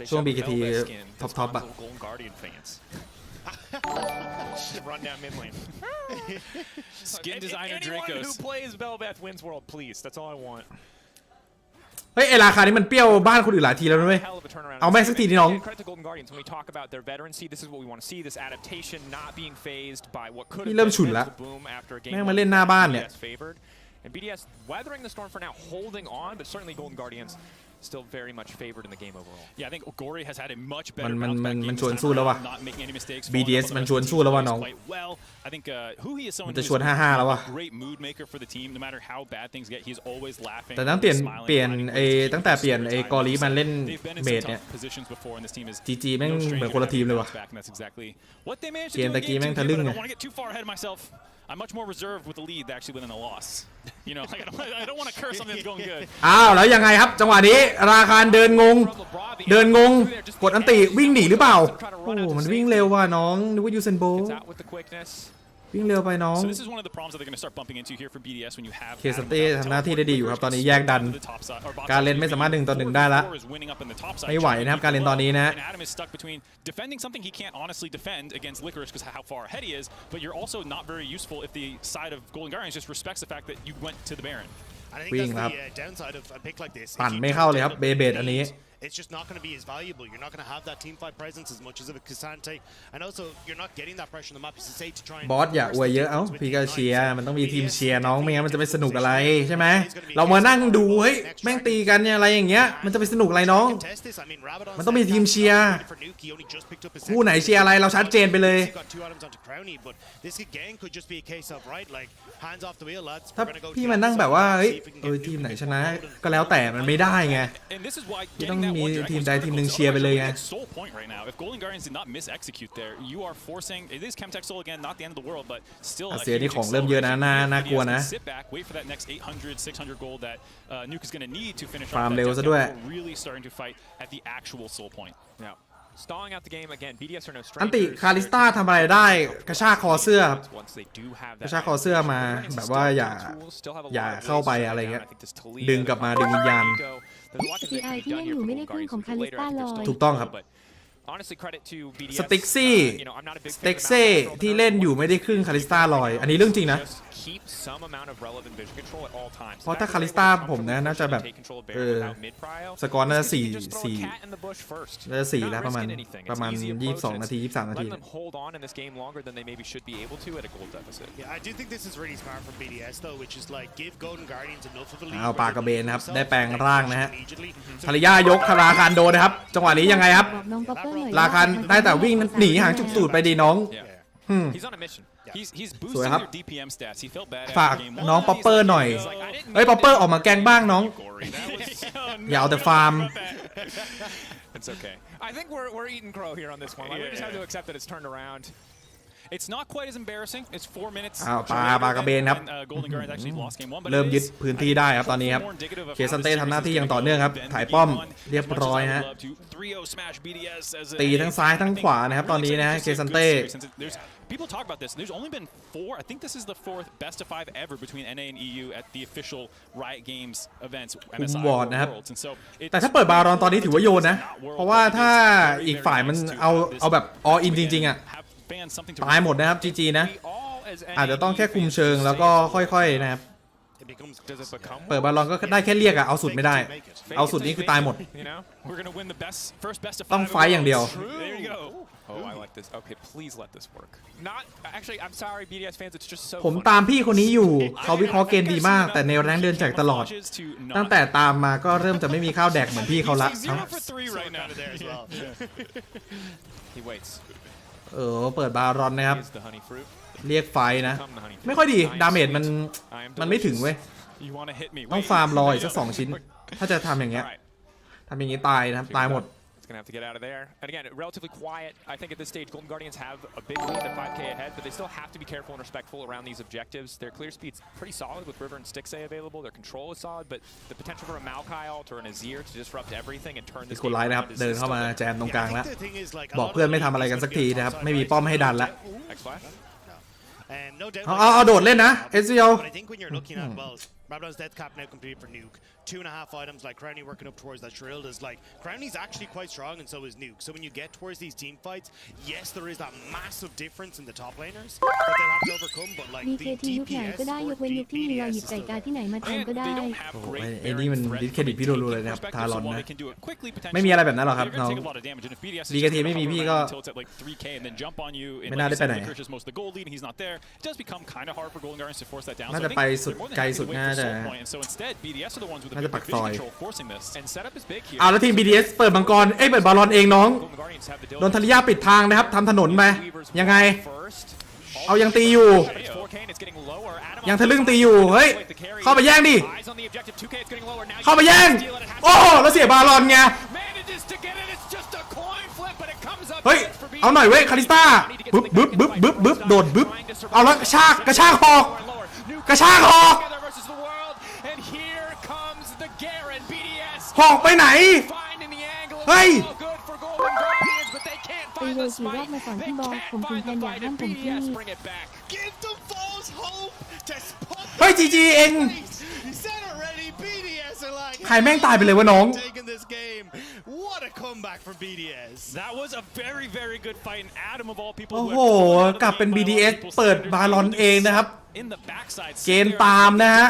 ช่วง BKT ท็อปอะSkin designer Dracos. Who plays Belbeth wins world, please. That's all I want. เฮ้ยไอราคานี้มันเปรี้ยวบ้านคนอื่นหลายทีแล้วนะเว้ยเอาแม่สักทีนี่น้องพี่เริ่มฉุนละแม่งมาเล่นหน้าบ้านเนี่ย And BDS weathering the storm for now, holding on, but certainly Golden Guardians still very much favored in the game overall. Yeah, I think Gory has had a much better มันชวนสู้แล้ววะ BDS มันชวนสู้แล้ววะน้อง I think who he is someone จะชวน5-5แล้ววะ great mood maker for the team no matter how bad things get he's always laughing แต่ตั้งแต่เปลี่ยนกอรีมันเล่นเมดเนี่ย GG แม่งเหมือนคนละทีมเลยวะเกมตะกี้แม่งทะลึ่งไงI'm much more reserved with the lead than actually winning the loss. You know, like I don't want to curse something that's going good. อ้าวแล้วยังไงครับจังหวะนี้ราคาเดินงงกดอันติวิ่งหนีหรือเปล่าโอ้มันวิ่งเร็วว่ะน้องนึกว่ายูเซนโบวิ่งเร็วไปน้องเคซันเต้ทำหน้าที่ได้ดีอยู่ครับตอนนี้แยกดันการเล่นไม่สามารถ1 ต่อ 1ได้ละไม่ไหวนะครับการเล่นตอนนี้นะdefending something he can't honestly defend against Licorice because how far ahead he is, but you're also not very useful if the side of Golden Guardians just respects the fact that you went to the Baron. วิ่งครับปั่นไม่เข้าเลยครับเบเบดอันนี้ It's just not going to be as valuable. You're not going to have that team fight presence as much as of a Cassante, and also you're not getting that pressure on the map. As you say, to try and บอสอย่าอวยเยอะเอ้าพี่ก็เชียร์มันต้องมีทีมเชียร์น้องไม่งั้นมันจะไปสนุกอะไรใช่ไหมเรามานั่งดูเฮ้ยแม่งตีกันอะไรอย่างเงี้ยมันจะไปสนุกอะไรน้องมันต้องมีทีมเชียร์คู่ไหนเชียร์อะไรเราชัดเจนไปเลยถ้าพี่มานั่งแบบว่าเฮ้ยทีมไหนชนะก็แล้วแต่มันไม่ได้ไงพี่ต้องมีทีมใดทีมหนึ่งเชียร์ไปเลยไงเสียนี่ของเริ่มเยอะนะน่ากลัวนะฟาร์มเร็วซะด้วยอันติคาริสตาทำอะไรได้กระชากคอเสื้อมาแบบว่าอย่าเข้าไปอะไรเงี้ยดึงกลับมาดึงวิญญาณCI ที่ยังอยู่ไม่ได้ครึ่งของคาลิสตาลอยถูกต้องครับสติ๊กซี่ที่เล่นอยู่ไม่ได้ครึ่งคาริสตาลอยอันนี้เรื่องจริงนะ keep some amount of relevant vision control at all times. เพราะถ้าคาริสตาผมนะน่าจะแบบสกอร์น่าจะ4น่าจะ4แล้วประมาณ22 นาที 23 นาที hold on in this game longer than they maybe should be able to at a goal deficit. Yeah, I do think this is really smart from BDS though, which is like give Golden Guardians enough of a lead. เอาปากกระเบนนะครับได้แปลงร่างนะฮะคาริยายกราคันโดนนะครับจังหวะนี้ยังไงครับ บอกน้องป๊อปเปอร์หน่อย ราคันได้แต่วิ่งหนีหางจุกสูดไปดีน้อง He's on a mission. He's boosting their DPM stats. He felt bad ฝาก after game 1. น้องป๊อปเปอร์หน่อยเฮ้ยป๊อปเปอร์ออกมาแกล้งบ้างน้องอย่าเอาแต่ฟาร์ม It's okay. I think we're eating crow here on this one. Like, we just have to accept that it's turned around. It's not quite as embarrassing. It's 4 minutes. อ้าวปากระเบนครับ Golden Guardians actually lost game 1. เริ่มยึดพื้นที่ได้ครับตอนนี้ครับเคซันเต้ทำหน้าที่อย่างต่อเนื่องครับถ่ายป้อมเรียบร้อยฮะตีทั้งซ้ายทั้งขวานะครับตอนนี้นะฮะเคซันเต้ People talk about this. There's only been 4. I think this is the 4th best of 5 ever between NA and EU at the official Riot Games events. คุมวอร์ดนะครับแต่ถ้าเปิดบารอนตอนนี้ถือว่าโยนนะเพราะว่าถ้าอีกฝ่ายมันเอาแบบอออินจริงๆอ่ะตายหมดนะครับ GG นะอาจจะต้องแค่คุมเชิงแล้วก็ค่อยๆนะครับเปิดบอลลอนก็ได้แค่เรียกอะเอาสุดไม่ได้เอาสุดนี้คือตายหมดต้องไฟอย่างเดียว Oh, I like this. Okay, please let this work. Not actually. I'm sorry, BDS fans. It's just so. ผมตามพี่คนนี้อยู่เขาวิเคราะห์เกมดีมากแต่ในแรงเดินแจกตลอดตั้งแต่ตามมาก็เริ่มจะไม่มีข้าวแดกเหมือนพี่เขาละ He waits. เปิดบารอนนะครับเรียกไฟนะไม่ค่อยดีดาเมจมันไม่ถึงเว้ยต้องฟาร์มรออีกสัก2 ชิ้นถ้าจะทำอย่างเงี้ยทำอย่างงี้ตายนะครับตายหมดGonna have to get out of there. And again, relatively quiet. I think at this stage, Golden Guardians have a big lead at 5K ahead, but they still have to be careful and respectful around these objectives. Their clear speed's pretty solid with River and Stixay available. Their control is solid, but the potential for a Maokai ult or an Azir to disrupt everything and turn this คนร้ายนะครับเดินเข้ามาแจมตรงกลางแล้วบอกเพื่อนไม่ทำอะไรกันสักทีนะครับไม่มีป้อมให้ดันละเอาโดดเล่นนะเอสซีโอRabadon's death cap now completed for Nuke. 2.5 items like Crowny working up towards that Shrill is like Crowny's actually quite strong and so is Nuke. So when you get towards these team fights, yes, there is that massive difference in the top laners that they'll have to overcome. But like the DPS ก็ได้ยกเว้นยุคที่มีเราหยิบไก่กาที่ไหนมาแทนก็ได้ไอ้นี่มันดิสเครดิตพี่รัวๆเลยนะครับทารอนนะไม่มีอะไรแบบนั้นหรอกครับน้องดีกทีไม่มีพี่ก็ไม่น่าได้ไปไหนน่าจะไปสุดไกลสุดน่าจะปักซอยเอาแล้วทีม BDS เปิดมังกรเปิดบอลลอนเองน้องโดนทาริยาปิดทางนะครับทำถนนไปยังไงเอายังตีอยู่ยังทะลึ่งตีอยู่เฮ้ยเข้าไปแย่งดิเข้าไปแย่งโอ้แล้วเสียบอลลอนไงเฮ้ยเอาหน่อยเว้ยคาริสตาบึ๊บโดดบึ๊บเอาแล้วกระชากหอกหอกไปไหนเฮ้ยไปโยกี่รอบมาสอนพี่บอลผมถึงแทนอย่าห้ามผมพี่เฮ้ย GG เองใครแม่งตายไปเลยวะน้อง What a comeback from BDS. That was a very, very good fight. And Adam of all people. โอ้โหกลับเป็น BDS เปิดบาลอนเองนะครับเกณฑ์ตามนะฮะ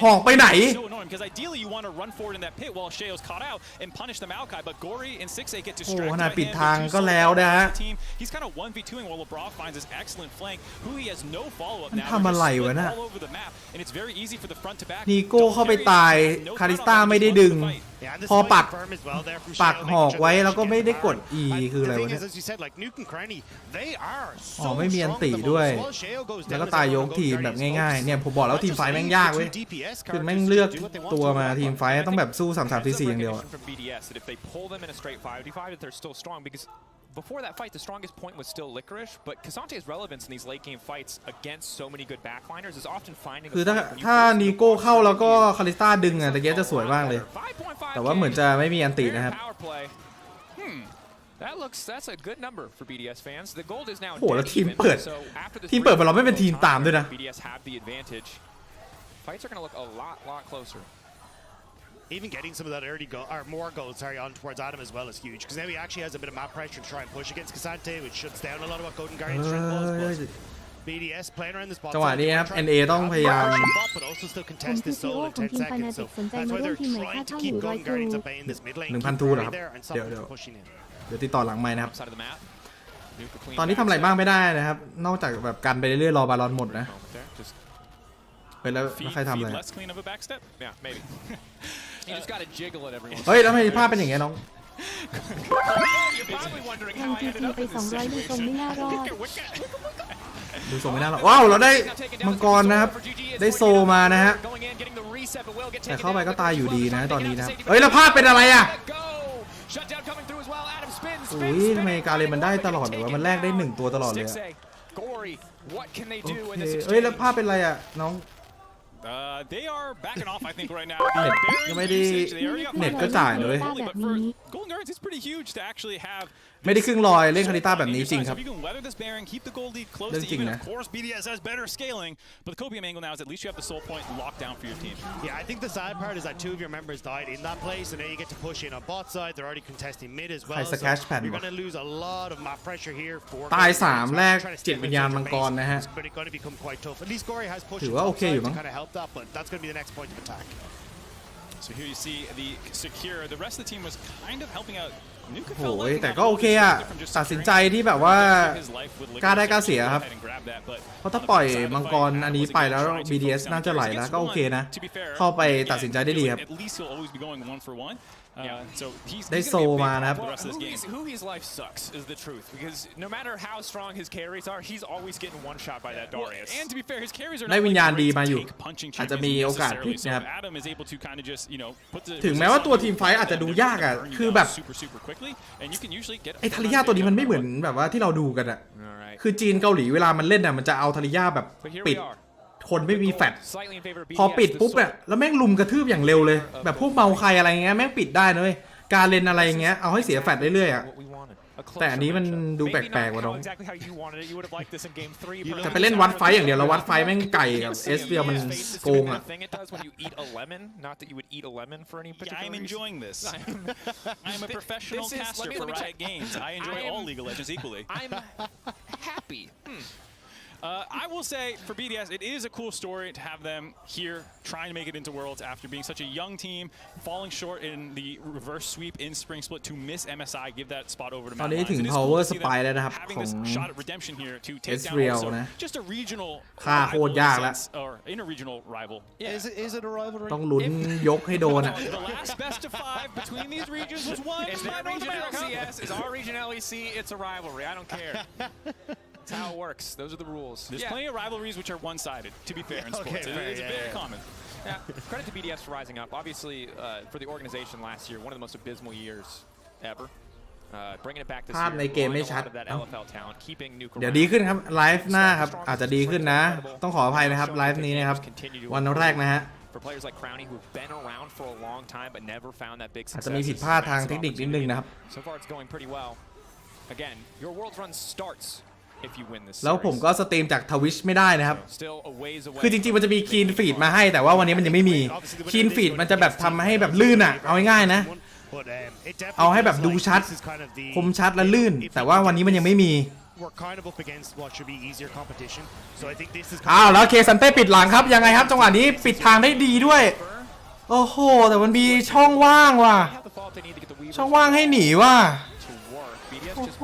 หอกไปไหนโอ้ขนาดปิดทางก็แล้วนะฮะมันทำอะไรวะน่ะนีโก้เข้าไปตายคาริสตาไม่ได้ดึงพอปักหอกไว้แล้วก็ไม่ได้กด E คืออะไรวะเนี่ยอ๋อไม่มีอันติด้วยแล้วก็ตายยกทีมแบบง่ายๆเนี่ยผมบอกแล้วทีมไฟแม่งยากเว้ยคือแม่งเลือกตัวมาทีมไฟต้องแบบสู้3-3-4อย่างเดียว Before that fight, the strongest point was still Licorice, but Kasante's relevance in these late game fights against so many good backliners is often finding. คือถ้านีโก้เข้าแล้วก็คาริสตาดึงอ่ะตะเกียบจะสวยมากเลยแต่ว่าเหมือนจะไม่มีอันตินะครับ That's a good number for BDS fans. The gold is now. โหแล้วทีมเปิดเราไม่เป็นทีมตามด้วยนะ BDS have the advantage. Fights are going to look a lot closer. even getting some of that early goal or more goals, on towards Adam as well is huge because now he actually has a bit of map pressure to try and push against Casante, which shuts down a lot of what Golden Guardians strength was. But BDS playing around this bot จังหวะนี้ครับ NA ต้องพยายาม but also still contest this solo in 10 seconds. So that's why they're trying to keep Golden Guardians at bay in this mid lane, keep running there and stop them pushing in. เดี๋ยวติดต่อหลังไมค์นะครับตอนนี้ทำอะไรบ้างไม่ได้นะครับนอกจากแบบกันไปเรื่อยๆรอบาลอนหมดนะไปแล้วใครทำอะไรเฮ้ยแล้วทำไมภาพเป็นอย่างเงี้ยน้องทีไป200ดูทรงไม่น่ารอดดูทรงไม่น่ารอดว้าวเราได้มังกรนะครับได้โซมานะฮะแต่เข้าไปก็ตายอยู่ดีนะตอนนี้นะครับเฮ้ยแล้วภาพเป็นอะไรอ่ะอุ้ยทำไมการเลนมันได้ตลอดหรือว่ามันแลกได้1ตัวตลอดเลยเฮ้ยแล้วภาพเป็นอะไรอ่ะน้องThey are backing off, I think, right now. เน็ตก็ไม่ได้เน็ตก็จ่ายเลย Golden Guardians, it's pretty huge to actually have ไม่ได้ครึ่งลอยเล่นคาริต้าแบบนี้จริงครับ You can weather this Baron, keep the gold lead close to even. Of course, BDS has better scaling, but the copium angle now is at least you have the soul point locked down for your team. Yeah, I think the sad part is that 2 of your members died in that place, and now you get to push in on bot side. They're already contesting mid as well. So you're going to lose a lot of map pressure here. ตาย3แรกจิตวิญญาณมังกรนะฮะ But it's going to become quite tough. At least Gory has pushed ถือว่าโอเคอยู่มั้ง to kind of help that, but that's going to be the next point of attack. So here you see the secure. The rest of the team was kind of helping out. โอ้ยแต่ก็โอเคอะตัดสินใจที่แบบว่ากล้าได้กล้าเสียครับเพราะถ้าปล่อยมังกรอันนี้ไปแล้ว BDS น่าจะไหลแล้วก็โอเคนะเข้าไปตัดสินใจได้ดีครับได้โซมานะครับ Who his life sucks is the truth because no matter how strong his carries are, he's always getting one shot by that Darius. And to be fair, his carries are ได้วิญญาณดีมาอยู่อาจจะมีโอกาสพลิกนะครับถึงแม้ว่าตัวทีมไฟอาจจะดูยากอะคือแบบไอ้ทาริยาตัวนี้มันไม่เหมือนแบบว่าที่เราดูกันอะคือจีนเกาหลีเวลามันเล่นอะมันจะเอาทาริยาแบบปิดคนไม่มีแฟตพอปิดปุ๊บเนี่ยแล้วแม่งลุมกระทืบอย่างเร็วเลยแบบพวกเมาใครอะไรเงี้ยแม่งปิดได้เลยการเล่นอะไรเงี้ยเอาให้เสียแฟตเรื่อยๆอะแต่อันนี้มันดูแปลกๆว่ะน้องจะไปเล่นวัดไฟอย่างเดียวแล้ววัดไฟแม่งไก่กับเอสเรียมันโกงอะ I'm enjoying this. I'm a professional caster for Riot Games. I enjoy all League of Legends equally. I'm happy. I will say, for BDS, it is a cool story to have them here trying to make it into Worlds after being such a young team, falling short in the reverse sweep in Spring Split to miss MSI, give that spot over to Mad Lions. ถึง Power Spy แล้วนะครับ having ของ this shot at redemption here to take down Israel also นะ just a regional ฆ่าโคตรยากแล้ว or interregional rival. Is it a rivalry? ต้องลุ้นยกให้โดนอะ The last best of 5 between these regions was won by North America. Is our region LEC? It's a rivalry. I don't care. That's how it works. Those are the rules. There's plenty of rivalries which are one-sided, to be fair in sports. It's very common. Yeah, credit to BDS for rising up. Obviously, for the organization last year, one of the most abysmal years ever. Bringing it back this ภาพ year, ในเกมไม่ชัด of that LFL talent, keeping Nuke เดี๋ยวดีขึ้นครับไลฟ์หน้าครับอาจจะดีขึ้นนะต้องขออภัยนะครับไลฟ์นี้นะครับวันแรกนะฮะ For players like Crowny who've been around for a long time but never found that big อาจ success. จะมีผิดพลาดทางเทคนิคนิดนึงนะครับ So far it's going pretty well. Again, your Worlds run starts if you win this. แล้วผมก็สตรีมจากทวิชไม่ได้นะครับ Still a ways away. คือจริงๆมันจะมีคีนฟีดมาให้แต่ว่าวันนี้มันยังไม่มีคีนฟีดมันจะแบบทำให้แบบลื่นอ่ะเอาง่ายๆนะเอาให้แบบดูชัดคมชัดและลื่นแต่ว่าวันนี้มันยังไม่มีอ้าวแล้วเคซันเต้ปิดหลังครับยังไงครับจังหวะนี้ปิดทางได้ดีด้วยโอ้โหแต่มันมีช่องว่างว่ะช่องว่างให้หนีว่ะโอ้โห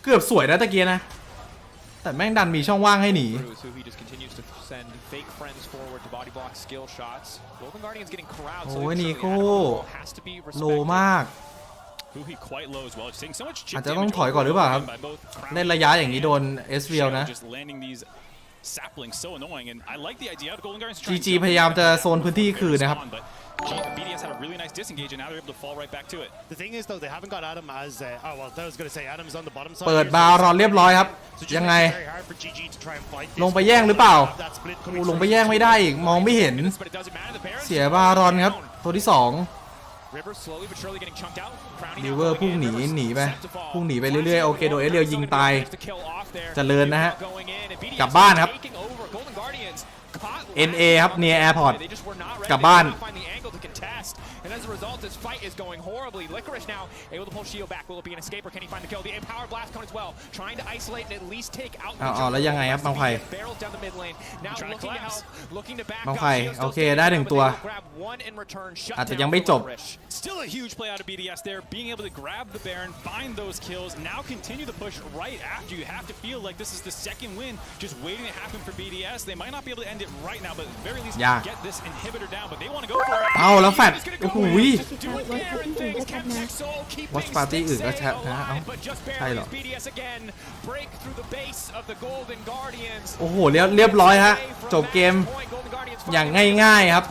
เกือบสวยนะตะเกียนะแต่แม่งดันมีช่องว่างให้หนีโอ้ยนี่โคโลมากอาจจะต้องถอยก่อนหรือเปล่าครับเล่นระยะอย่างนี้โดนเอสเวียลนะ GG พยายามจะโซนพื้นที่คืนนะครับ BDS had a really nice disengage and now they're able to fall right back to it. The thing is though they haven't got Adam as oh well I was going to say Adam's on the bottom side. เปิดบารอนเรียบร้อยครับยังไงลงไปแย่งหรือเปล่าลงไปแย่งไม่ได้อีกมองไม่เห็นเสียบารอนครับตัวที่2ริเวอร์พุ่งหนีไปพุ่งหนีไปเรื่อยๆโอเคโดนเอเรียลยิงตายเจริญนะฮะกลับบ้านครับ NA ครับ near airport กลับบ้าน And as a result, this fight is going horribly. Licorice now able to pull Shio back. Will it be an escape or can he find the kill? The empowered blast cone as well, trying to isolate and at least take out. แล้วยังไงครับบางไผ่ Barrels down the mid lane. Now looking to help, looking to back บาง up. ไผ่โอเคได้1ตัว Grab one in return. อาจจะยังไม่จบ Still a huge play out of BDS there, being able to grab the Baron, find those kills, now continue the push right after. You have to feel like this is the second win, just waiting to happen for BDS. They might not be able to end it right now, but at the very least get this inhibitor down. But they want to go for it. เอาแล้วแฟดโอ้โห Watch party อื่นก็ชัดนะเอ้าใช่เหรอโอ้โหเรียบร้อยฮะจบเกมอย่างง่ายๆครับ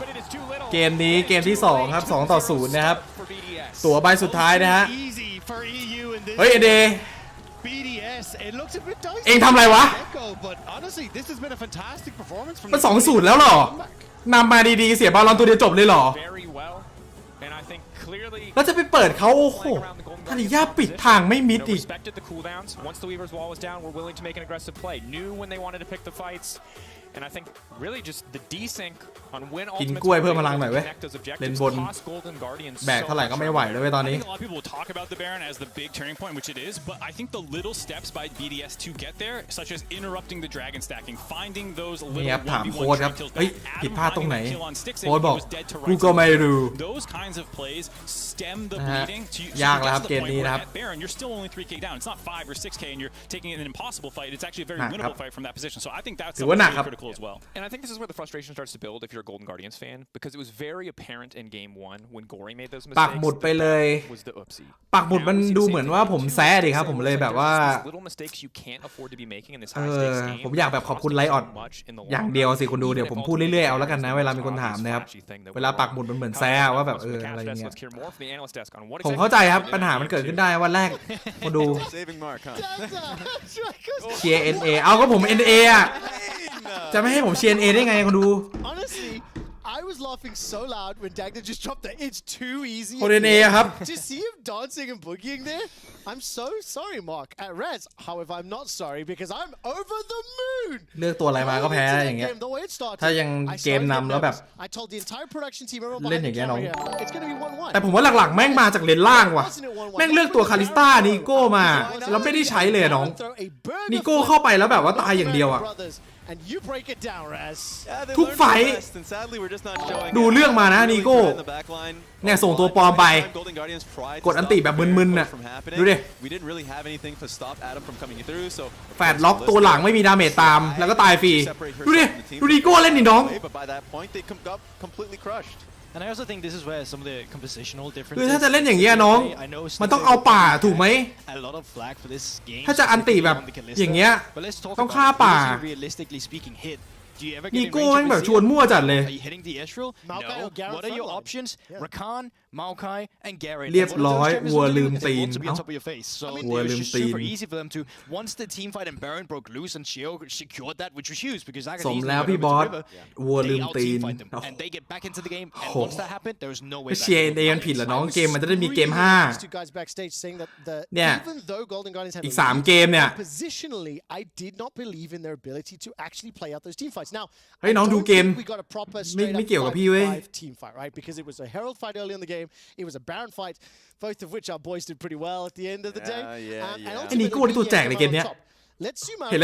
เกมนี้เกมที่2ครับ2-0นะครับตั๋วใบสุดท้ายนะฮะเฮ้ยเดเองทำอะไรวะมัน2-0แล้วเหรอนำมาดีๆเสียบอลลอนตัวเดียวจบเลยเหรอแล้วจะไปเปิดเขาโอ้โหธนิยาปิดทางไม่มิดอีกกินกล้วยเพิ่มพลังหน่อยเว้ยเล่นบนแบกเท่าไหร่ก็ไม่ไหวเลยเว้ยตอนนี้นี่ครับถามโค้ชครับเฮ้ยผิดพลาดตรงไหนโค้ชบอกกูก็ไม่รู้ยากแล้วครับเกมนี้นะครับถือว่าหนักครับ And I think this is where the frustration starts to build if you're a Golden Guardians fan, because it was very apparent in Game 1 when Gory made those mistakes. ปักหมุดไปเลยปักหมุดมันดูเหมือนว่าผมแซ่ดิครับผมเลยแบบว่าผมอยากแบบขอบคุณไลออนอย่างเดียวสิคุณดูเดี๋ยวผมพูดเรื่อยๆเอาแล้วกันนะเวลามีคนถามนะครับเวลาปักหมุดมันเหมือนแซ่ว่าแบบอะไรเงี้ยผมเข้าใจครับปัญหามันเกิดขึ้นได้วันแรกมาดูเชียร์ NA เอาก็ผม NA อ่ะจะไม่ให้ผมเชียร์ NA ได้ไงคนดู I was laughing so loud when Dagda just dropped the "It's too easy." คน NA ครับ To see him dancing and boogieing there, I'm so sorry, Mark. At Raz, however, I'm not sorry because I'm over the moon. เลือกตัวอะไรมาก็แพ้อย่างเงี้ยถ้ายังเกมนำแล้วแบบเล่นอย่างเงี้ยน้องแต่ผมว่าหลักๆแม่งมาจากเลนล่างว่ะแม่งเลือกตัวคาริสตานีโก้มาแล้วไม่ได้ใช้เลยน้องนีโก้เข้าไปแล้วแบบว่าตายอย่างเดียวอ่ะทุกไฟดูเรื่องมานะนีโก้เนี่ยส่งตัวปลอมไปกดอันติแบบมึนๆน่ะดูดิแฟดล็อกตัวหลังไม่มีดาเมจตามแล้วก็ตายฟรีดูดิดูนีโก้เล่นนี่น้องคือถ้าจะเล่นอย่างเงี้ยน้องมันต้องเอาป่าถูกไหมถ้าจะอันติแบบอย่างเงี้ยต้องฆ่าป่านีโก้แม่งแบบชวนมั่วจัดเลยเรียบร้อยวัวลืมตีนวัวลืมตีนสมแล้วพี่บอสวัวลืมตีนโอ้โหเชียร์เองผิดเหรอน้องเกมมันจะได้มีเกม5เนี่ยอีก3เกมเนี่ยเฮ้ยน้องดูเกมไม่เกี่ยวกับพี่เว้ยIt was a Baron fight, both of which our boys did pretty well at the end of the day. ไอ้นีโก้ที่ตัวแจกในเกมเนี้ย Let's zoom out the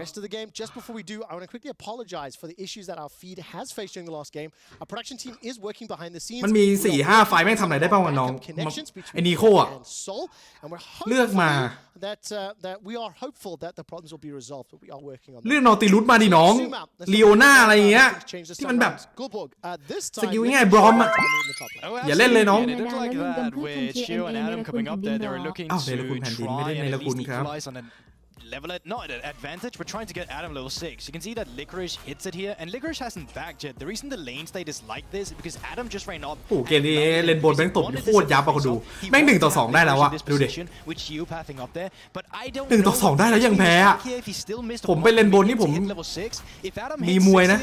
rest of the game. Just before we do, I want to quickly apologize for the issues that our feed has faced during the last game. Our production team is working behind the scenes. มันมี 4-5 ไฟล์แม่งทำอะไรได้บ้างวะน้องไอ้นีโก้อะเลือกมา that we are hopeful that the problems will be resolved, but we are working on that. เลือกนอติลุสมาดิน้องลีโอน่าอะไรเงี้ยที่มันแบบสกิลง่ายบรอมอะอย่าเล่นเลยน้องอ้าวเนรคุณแผ่นดินไม่ได้เนรคุณครับ level it, not at advantage, but trying to get Adam level 6. You can see that Licorice hits it here, and Licorice hasn't backed yet. The reason the lane state is like this is because Adam just ran up. โอ้เกมนี้เล่นบนแม่งตบโคตรยับอะคนดูแม่ง1-2ได้แล้วอะดูดิ1-2ได้แล้วยังแพ้อะผมไปเล่นบนนี่ผมมีมวยนะ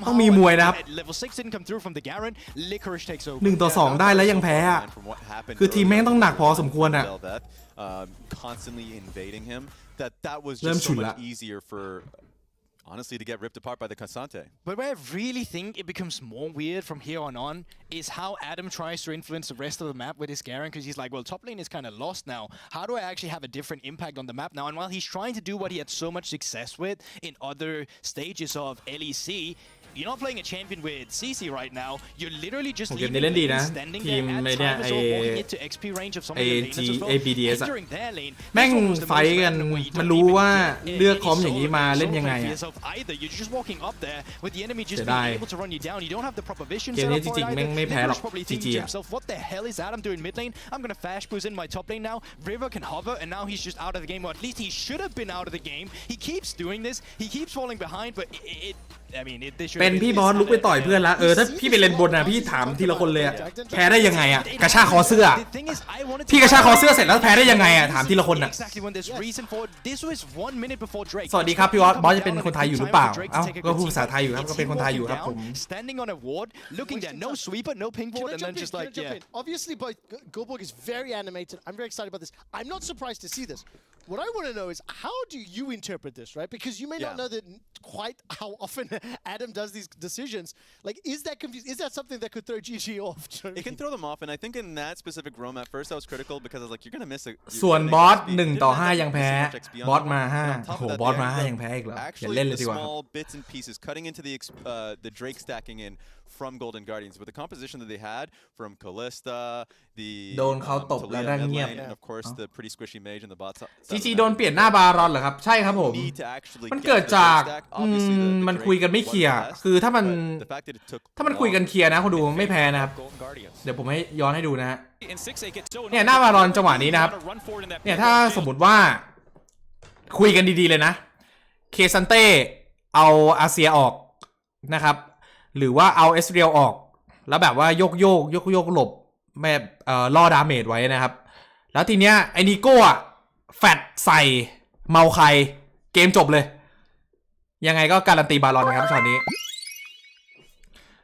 ต้องมีมวยนะครับ1-2ได้แล้วยังแพ้อะคือทีมแม่งต้องหนักพอสมควรอะconstantly invading him that was เริ่ม just ฉุ so นละ much easier for honestly to get ripped apart by the Cassante. But where I really think it becomes more weird from here on is how Adam tries to influence the rest of the map with his Garen, because he's like, well, top lane is kind of lost now. How do I actually have a different impact on the map now? And while he's trying to do what he had so much success with in other stages of LEC, you're not playing a champion with CC right now. You're literally just leaving lane standing there at time as well, walking into XP range of some of the laners as well, entering their lane. แม่งไฟกันมันรู้ว่าเลือกคอมอย่างนี้มาเล่นยังไงอะ Either you're just walking up there with the enemy just being able to run you down. You don't have the proper vision เกม set นี้ up จ for ริง it ๆแม่ง either. ไม่แพ้หรอก Liquor's probably GG thinking to อะ himself, what the hell is Adam doing mid lane? I'm gonna flash boost in my top lane now. River can hover, and now he's just out of the game, or at least he should have been out of the game. He keeps doing this. He keeps falling behind, but they should เป็นพี่บอสลุกไปต่อยเพื่อนละถ้าพี่ไปเล่นบนนะพี่ถามทีละคนเลยอะแพ้ได้ยังไงอะกระชากคอเสื้อพี่กระชากคอเสื้อเสร็จแล้วแพ้ได้ยังไงอะถามทีละคนอะสวัสดีครับพี่บอสจะเป็นคนไทยอยู่หรือเปล่าเอ้าก็พูดภาษาไทยอยู่ครับก็เป็นคนไทยอยู่ครับผม standing on a ward looking there, no sweeper, no ping ward, and then just like obviously both Goldberg is very animated. I'm very excited about this. I'm not surprised to see this. What I want to know is how do you interpret this, right? Because you may not know that quite how often Adam does these decisions. Like, is that confused? Is that something that could throw GG off? It can throw them off, and I think in that specific roam at first I was critical because I was like, you're gonna miss it. ส่วนบอส1-5ยังแพ้บอสมา5โอ้โหบอสมา5ยังแพ้อีกเหรออย่าเล่นเลยดีกว่า small bits and pieces cutting into the Drake stacking in from Golden Guardians with the composition that they had from Callista, the โดนเขาตบแล้วนั่งเงียบ and of course the pretty squishy mage in the bot side. GG โดนเปลี่ยนหน้าบารอนเหรอครับใช่ครับผมมันเกิดจากมันคุยกันไม่เคลียร์คือถ้ามันคุยกันเคลียร์นะคุณดูไม่แพ้นะครับเดี๋ยวผมให้ย้อนให้ดูนะฮะเนี่ยหน้าบารอนจังหวะนี้นะครับเนี่ยถ้าสมมติว่าคุยกันดีๆเลยนะเคซันเต้เอาอาเซียออกนะครับหรือว่าเอาเอสเรียลออกแล้วแบบว่าโยกหลบแบบล่อดาเมจไว้นะครับแล้วทีเนี้ยไอ้นิโก้อะแฟดใส่เมาใครเกมจบเลยยังไงก็การันตีบาลอนครับช็อตนี้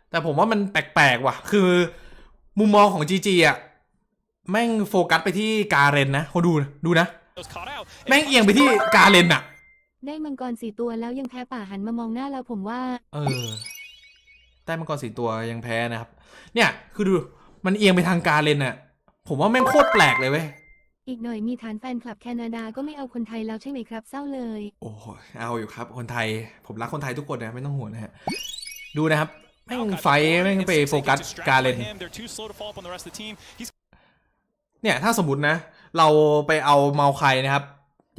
แต่ผมว่ามันแปลกๆว่ะคือมุมมองของ GG อะแม่งโฟกัสไปที่กาเรนนะเขาดูนะแม่งเอียงไปที่กาเรนอะได้มังกร4 ตัวแล้วยังแพ้ป่าหันมามองหน้าเราผมว่าได้มังกร4 ตัวยังแพ้นะครับเนี่ยคือดูมันเอียงไปทางการเล่นน่ะผมว่าแม่งโคตรแปลกเลยเว้ยอีกหน่อยมีฐานแฟนคลับแคนาดาก็ไม่เอาคนไทยแล้วใช่ไหมครับเศร้าเลยโอ้เอาอยู่ครับคนไทยผมรักคนไทยทุกคนนะไม่ต้องห่วงนะฮะดูนะครับแม่งไฟแม่งไปโฟกัสการเล่นเนี่ยถ้าสมมตินะเราไปเอาเมาใครนะครับ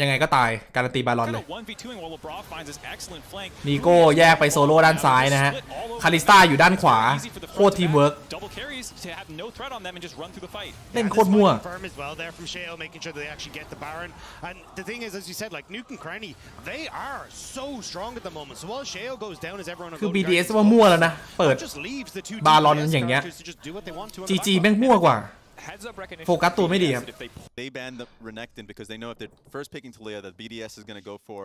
ยังไงก็ตายการันตีบาลอนเลยนีโก้แยกไปโซโล่ด้านซ้ายนะฮะคาริสตาอยู่ด้านขวาโคตรทีมเวิร์กเล่นโคตรมั่วคือ BDS ว่ามั่วแล้วนะเปิดบาลอนอย่างเงี้ย GG แม่งมั่วกว่าโฟกัสตัวไม่ดีครับ They banned the Renekton because they know if they're first picking Talia that BDS is going to go for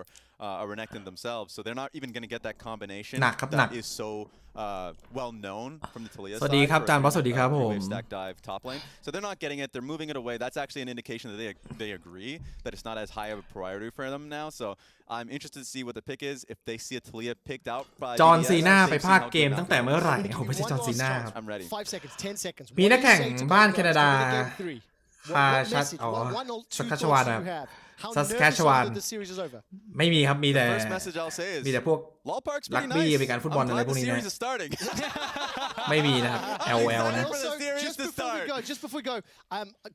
a Renekton themselves, so they're not even going to get that combination that is so well known from the Talia side. สวัสดีครับจานบอสสวัสดีครับผม Stack dive top lane, so they're not getting it. They're moving it away. That's actually an indication that they agree that it's not as high of a priority for them now. So I'm interested to see what the pick is. If they see a Talia picked out by จอห์นซีน่าไปพากเกมตั้งแต่เมื่อไหร่ผมไม่ใช่จอห์นซีน่าครับมีนักแข่งบ้านแคนาดาสักคัชวานครับซัสแคชวานไม่มีครับมีแต่พวกลักบี้มีการฟุตบอลอะไรพวกนี้นะไม่มีนะครับ LL นะ Just before we go,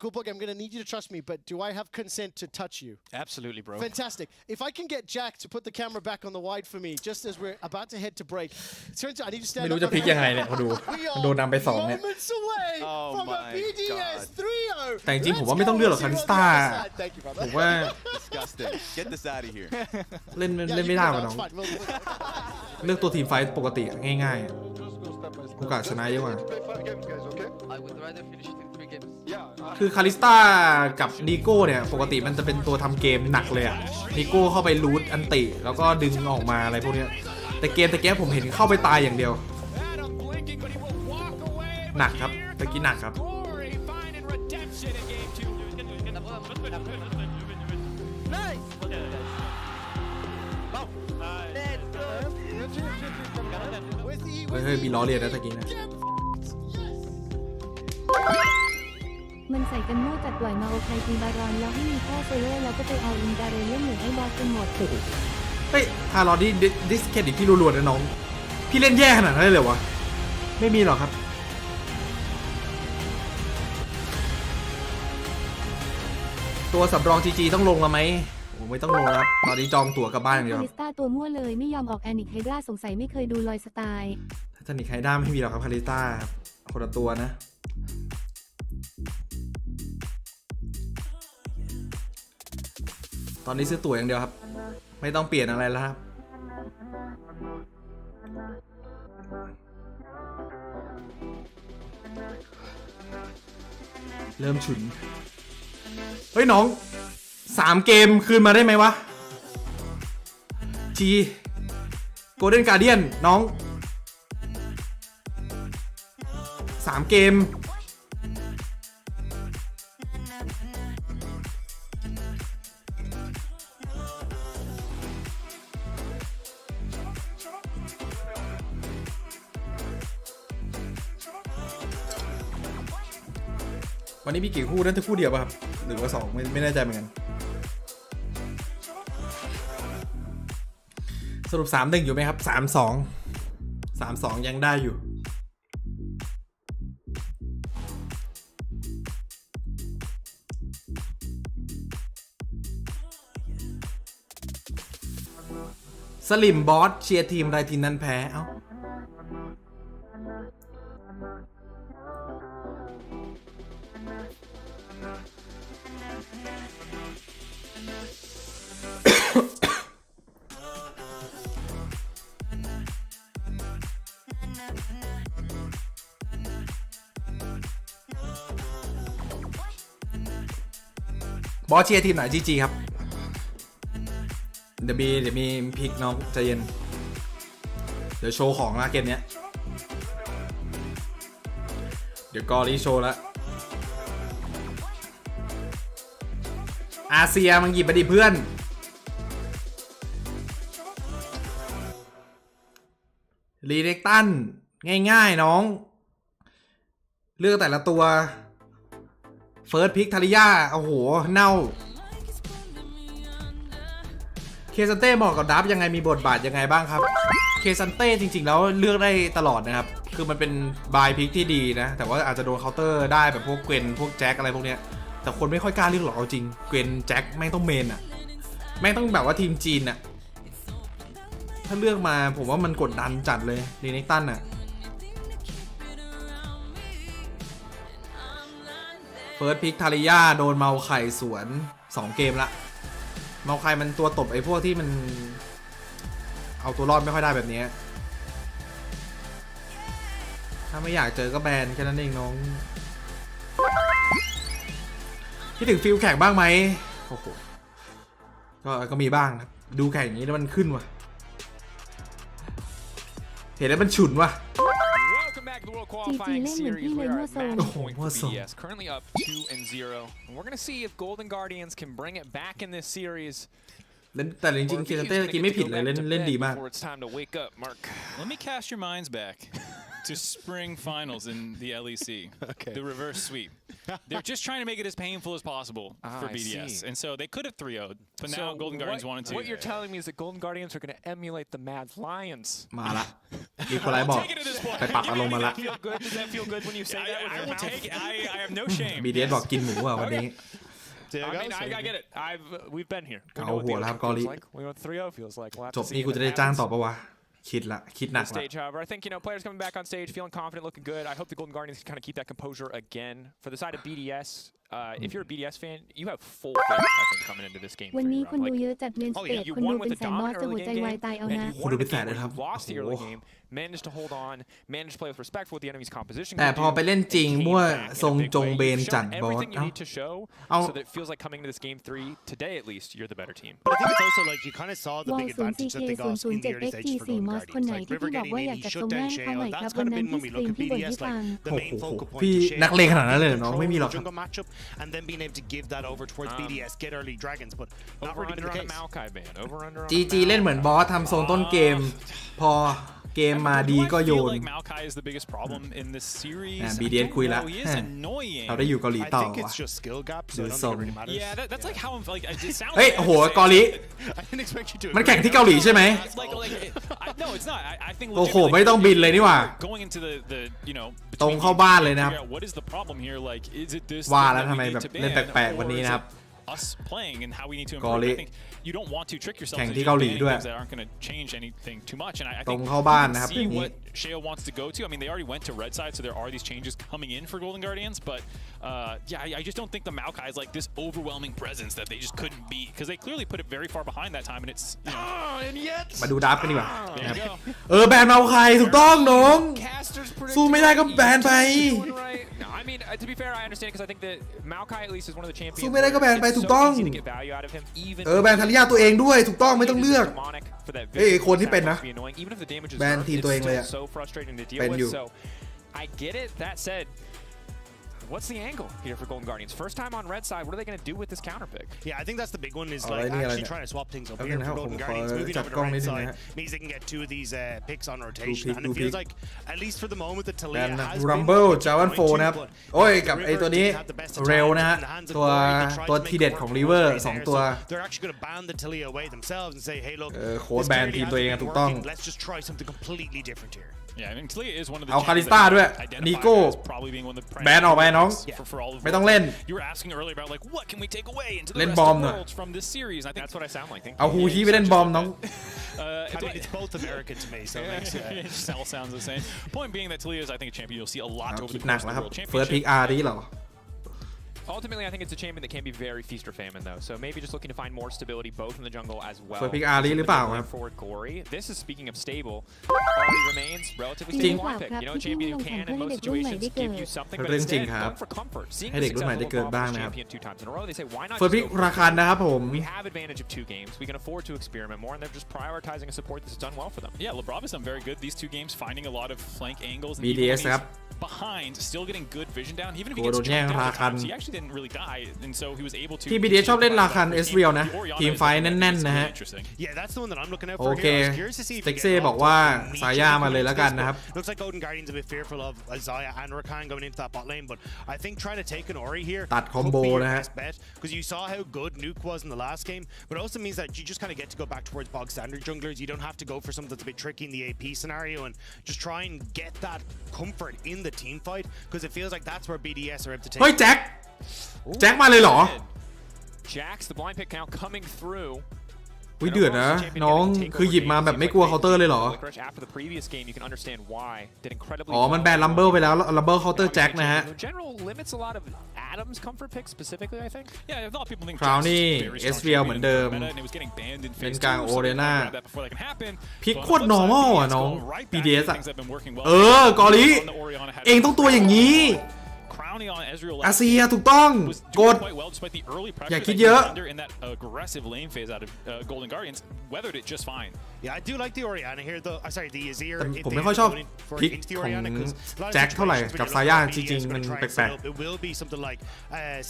Goldberg, I'm going to need you to trust me, but do I have consent to touch you? Absolutely, bro. Fantastic. If I can get Jack to put the camera back on the wide for me, just as we're about to head to break, I need to stand up. ไม่รู้จะพลิกยังไงเนี่ยเขาดูโดนนำไป2เนี่ย Moments away from a BDS 3-0. แต่จริงๆผมว่าไม่ต้องเลือกหรอกคาริสตาผมว่า Get this out of here. เล่นไม่ได้หรอกน้องเลือกตัวทีมไฟท์ปกติง่ายๆโอกาสชนะเยอะกว่าคือคาริสตากับนีโก้เนี่ยปกติมันจะเป็นตัวทำเกมหนักเลยอะนีโก้เข้าไปรูทอันติแล้วก็ดึงออกมาอะไรพวกนี้แต่เกมตะเกียบผมเห็นเข้าไปตายอย่างเดียวหนักครับตะกี้หนักครับ เฮ้ยมีล้อเลียนนะตะกี้นะมันใส่กันโม่จัดปล่อยมาโอไคตีบารอนแล้วให้มีข้อโซโล่แล้วก็ไปเอาอินดาเรเล่นเหมือนให้บอสกันหมดเฮ้ยทารอนนี่ดิสเครดิตพี่รัวๆนะน้องพี่เล่นแย่ขนาดนั้นเลยเหรอวะไม่มีหรอกครับตัวสำรองจีต้องลงแล้วไหมผมไม่ต้องลงแล้วตอนนี้จองตั๋วกลับบ้านอย่างเดียวค คา รับ ริสตาตัวมั่วเลยไม่ยอมออกแอนิกไฮดราสงสัยไม่เคยดูลอยสไตล์ถ้านิกไฮด้าไม่มีหรอกครับคาริต้าคนละตัวนะตอนนี้ซื้อตั๋วอย่างเดียวครับไม่ต้องเปลี่ยนอะไรแล้วครับเริ่มฉุนเฮ้ยน้อง3 เกมคืนมาได้ไหมวะจีโกลเด้นการ์เดียนน้อง3 เกมวันนี้มีกี่คู่นั่นจะคู่เดียวป่ะครับหรือว่า2ไม่แน่ใจเหมือนกันสรุป 3-1 อยู่ไหมครับ 3-2 3-2 ยังได้อยู่สลิมบอสเชียร์ทีมไรทีมนั้นแพ้เอ้าบอสเชียร์ทีมไหนจีครับเดี๋ยวมีพิกน้องใจเย็นเดี๋ยวโชว์ของละเกมเนี้ยเดี๋ยวกอรี่โชว์แล้วอาเซียมันหยิบมาดิเพื่อนรีเด็กตันง่ายๆน้องเลือกแต่ละตัวเฟิร์สพิกทาริยาโอ้โหเน่าเคซันเต้เหมาะกับดับยังไงมีบทบาทยังไงบ้างครับเคซันเต้จริงๆแล้วเลือกได้ตลอดนะครับคือมันเป็นบายพิกที่ดีนะแต่ว่าอาจจะโดนเคาน์เตอร์ได้แบบพวกเกวนพวกแจ็คอะไรพวกเนี้ยแต่คนไม่ค่อยกล้าเลือกหรอกเอาจริงเกวนแจ็คแม่งต้องเมนอ่ะแม่งต้องแบบว่าทีมจีนอ่ะถ้าเลือกมาผมว่ามันกดดันจัดเลยรีเนกตันอ่ะเฟิร์สพิกทาริยาโดนเมาไข่สวน2 เกมละเมาไข่มันตัวตบไอ้พวกที่มันเอาตัวรอดไม่ค่อยได้แบบนี้ถ้าไม่อยากเจอก็แบนแค่นั้นเองน้องคิดถึงฟิลแข่งบ้างไหมโอ้โหก็มีบ้างครับดูแข่งอย่างนี้แล้วมันขึ้นว่ะเห็นแล้วมันฉุนว่ะqualifying series. We are at match point for BDS. Currently up 2-0. And we're going to see if Golden Guardians can bring it back in this series. แต่จริงๆเคซันเต้เมื่อกี้ไม่ผิดเลยเล่นดีมาก Let me cast your minds back to spring finals in the LEC. Okay. The reverse sweep. They're just trying to make it as painful as possible for BDS. And so they could have 3-0'd, but now Golden Guardians wanted to. What you're telling me is that Golden Guardians are going to emulate the Mad Lions. มาละมีคนไรบอกไปปักอารมณ์มาละ Does that feel good when you say that? I will take it. I have no shame. BDS บอกกินหมูอ่ะวันนี้ I get it. We've been here. We เอา know what หั the วแล้วครับ outcome กอ feels รี่ like. We know what 3-0 feels like. We'll have จ to บ see นี่กู if จะ it ได้จ้าง happens. ต่อปะวะคิดหนัก The stage, however, I think players coming back on stage, feeling confident, looking good. I hope the Golden Guardians can kind of keep that composure again. For the side of BDS, if you're a BDS fan, you have full faith, I think, coming into this game. วันนี้คนดูเยอะจัดเมนสเตจคนดูเป็นแสนบอสจะหัวใจวายตายเอานะ คนดูเป็นแสนเลยครับ Lost the early game, managed to hold on, managed to play with respect for what the enemy's composition. แต่พอไปเล่นจริงมั่วทรงจงเบนจัดบอส Everything you need to show, so that it feels like coming into this game 3 today, at least, you're the better team. But I think it's also like you kind of saw the วอล big 0 advantage that they got in the early stages for 4 Golden มอสคน Guardians. ไหน Like ที่ River พี่บอก getting ว่า in, อยาก he จะ shut ส่ง down แม่งเขา Shale. หน่อยครับ That's วัน kind of นั้น been ที่ when ส we ตรี look ม at ที่บ่น BDS ให้ฟัง like the main focal point พี่ to Shale นักเลงขนาดนั้นเลยน้องไม่มีหรอกครับ jungle matchup and then being able to give that over towards BDS, get early dragons, but not Over really under the on a case. Maokai ban. Over under on a จีเล่นเหมือนบอสทำทรงต้นเกมพอ เกมมาดีก็โยน Maokai is the biggest problem in this series. BDS คุยละ He is annoying. เราได้อยู่เกาหลี I ต่อ think ว่ะ it's just skill gap, so I ดู don't ทรง think it really matters. Yeah, that's like how I'm like. It sounds. เฮ้ยโอ้โหเกาหลี I didn't expect you to. มันแข่งที่เกาหลีใช่ไหม No, it's not. I think. โอ้โหไม่ต้องบินเลยนี่หว่า Going into theตรงเข้าบ้านเลยนะครับ What is the problem here? Like, is it this? ว่าแล้วทำไมแบบเล่นแปลกๆวันนี้นะครับ Us playing and how we need to เกาห improve. ลี I think you don't want to trick yourself แข่ง into ที่ just เกาหลี banning ด้วย things that aren't going to change anything too much. And I ตรง think เข้าบ้านนะครับ see what Sheo wants to go to. I mean, they already went to red side, so there are these changes coming in for Golden Guardians. But yeah, I just don't think the Maokai is like this overwhelming presence that they just couldn't beat because they clearly put it very far behind that time, and it's And yet. มาดูดับกันดีกว่า there นะครับ you go. แบนมาใครถูกต้องน้อง Casters สู้ไม่ได้ก็แบนไป No, I mean, to be fair, I understand because I think that Maokai at least is one of the champions. สู้ไม่ได้ก็แบนไป It's ถูก so ต้อง easy to get value out of him, even แบนทาริยาตัวเองด้วยถูกต้องไม่ต้องเลือก demonic for that เอ้ย vision. คนที่เป็นนะ Be annoying. Even if the damage is แบน earned, ทีม it's ตัวเองเลย still อะ so frustrating to deal เป็นอยู่ with. So I get it. That said, what's the angle here for Golden Guardians? First time on red side. What are they going to do with this counter pick? Yeah, I think that's the big one is Oh, like I need actually like- trying to swap things up Okay, here now for Goldenผมขอ Guardians. Moving จั over ด to กล้อง red นิดนึง side นะฮะ means they can get 2 of these picks on rotation, pick, and two it feels pick. like at least for the moment that แบ Talia น has รัมเบิล been จาวันโฟ going to, นะครับ but โอ้ย the กับไอ River ตัวนี้ didn't have the best of เร็ว times นะฮะ in the hands of ตัว Glory. They tried ตัว to make ทีเด็ด it ของ work ริเวอร์ right สอง there, ตัว so they're actually going to ban the Talia away themselves and say, hey look, โค้ด this แบน journey ทีม hasn't ตัวเอง been ถูกต้อง working. Let's just try something completely different here. Yeah, I mean, Talia is one of the เอา champions คาริสต้า that ด้วย identified นิโก้ as probably being one of the แบนออกไปน้อง for all of ไม่ต้องเล่น You were asking earlier about like what can we take away into the เล่น rest บอ of ม the หน่อย world from this series? And I think That's what I sound like. Thank เอา you. ฮูฮีไปเล่นบอมน้อง I mean, it's both American to me, so it makes it. Cell sounds the same. Point being that Talia is, I think, a champion you'll see a lot เอา over คิด the หนั course ก of แล้ว the ครับ World เฟิร์สพิก Championship. อาร์ดีเหรอ Ultimately, I think it's a champion that can be very feast or famine, though. So maybe just looking to find more stability both in the jungle as well. เฟิร์สพิกอาร์ดีหรือเปล่าครับ Forward Gory. This is speaking of stable. Already remains relatively จริง stable line pick. You know, a champion who can in most situations give you something, but เรื่องจริง instead ครับ going for comfort. Seeing ให้ the เด็กรุ่นใหม่ successful ได้เกิดบ้าง Evolve นะครับ champion 2 times in a row, they say, why not เฟิร์ส just พิก go for รา it? คันนะครับผม We have advantage of 2 games. We can afford to experiment more, and they're just prioritizing a support that's done well for them. Yeah, Lebrava's done very good. These 2 games, finding a lot of flank angles. And BDS even when he's ครับ behind, still getting good vision down. Even if he ตัว gets โดนแย่ง jumped รา out at คัน times, he actually didn't really die, and so he was able to. ที่ BDS ชอบเล่นราคัน S Real นะ ทีมไฟท์แน่นๆนะฮะ Yeah, that's the one that I'm looking out โอ for เค here. I was curious to see if เซ็ you ก get เซ่ locked บอกว่า up in สาย niche ย่า going มาเลย into แล้วกัน this, นะครับ but looks like Golden Guardians a bit fearful of Isaiah and Rakan going into that bot lane, but I think trying to take an Ori here ตัด could combo be your นะฮะ best bet because you saw how good Nuke was in the last game, but it also means that you just kind of get to go back towards bog standard junglers. You don't have to go for something that's a bit tricky in the AP scenario and just try and get that comfort in the team fight because it feels like that's where BDS are able to take. เฮ้ยแจ็ค แจ็คมาเลยเหรอ Jax, the blind pick now coming through. วิเดือดนะ น้องคือหยิบมาแบบไม่กลัวเคาน์เตอร์เลยเหรอ After the previous game, you can understand why. Did incredibly อ๋อ มันแบนลัมเบิลไปแล้วลัมเบิลเคาน์เตอร์แจ็คนะฮะ In general, limits a lot of Adam's comfort picks specifically, I think. Yeah, a lot of people think คราวนี้ Jax is very strong S Real champion เหมือน in เดิม the meta, and it was getting banned in เล่น phase กลาง 2, โอ so เร they น่า grabbed that before that can happen. พลิก But โค on ตร the flip side, normal BDS อ่ะน้อง go right back BDS to อ่ะ things that have been working well. กอลิ On the Orianna had เองต้องตัวอย่างนี้ crowning on Ezreal อา last เซีย game ถูกต้อง was ก doing ด quite well despite the early pressure อย่า that คิด he เยอะ was under in that aggressive lane phase out of Golden Guardians. Weathered it just fine. Yeah, I do like the Orianna here, though. Sorry, the Azir. แต่ if ผม they ไม่ค่อย end ช up อบ going for พลิก into the ของ Orianna, 'cause a lot of แจ็คเท่าไหร่ situations when กับ you ซา look ย่า at จ BDS ริงๆ gonna มัน try and แปล set ก up, it will be something like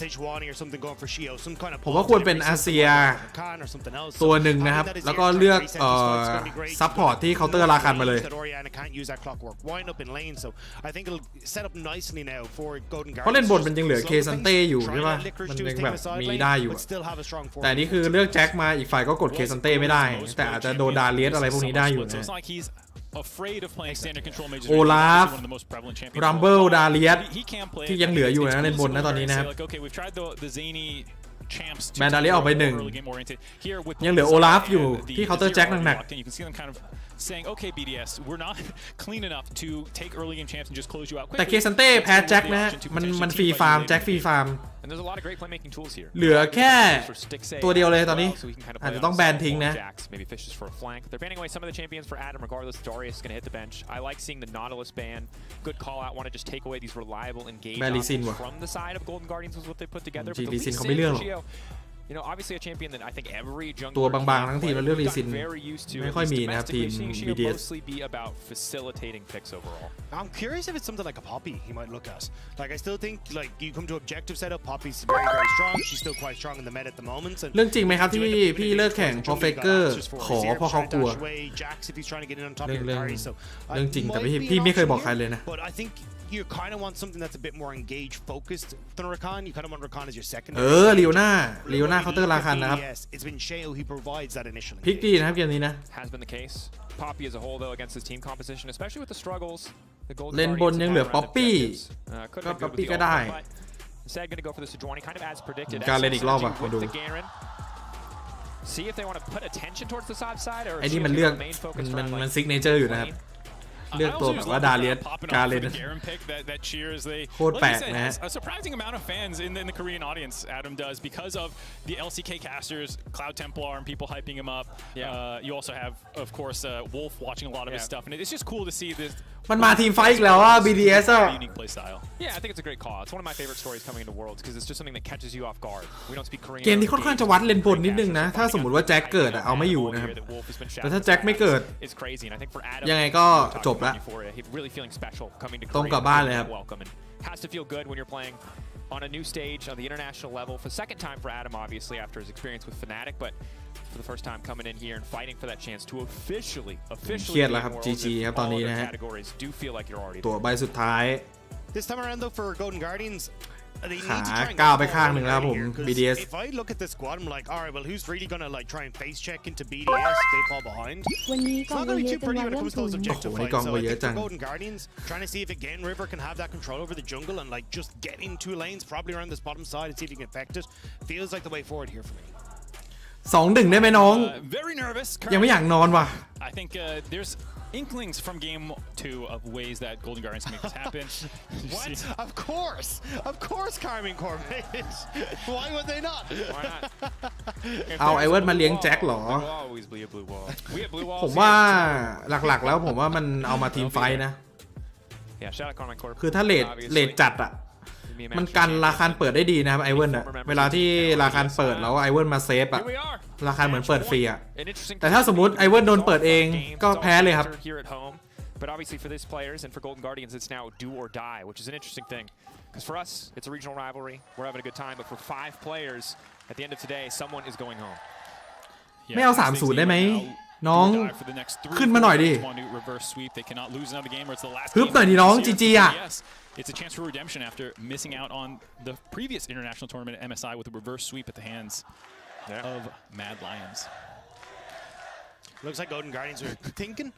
Sejuani or something going for Shio, some kind of ผมว่าควรเป็นอาเซีย Khan or something else. ตัวหนึ่งนะครับ I think that Azir แล้วก็เลือก trying to reset these fights is gonna be great. ซัพพอร์ตที่เคาน์เตอร์ราคันมาเลย That Orianna can't use that clockwork wind up in lane, so I think it'll set up nicely now for Golden Guardians. เพราะเล่นบนมันยังเหลือ Slow เค things, ซันเต้อยู่ try ใช่ and ป่ะ let Licorice มัน do his ยัง thing แบบ on the side มี lane, ได้อยู่ but still have a strong แต่ forward. นี่คือเลือกแจ็คมาอีกฝ่ายก็กดเคซันเต้ไม่ได้ แต่อาจจะโดนดาเลียสอะไรพวกนี้ได้อยู่ So นะ it's not like he's afraid of playing standard control mages. Olaf, One of the most prevalent champions. Rumble, Daliet He can play ที่ยังเหลืออยู่นะเล่นบนนะตอนนี้นะครับ Like, okay, we've tried the zany champs. แบนดาเลียสออกไปหนึ่ง early game oriented. Here with ยังเหลือโอลาฟอยู่ที่เคาน์เตอร์แจ็คหนัก You can see them kind of saying, okay, BDS, we're not clean enough to take early game champs and just close you out แต่ quickly. เคซันเต้แพ้แจ็คนะฮะมันฟรีฟาร์มแจ็คฟรีฟาร์ม And there's a lot of great playmaking tools here. เหลือแค่ For stick save ตัวเดียวเลยตอน as นี้ well, so he can kind of อาจ play จะ on ต้องแบนทิ้ง Solo, นะ Jax, maybe fishes for a flank. They're banning away some of the champions for Adam. Regardless, Darius is going to hit the bench. I like seeing the Nautilus ban. Good call out. Want to just take away these reliable engage แบนลีซิน options ว่ะ from the side of Golden Guardians was what they put together. จริง But the ลีซิน lead เขา save ไม่เลือกหร for อก Shio, You know, obviously a champion that I think every jungler ตัวบางๆทั้งทีมแล้วเลือกรีซิน very used to ไม่ค่อยมีนะครับทีม BDS mostly be about facilitating picks overall. I'm curious if it's something like a Poppy he might look at. Like I still think like you come to objective setup, Poppy's very very strong. She's still quite strong in the meta at the moment. เรื่องจริงไหมครับที่พี่เลิกแข่งเพราะเฟเกอร์ขอเพราะเขากลัวเรื่องจริงแต่พี่ไม่เคยบอกใครเลยนะ But I think you kind of want something that's a bit more engaged focused than Rakan. You kind of want Rakan as your second. ลีโอน่าเคาน์เตอร์ราคันนะครับ It's been Sheo who provides that initially. พลิกดีนะครับเกมนี้นะ Has been the case. Poppy as a whole though against his team composition, especially with the struggles. The Golden เล่นบนยังเหลือป๊อปปี้ ก็ ป๊อปปี้ก็ได้ Instead going to go for the Sejuani kind of as predicted. การเล่นอีกรอบอ่ะมาดู See if they want to put attention towards the side side or ไอ้นี่มันเลือกมันซิกเนเจอร์อยู่นะครับเลือกตัวแบบว่าดาเลียสการเล่นโคตรแปลกนะฮะ A surprising amount of fans in the Korean audience Adam does because of the LCK casters, Cloud Templar and people hyping him up. You also have of course Wolf watching a lot of his stuff and it's just cool to see this มันมาทีมไฟท์อีกแล้วว่า BDS อ่ะ Yeah, I think it's a great call. It's one of my favorite stories coming into Worlds because it's just something that catches you off guard. We don't speak Korean. เกมที่ค่อนข้างจะวัดเลนบนนิดนึงนะถ้าสมมติว่าแจ็คเกิดเอาไม่อยู่นะครับแต่ถ้าแจ็คไม่เกิดยังไงก็จบละต้องกลับบ้านเลยครับ Has to feel good when you're playing on a new stage on the international level for the second time for Adam, obviously after his experience with Fnatic, but for the first time coming in here and fighting for that chance to officially เครียดแล้วครับ GG ครับตอนนี้นะฮะ do feel like you're already ตัวใบสุดท้าย This time around though for Golden Guardians they need to ขา try and ก้าวไปข้างหนึ่งแล้วผม BDS if I look at this squad I'm like alright well who's really gonna like try and face check into BDS if they fall behind วันนี้ it's กอง not เย gonna be อะ too จัง pretty วะ when it เริ่ม comes to ทุ those น objective โอ้โห fights so I เยอะ think จั for ง Golden Guardians trying to see if again River can have that control over the jungle and like just get in two lanes probably around this bottom side and see if he can affect it feels like the way forward here for me 2-1 ได้ไหมน้อง very nervous ยังไม่อยากนอนว่ะ I think there's inklings from game 2 of ways that Golden Guardians can make this happen. What? Of course Carmine Cormage. Why would they not? Why not? เอาไอเวิร์ดมาเลี้ยงแจ็คเหรอ Always be a blue wall. We have blue walls. ผมว่าหลักๆแล้วผมว่ามันเอามาทีมไฟท์นะ Yeah, shout out Carmine Corp. คือถ้าเลทจัดอ่ะมันกันราคาเปิดได้ดีนะครับไอเวิร์ดอ่ะเวลาที่ราคาเปิดแล้วไอเวิร์ดมาเซฟอ่ะราคาเหมือนเปิดฟรีอ่ะแต่ถ้าสมมติไอเวิร์ดโดนเปิดเองก็แพ้เลยครับ But obviously for these players and for Golden Guardians it's now do or die, which is an interesting thing. Because for us it's a regional rivalry, we're having a good time, but for 5 players at the end of today someone is going home. ไม่เอา 3-0 ได้ไหมน้องขึ้นมาหน่อยดิฮึบหน่อยดิน้อง GG อ่ะIt's a chance for redemption after missing out on the previous international tournament at MSI with a reverse sweep at the hands of Mad Lions. Looks like Golden Guardians are thinking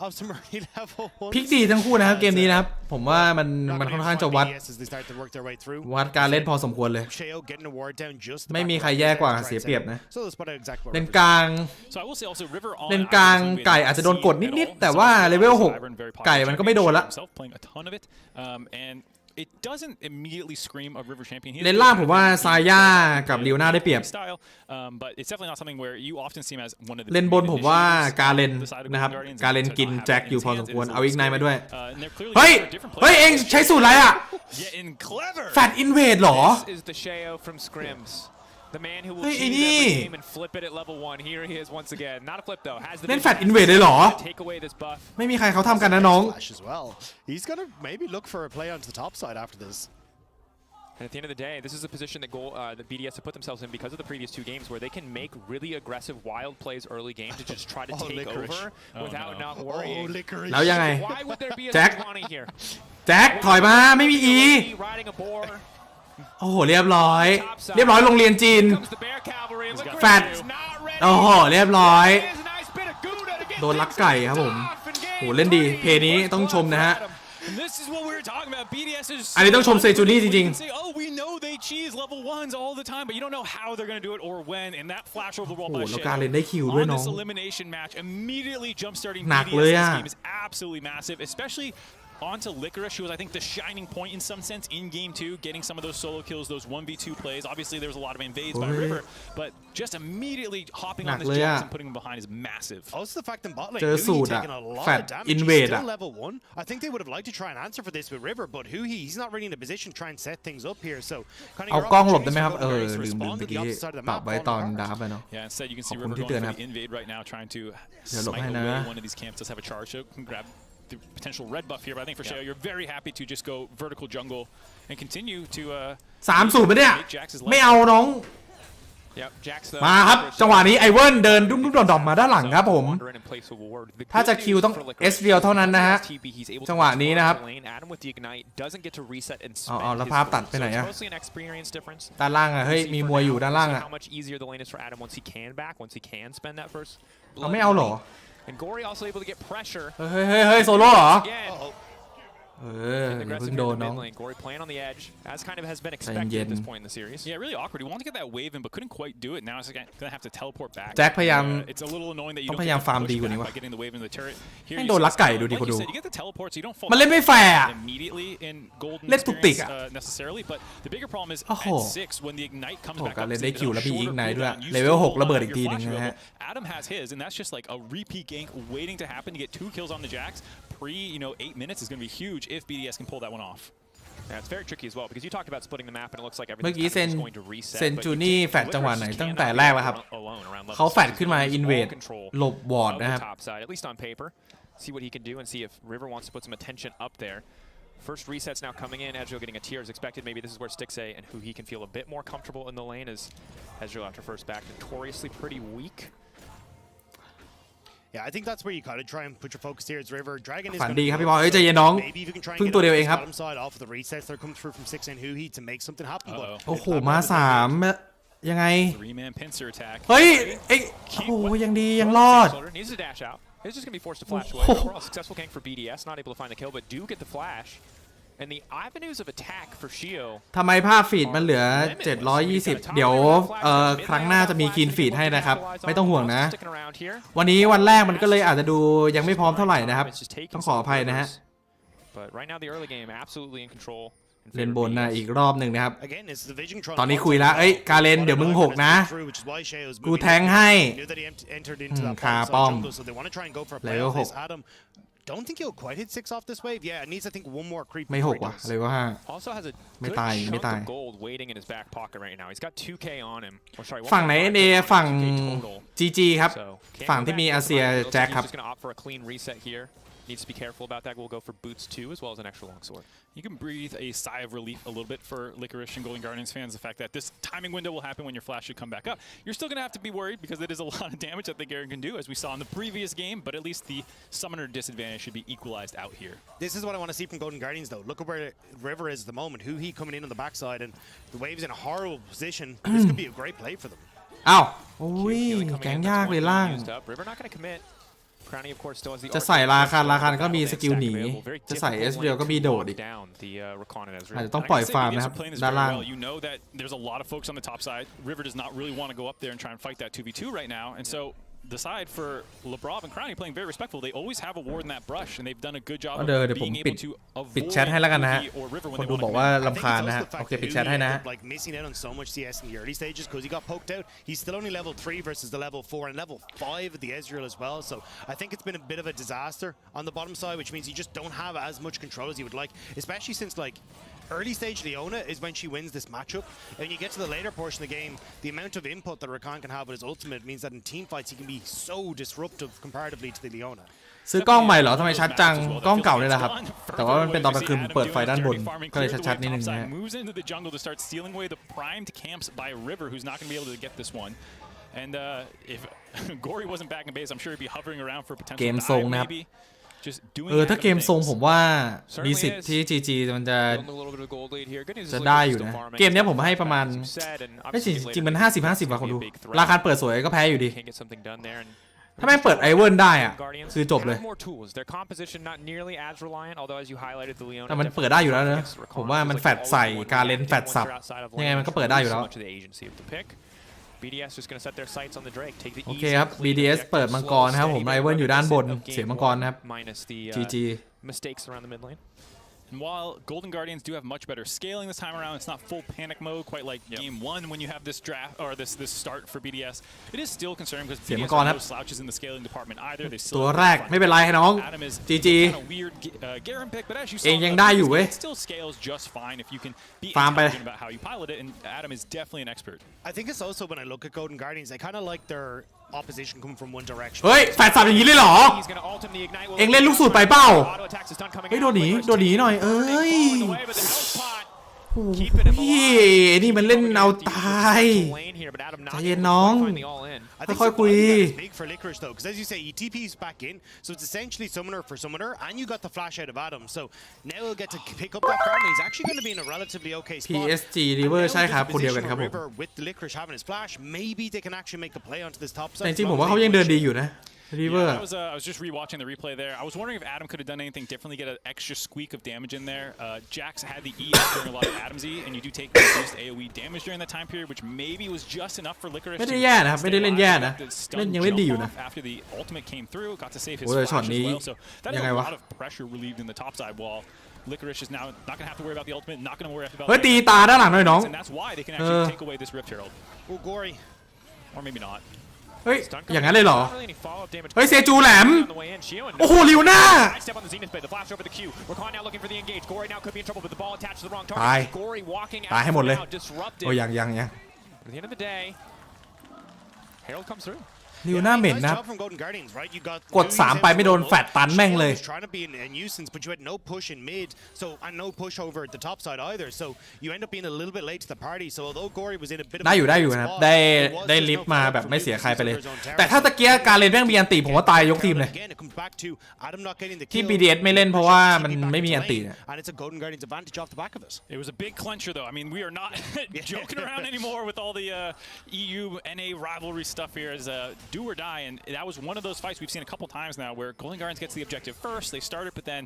of some early level ones. พลิกดีทั้งคู่นะครับเกมนี้นะครับผมว่ามันค่อนข้างจะวัดการเล่นพอสมควรเลยไม่มีใครแย่กว่าเสียเปรียบนะเล่นกลางไก่อาจจะโดนกดนิดๆแต่ว่าเลเวล6ไก่มันก็ไม่โดนละเล่นล่างผมว่าซาย่ากับลิโอน่าได้เปรียบเล่นบนผมว่าการเล่นนะครับการเล่นกินแจ็คอยู่พอสมควรเอาอีกไนมาด้วยเฮ้ยเองใช้สูตรอะไรอ่ะแฟตอินเวดหรอเฮ้ยไอ้นี่เล่นแฟตอินเวดเลยหรอไม่มีใครเขาทำกันนะน้อง He's gonna maybe look for a play onto the top side after this. And at the end of the day, this is a position that that BDS have put themselves in because of the previous 2 games where they can make really aggressive wild plays early game to just try to take over without not worrying. แล้วยังไง Why would there be a แจ็ค Sejuani here? แจ็คถอยมาไม่มีอีโอ้โหเรียบร้อยโรงเรียนจีนแฟตโอ้โหเรียบร้อยโดนลักไก่ครับผมโหเล่นดีเพลย์นี้ต้องชมนะฮะอันนี้ต้องชมเซจูรี่จริงๆโอ้แล้วการเล่นได้คิวด้วยน้องหนักเลยอ่ะ onto Licorice, who was, I think, the shining point in some sense in Game 2, getting some of those solo kills, those 1v2 plays. Obviously, there was a lot of invades by River, but just immediately hopping on this Jax and putting him behind is massive. Also, the fact that bot lane, เจอสูตร taking a lot of damage. He's still level 1. I think they would have liked to try and answer for this with River, but he's not really in a position to try and set things up here. So, เอากล้องหลบได้ไหมครับลืมเมื่อกี้ปรับไว้ตอนดับไปเนาะ Yeah, instead you can see River going for the invade right now, trying to smite away one of these camps. Does have a charge, so can grab the potential red buff here. But I think for Sheo, you're very happy to just go vertical jungle and continue to 3-0ไปเนี่ยไม่เอาน้องมาครับจังหวะนี้ไอเวิร์นเดินดุ้มๆดอมๆมาด้านหลังครับผมถ้าจะคิวต้อง S เดียวเท่านั้นนะฮะจังหวะนี้นะครับอ๋อแล้วภาพตัดไปไหนอะด้านล่างอะเฮ้ยมีมวยอยู่ด้านล่างอะเอาไม่เอาหรอเฮ้ยโซโล่เหรออย่าเพิ่งโดนน้องใจเย็น Yeah, really awkward. He wanted to get that wave in, but couldn't quite do it. Now it's gonna have to teleport back. แจ็คพยายาม It's a little annoying that you ต้องพยายามฟาร์มดีกว่านี้วะ by getting the wave in the turret. แม่งโดนลักไก่ดูดิคนดู You get the teleport, so you don't fall มันเล่นไม่แฟร์ immediately in golden เล่นตุกติก experience, necessarily, but the bigger problem is โอ้โห at 6 when the ignite comes back การ up. เล่นได้คิวแล้วมีอีกไนท์ด้วย You เลเวล still 6 ระเบิด have อีก your ทีหนึง flash นะฮะ available. Adam has his, and that's just like a repeat gank waiting to happen to get 2 kills on the Jax pre 8 minutes is going to be huge if BDS can pull that one off. Yeah, it's very tricky as well because you talked about splitting the map and it looks like เมื่อ everything's กี้ kind of just going to reset. เซนจูนี่แฟดจังหวะไหนตั้งแต่แรกแล้วครับเขาแฟดขึ้นมาอินเวดหลบบอร์ดนะครับ top side, at least on paper. See what he can do and see if River wants to put some attention up there. First resets now coming in. Ezreal getting a tier as expected. Maybe this is where Stixay and who he can feel a bit more comfortable in the lane as Ezreal after first back notoriously pretty weak. Yeah, I think that's where you gotta try and put your focus here. It's River. Dragon is ฝันดีครับพี่บอลใจเย็นน้อง maybe if you can try and เพิ่ง get ตัวเดียวเองครับ bottom side off of the resets that come through from 6 and Huhi to make something happen. But โอ้โหมา3ยังไง 3-man pincer attack. เฮ้ยโอ้โหยังดียังรอด Needs to dash out. It's just gonna be forced to flash away. Overall successful gank for BDS. Not able to find the kill, but do get the flash. And the avenues of attack for Sheo. ทำไมภาพฟีดมันเหลือ720เดี๋ยวครั้งหน้าจะมีคีนฟีดให้นะครับไม่ต้องห่วงนะวันนี้วันแรกมันก็เลยอาจจะดูยังไม่พร้อมเท่าไหร่นะครับต้องขออภัยนะฮะเล่นบนนะอีกรอบหนึ่งนะครับตอนนี้คุยแล้วกาเลนเดี๋ยวมึง6นะกูแทงให้คาป้อมเลเวล6 Don't think he'll quite hit 6 off this wave. Yeah, it needs I think one more creep. ไม่6ว่ะเลเวล5 Also has a ไม่ตายไม่ตาย gold waiting in his back pocket right now. He's got 2k on him. ฝั่งไหนเอฝั่ง GG ครับฝั่งที่มีอาเซียแจ็คครับ Just going to opt for a clean reset here. Needs to be careful about that. We'll go for boots 2 as well as an extra longsword. You can breathe a sigh of relief a little bit for Licorice and Golden Guardians fans. The fact that this timing window will happen when your flash should come back up. You're still going to have to be worried because it is a lot of damage that the Garen can do, as we saw in the previous game. But at least the summoner disadvantage should be equalized out here. This is what I want to see from Golden Guardians, though. Look at where River is at the moment. Huhi coming in on the backside, and the wave's in a horrible position. This could be a great play for them. อ้าวโอ้ยแกงยากเลยล่าง River not going to commit. จะใส่ราคาก็มีสกิลหนีจะใส่ S เดียวก็มีโดดอีกอาจจะต้องปล่อยฟาร์มนะครับด้านล่าง You know that there's a lot of folks on the top side. River does not really want to go up there and try and fight that 2v2 right now, and so the side for Lebrov and Crowny playing very respectful. They always have a ward in that brush, and they've done a good job of being able to avoid Huhi or River when they want to go. รำคาญนะฮะโอเคปิดแชทให้นะ Like missing out on so much CS in the early stages because he got poked out. He's still only level 3 versus the level 4 and level 5 at the Ezreal as well. So I think it's been a bit of a disaster on the bottom side, which means you just don't have as much control as you would like, especially since like early stage Leona is when she wins this matchup. And when you get to the later portion of the game, the amount of input that Rakan can have with his ultimate means that in team fights he can be so disruptive comparatively to the Leona. ซื้อกล้องใหม่เหรอทำไมชัดจังกล้องเก่าเนี่ยแหละครับแต่ว่ามันเป็นตอนกลางคืนเปิดไฟด้านบนก็เลยชัดๆนิดนึงนะฮะ Moves into the jungle to start stealing away the primed camps by River, who's not going to be able to get this one. And if Gory wasn't back in base, I'm sure he'd be hovering around for potential dive maybe. ถ้าเกมทรงผมว่ามีสิทธิ์ที่ GG มันจะได้อยู่นะเกมนี้ผมให้ประมาณไม่จริงมัน50-50ว่ะคนดูราคาเปิดสวยก็แพ้อยู่ดีถ้าแม่งเปิดไอเวิร์นได้อะคือจบเลยแต่มันเปิดได้อยู่แล้วนะผมว่ามันแฟดใส่การเล่นแฟดสับยังไงมันก็เปิดได้อยู่แล้ว BDS just going to set their sights on the Drake. Take the โอเคครับ BDS เปิดมังกรนะครับผมไรเวิลอยู่ด้านบนเสียมังกรนะครับ GG mistakes around the mid lane. And while Golden Guardians do have much better scaling this time around, it's not full panic mode quite like game one when you have this draft or this start for BDS. It is still concerning because BDS have no slouches in the scaling department either. They still ตัวแรกไม่เป็นไรให้น้อง GG เองยังได้อยู่เว้ย It still scales just fine if you can be intelligent about how you pilot it, and Adam is definitely an expert. I think it's also when I look at Golden Guardians, I kind of like their opposition coming from one direction. เฮ้ยแฟดสับอย่างนี้เลยเหรอเองเล่นลูกสูตรไปเปล่าเฮ้ยโดนหนีหน่อยเอ้ยพี่นี่มันเล่นเอาตายใจเย็นน้องค่อยๆคุย Big for Licorice though, because as you say, he TP's back in, so it's essentially summoner for summoner, and you got the flash out of Adam. So now he'll get to pick up that farm. He's actually going to be in a relatively okay spot. PSG River ใช่ครับคนเดียวกันครับผม With the Licorice having his flash, maybe they can actually make the play onto this top side. แต่จริงๆผมว่าเขายังเดินดีอยู่นะ River I was just rewatching the replay there. I was wondering if Adam could have done anything differently, get an extra squeak of damage in there. Jax had the E during a lot of Adam's E, and you do take reduced AoE damage during that time period, which maybe was just enough for Licorice. ไม่ได้แย่นะครับไม่ได้เล่นแย่นะเล่นยังเล่นดีอยู่นะ After the ultimate came through, got to save his โอ้ย flash ช็อต as นี้ well. So that is ยังไง a วะ lot of pressure relieved in the top side wall. Licorice is now not going to have to worry about the ultimate, not going to worry about เฮ้ยตีตาด้านหลังหน่อยน้อง and that's why they can actually take away this Rift Herald. Oh, Gory. Or maybe not. เฮ้ยอย่างนั้นเลยเหรอเฮ้ยเซจูแหลมโอ้โหลิวน่าตายให้หมดเลยโอ้ยังลิวน่าเหม็นนะกด3ไปไม่โดนแฟดตันแม่งเลย ได้อยู่นะครับได้ลิฟต์มาแบบไม่เสียใครไปเลยแต่ถ้าตะเกียการเล่นแม่งมีอันติผมว่าตายยกทีมเลยที่ BDS ไม่เล่นเพราะว่ามันไม่มีอันติเนี่ย It was a big clincher though. I mean, we are not joking around anymore with all the EU NA rivalry stuff here as do or die, and that was one of those fights we've seen a couple times now where Golden Guardians gets the objective first. They started, but then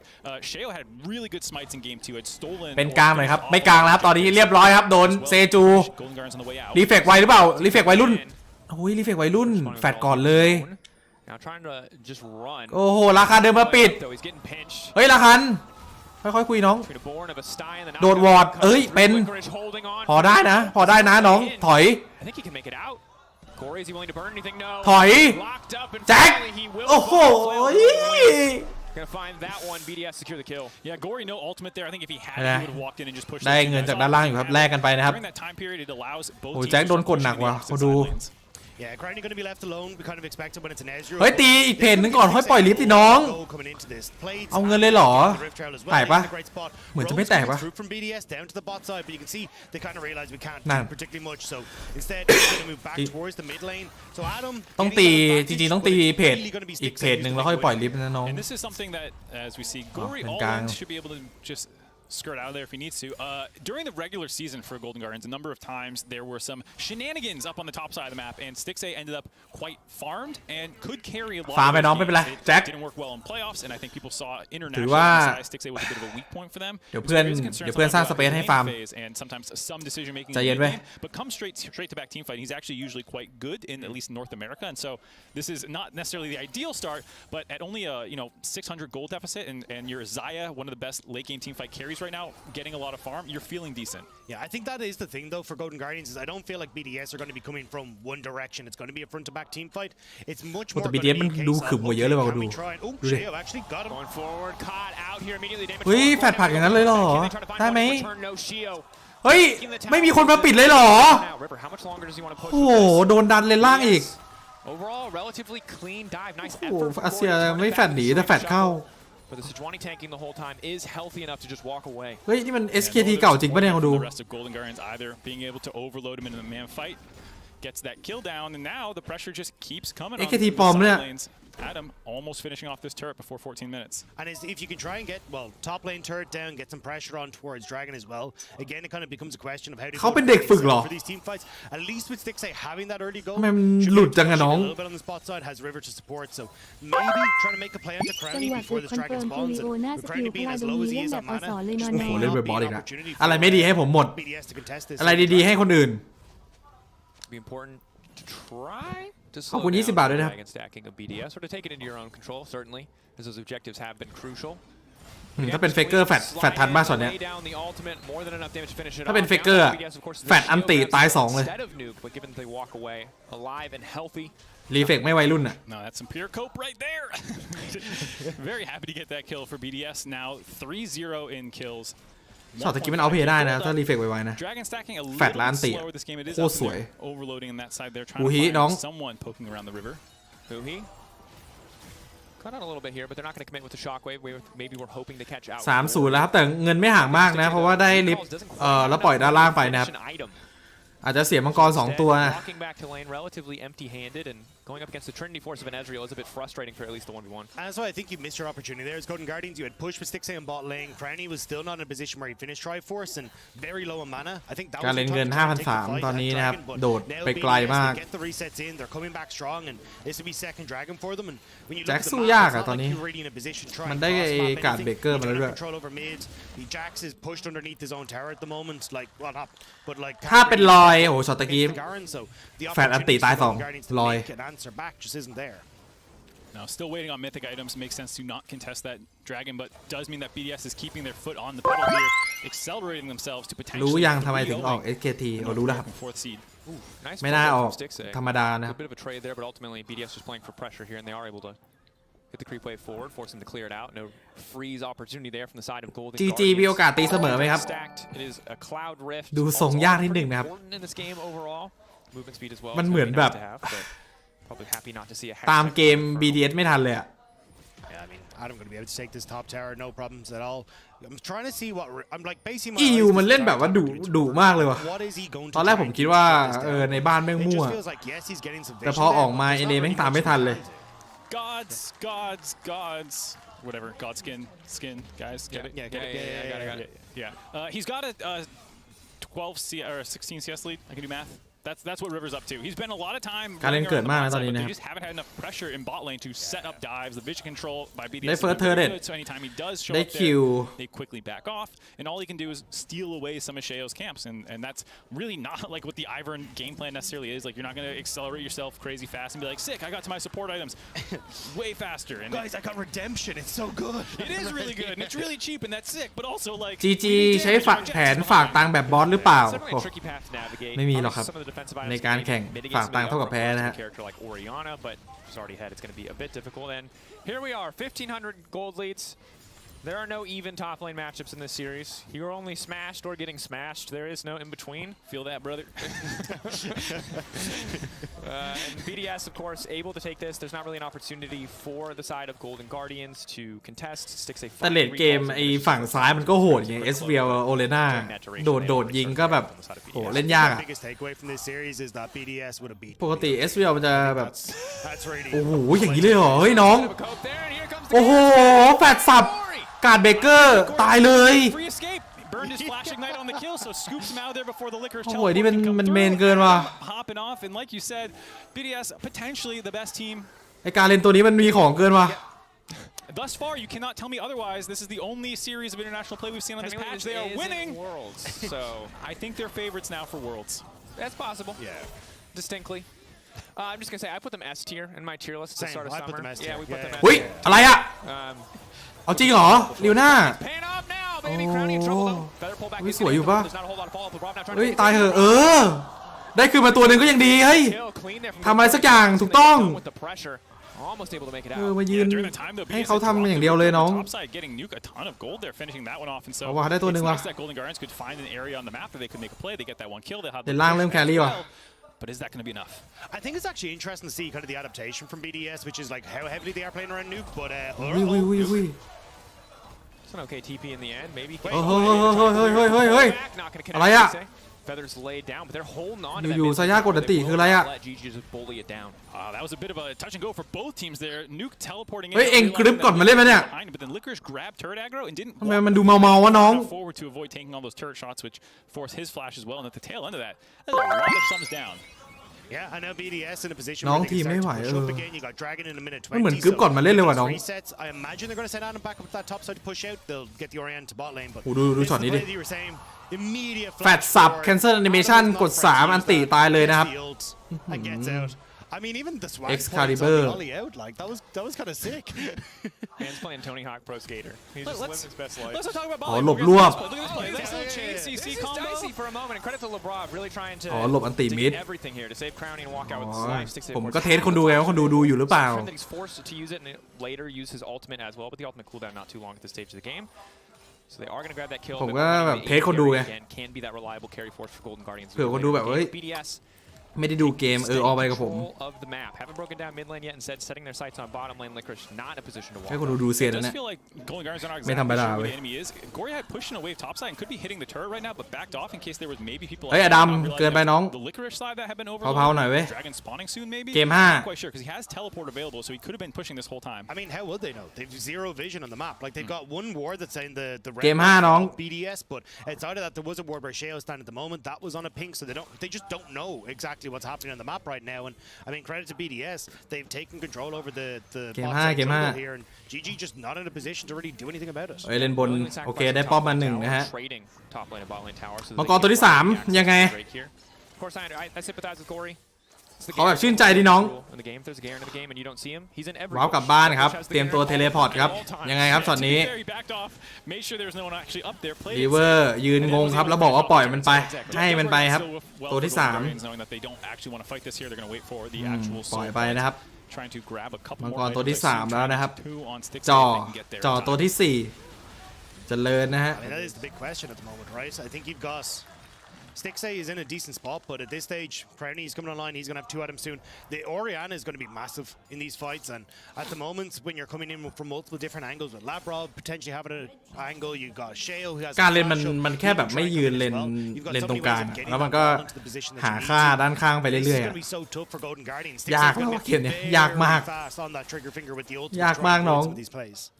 Sheo had really good smites in game 2. Had stolen. เป็นกลางเลยครับไม่กลางแล้วครับตอนนี้เรียบร้อยครับโดนเซจูรีเฟกไวหรือเปล่ารีเฟกไวรุ่นโอ้ยรีเฟกไวรุ่นแฟดก่อนเลยโอ้โหราคาเดิมมาปิดเฮ้ยราคันค่อยๆคุยน้องโดดวอร์ดเอ้ยเป็นพอได้นะน้องถอยถอยแจ็คโอ้โห Gonna find that one. BDS secure the kill. Yeah, Gory no ultimate there. I think if he had, he would have walked in and just pushed. ได้เงินจากด้านล่างอยู่ครับแลกกันไปนะครับโอ้แจ็คโดนกดหนักว่ะเขาดู Yeah, Granny going to be left alone. We kind of expect it when it's an Ezreal. เฮ้ยตีอีกเพจนึงก่อนค่อยปล่อยลิฟต์สิน้องเอาเงินเลยเหรอแตกปะเหมือนจะไม่แตกปะต้องตีจริงๆต้องตีเพจอีกเพจนึงแล้วค่อยปล่อยลิฟต์นะน้อง And this is something that, as we see, Gory all should be able to just skirt out of there if he needs to. During the regular season for Golden Guardians, a number of times there were some shenanigans up on the top side of the map, and Stixay ended up quite farmed and could carry a lot. ฟาร์มไปน้องไม่เป็นไรแจ็ค Didn't work well in playoffs, and I think people saw internationally Stixay was a bit of a weak point for them. เดี๋ยวเพื่อนสร้างสเปซให้ฟาร์ม And sometimes some decision making. ใจเย็นเว้ย But come straight to back team fight, he's actually usually quite good in at least North America, and so this is not necessarily the ideal start, but at only a 600 gold deficit, and your Zaya, one of the best late game team fight carries right now, getting a lot of farm, you're feeling decent. Yeah, I think that is the thing though for Golden Guardians is I don't feel like BDS are going to be coming from one direction. It's going to be a front to back team fight. It's much more. แต่ BDS มันดูขึมกว่าเยอะเลยว่ะดูดิเฮ้ยแฟดผักอย่างนั้นเลยเหรอได้ไหมเฮ้ยไม่มีคนมาปิดเลยเหรอโอ้โหโดนดันเลนล่างอีกโอ้โหอาเซียไม่แฟดหนีแต่แฟดเข้าBut the Sejuani tanking the whole time is healthy enough to just walk away. เฮ้ยนี่มัน SKT เก่าจริงป่ะเนี่ยมาดู The rest of Golden Guardians either being able to overload him in the man fight gets that kill down, and now the pressure just keeps coming on SKT the ปลอมเนี่ย side lanes. Adam almost finishing off this turret before 14 minutes. And if you can try and get, top lane turret down, get some pressure on towards Dragon as well. Again, it kind of becomes a question of how to เขาเป็นเด็กฝึกเหรอ for these team fights. At least with Stixay having that early goal, มันหลุดจังอะน้อง a little bit on the spot side, has River to support. So maybe trying to make a play onto Crowny before this Dragon spawns. And with Crowny being as low as he is on mana, โอ้โหเล่นบอลอีกแล้วอะไรไม่ดีให้ผมหมด BDS to contest this. อะไรดีๆให้คนอื่น Be important to try to ขอบ slow คุณ down 20 บาทด้วย the นะครับ dragon stacking of BDS, or to take it into your own control, certainly, as those objectives have been crucial. ถ้าเป็นเฟกเกอร์แฟดทันมากช็อตเนี้ย Lay down the ultimate, more than enough damage to finish it ถ้าเป็น off. เฟกเกอร์ Now BDS, of course, the แฟดอันติ shield ตาย has 2 เลย instead of nuke, but given that they walk away alive and healthy. รีเฟกไม่วัยรุ่นอ่ะ No, that's some pure cope right there. Very happy to get that kill for BDS. Now 3-0 in kills. ช็อตตะกี้มันเอาเพย์ได้นะถ้ารีเฟกไวๆนะ Dragon stacking a แฟด little และอัน bit ติ slower this game. It is โคตรสวย overloading on that side there, อู trying ฮิ to น้อง find someone poking around the river. Fuhi. Cut out a little bit here, but they're not going to commit with the shockwave. Maybe we're hoping to catch out. 3-0 แล้วครับแต่เงินไม่ห่างมากนะเพราะว่าได้ลิฟต์แล้วปล่อยด้านล่างไปนะครับอาจจะเสียมังกร2 ตัวนะ Walking back to lane relatively empty-handed and going up against the Trinity Force of an Ezreal is a bit frustrating for at least the 1v1. And that's why I think you missed your opportunity there. As Golden Guardians, you had pushed with Stixxay and bot lane. Cranny was still not in a position where he finished Triforce and very low on mana. I think that การ was เล่น the เงิน time to take the fight 5,300 ตอนนี้ at นะครับ Dragon, but โดด now ไปไกล BDS, มาก they get the resets in. They're coming back strong, and this will be second Dragon for them. And when you แจ็ look ค at the สู้ map, ยาก it's อะ not ตอน like นี้ you're really in a position to try มัน and ได้ cross ไอ้ map การ์ด anything. เบเกอร์ He มาแล้ว can ด้ have วย control over mid. The Jax is pushed underneath his own tower at the moment. Like, well, not, but like ถ้าเป็นลอยโอ้โหช็อตตะกี้ so the แฟดอันติตาย opportunities for 2 Guardians to ลอย make an answer back just isn't there. Now, still waiting on mythic items. Makes sense to not contest that dragon, but does mean that BDS is keeping their foot on the pedal here, accelerating themselves to รู้ potentially ยังทำไมถึงออก SKT โอ้รู้แล้วครับ fourth seed. Nice ไม่น่าออก from Stixxay. ธรรมดานะค A รับ bit of a trade there, but ultimately BDS was playing for pressure here, and they are able to get the creep wave forward, force them to clear it out. No freeze opportunity there from the side of Golden GG มีโอกาสตีเสมอไหมครับ Stacked. It is a cloud rift. ดูทรงยากนิดนึงนะครับ Important in this game overall. Movement speed as well. มันเหมือนแบบ Probably happy not to see a ตามเกม BDS ไม่ทันเลยอะ Yeah, I mean, I'm going to be able to take this top tower, no problems at all. I'm trying to see what I'm like basing my EU eyes มัน to เล่น start แบบว่า talking to ดุมากเลยว่ะ What is he going to ตอนแรก try ผม and คิด do ว่า to this tower? ในบ้านแม่ง It มั่ว just feels like yes, he's getting some แต่ vision พอ there, ออกมา but ไอ there's เน not แม่ง really ตามไม่ much ทันเลย Gods, whatever. God skin, guys. Get it? Yeah, I got it. Yeah. He's got a 12 or 16 CS lead. I can do math. That's what River's up to. He's been a lot of time การเล่น running เกิด around มาก the นะ bot ตอน side, นี้ but นะ they ครับ just haven't had enough pressure in bot lane to set up dives. The vision control by BDS ได้ has first been very turret good, so anytime he does show ได้ up คิว there, they quickly back off, and all he can do is steal away some of Sheo's camps, and that's really not like what the Ivern game plan necessarily is. Like, you're not going to accelerate yourself crazy fast and be like, sick, I got to my support items way faster. And Guys, I got redemption. It's so good. it is really good, and it's really cheap, and that's sick, but also like GG ใช้แผนฝากตังค์แบบบอสหรือเปล่า Certainly โอ้ a tricky path to navigate. ไม่มีหรอกครับ Some of the defensive items ในการ can แข่ง mitigate ฝาก some of ตังค์ the เท่ากับแพ้ upper นะฮะ parts of a character like Orianna, but she's already ahead. It's going to be a bit difficult. And here we are, 1,500 gold leads. There are no even top lane matchups in this series. You're only smashed or getting smashed. There is no in between. Feel that, brother? And BDS, of course, able to take this. There's not really an opportunity for the side of Golden Guardians to contest. Stixxay แต่เลดเกมไอ้ฝั่งซ้ายมันก็โหดไง SVL โอเลน่าโดดยิงก็แบบโหเล่นยาก The อะ biggest takeaway from this series is that BDS would have beat. ปกติ SVL มันจะแบบ That's really. โอ้โหอย่างนี้เลยเหรอ เฮ้ยน้อง Bit of a cope there, and here comes the โอ้โห แฟดสับ การ์ดเบเกอร์ ตายเลย Free escape. Burned his flash ignite on the kill, so scoops him out of there before the Liquor's โอ้โห teleport นี่มัน can come มัน through. เมนเกินว่ะ Hopping off, and like you said, BDS potentially the best team. ไอการเล่นตัวนี้มันมีของเกินว่ะ Thus far, you cannot tell me otherwise. This is the only series of international play we've seen on this Technically, patch. this They are isn't winning. Worlds, so I think they're favorites now for Worlds. that's possible. Yeah. Distinctly. I'm just gonna say I put them S tier in my tier list at the Same, start of I put summer. them S Yeah, tier. we put Yeah, them yeah. S เฮ้ย tier. อะไรอะ Um, เอาจริงเหรอลิวน่า paying off now, baby. Crowning in trouble though. Feather pull back. อุ๊ย is สวยอยู่ปะ There's not a whole lot of follow up with Rob now trying เฮ้ย to ตายเหอะได้คืนมาตัวหนึ่งก็ยังดีเฮ้ย kill clean there from ทำอะไรสักอย่างถูกต้อง with the pressure. Almost able to make it มา out. ยืน During the time, though, ให้ BDS เขา had ทำ dropped อย่างเดียวเลยน้อง the top side, getting Nuke a ton of gold there, finishing that one off. And so เอาว่ะได้ตัวหนึ่ง it's ว่ะ nice that Golden Guardians could find an area on the map that they could make a play. They get that one kill. They have เดี๋ยวล่างเริ่มแครี่ว่ะ But is that going to be enough? I think it's actually interesting to see kind of the adaptation from BDS, which is like how heavily they are playing around Nuke. But วิววิววิววิว It's an okay TP in the end. Maybe. เฮ้ยเฮ้ยเฮ้ยเฮ้ยเฮ้ย Not gonna connect. อะไรอะ Feathers laid down, but they're holding on. อยู่ๆซาย่ากดอันติคืออะไรอะ Let GG just bully it down. That was a bit of a touch and go for both teams there. Nuke teleporting in. เฮ้ยเอ็งกริปก่อนมาเล่นไหมเนี่ย But then Liquors grabbed turret aggro and didn't ทำไมมันดูเมาๆวะน้อง forward to avoid taking all those turret shots, which forced his flash as well. And at the tail end of that, there's a lot of thumbs down. Yeah, I know BDS in a position น้อง where ที they ม can ไม่ start ไหว to push up again. You got Dragon in a minute มันเหมือน 20. กึ๊บก่อนมาเล่นเลยว่ะน้อง Resets. I imagine they're going to send Adam back up that top side to push out. They'll get the Orient to bot lane. But ดู this is ช็อต the นี้ดิ play that you were saying. Immediate แฟดสับ cancel animation กด 3 อันติตายเลยนะครับ and gets out. I mean, even the swag Excalibur. points on the ollie out, like that was kind of sick. Hands playing Tony Hawk Pro Skater. He's just living his best life. Let's not talk about อ๋อ Bolly. หลบรวบ Look at this play. Nice little chain CC This is combo. dicey for a moment, and credit to LeBron really trying to อ๋อหลบอันติมิด do everything here to save Crowning and walk out อ๋ with อ his life. Sticks it ผม towards ก็เทสคนดูไงว่าคนดูอยู่หรือเปล่า Friend that he's forced to use it and later use his ultimate as well, but the ultimate cooldown not too long at this stage of the game. So they are going to grab that kill. ผมก็แบบเทสคนดูไง Can be that reliable carry force for Golden Guardians. เผื่อคนดูแบบเฮ้ย BDS ไม่ได้ดูเกมออกไปกับผม of the map. Haven't broken down mid lane yet. Instead, setting their sights on bottom lane. Licorice not in a position to walk. ให้คนดูเซียน It นะ does เนี่ย feel like Golden Guardians are not ไม่ธรรม exactly ดา sure เว้ where ย the enemy is. Gory had pushing a wave topside and could be hitting the turret right now, but backed off in case there was maybe people. เฮ้ยอดัมเกินไปน้อง The Licorice side that had been เผาๆหน่อยเว้ย Dragon spawning soon maybe. เกม Not quite sure because he has teleport available, so he could have been pushing this whole time. I mean, how would they know? They've zero vision on the map. Like they've got one ward that's saying the red เกม 5 น้อง BDS, but it's out of that there was a ward where Sheo stand at the moment. That was on a ping, so they just don't know exactly what's happening on the map right now. And I mean, credit to BDS, they've taken control over the เกม bot 5 side เกม jungle 5 here, and GG just not in a position to really do anything about it. เอ้ยเล่นบนโอเคได้ป้อมมา1นะฮะ Trading top lane and bot lane tower. So มังกรตัวที่ 3 ยังไง Of course, I sympathize with Gory. เขาแบบชื่นใจดิน้อง In the game, if there's a Garen in the game and you don't see him, he's in every ว้าวกลับบ้านครับ เตรียมตัวเทเลพอร์ตครับ ยังไงครับช็อตนี้ รีเวอร์ยืนงงครับแล้วบอกว่าปล่อยมันไป ให้มันไปครับ ตัวที่ 3 ปล่อยไปนะครับ มังกรตัวที่ 3 แล้วนะครับ จ่อตัวที่ 4 เจริญนะฮะ I mean, that is the big question at the moment, right? I think you've got Stixay is in a decent spot, but at this stage, Crownie is coming online. He's going to have 2 items soon. The Orianna is going to be massive in these fights, and at the moment, when you're coming in from multiple different angles, with Labrov potentially having an angle, you've got Sheo who has การเล่นมันแค่แบบไม่ยืนเลนตรงกลางแล้วมันก็หาค่าด้านข้างไปเรื่อยๆ ยากแล้วเกมเนี้ยยากมากยากมากน้อง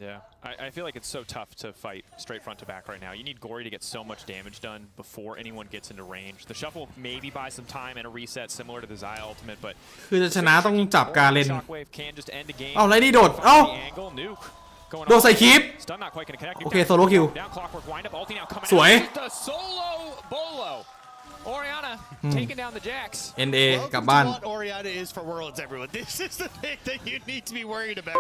Yeah, I feel like it's so tough to fight straight front to back right now. You need Gory to get so much damage done before anyone gets into range. The shuffle maybe buy some time and a reset similar to the Xayah ultimate, but คือจะชนะต้องจับการเล่น Shockwave can just end the game. เอ้าไรนี่โดดเอ้า โดดใส่คลิป Stun not quite gonna connect. โอเคโซโล่คิว Down clockwork wind up. Ulti now coming สวย out. Just a solo bolo. Orianna taking down the Jacks. NA กลับบ้าน What Orianna is for Worlds, everyone. This is the thing that you need to be worried about.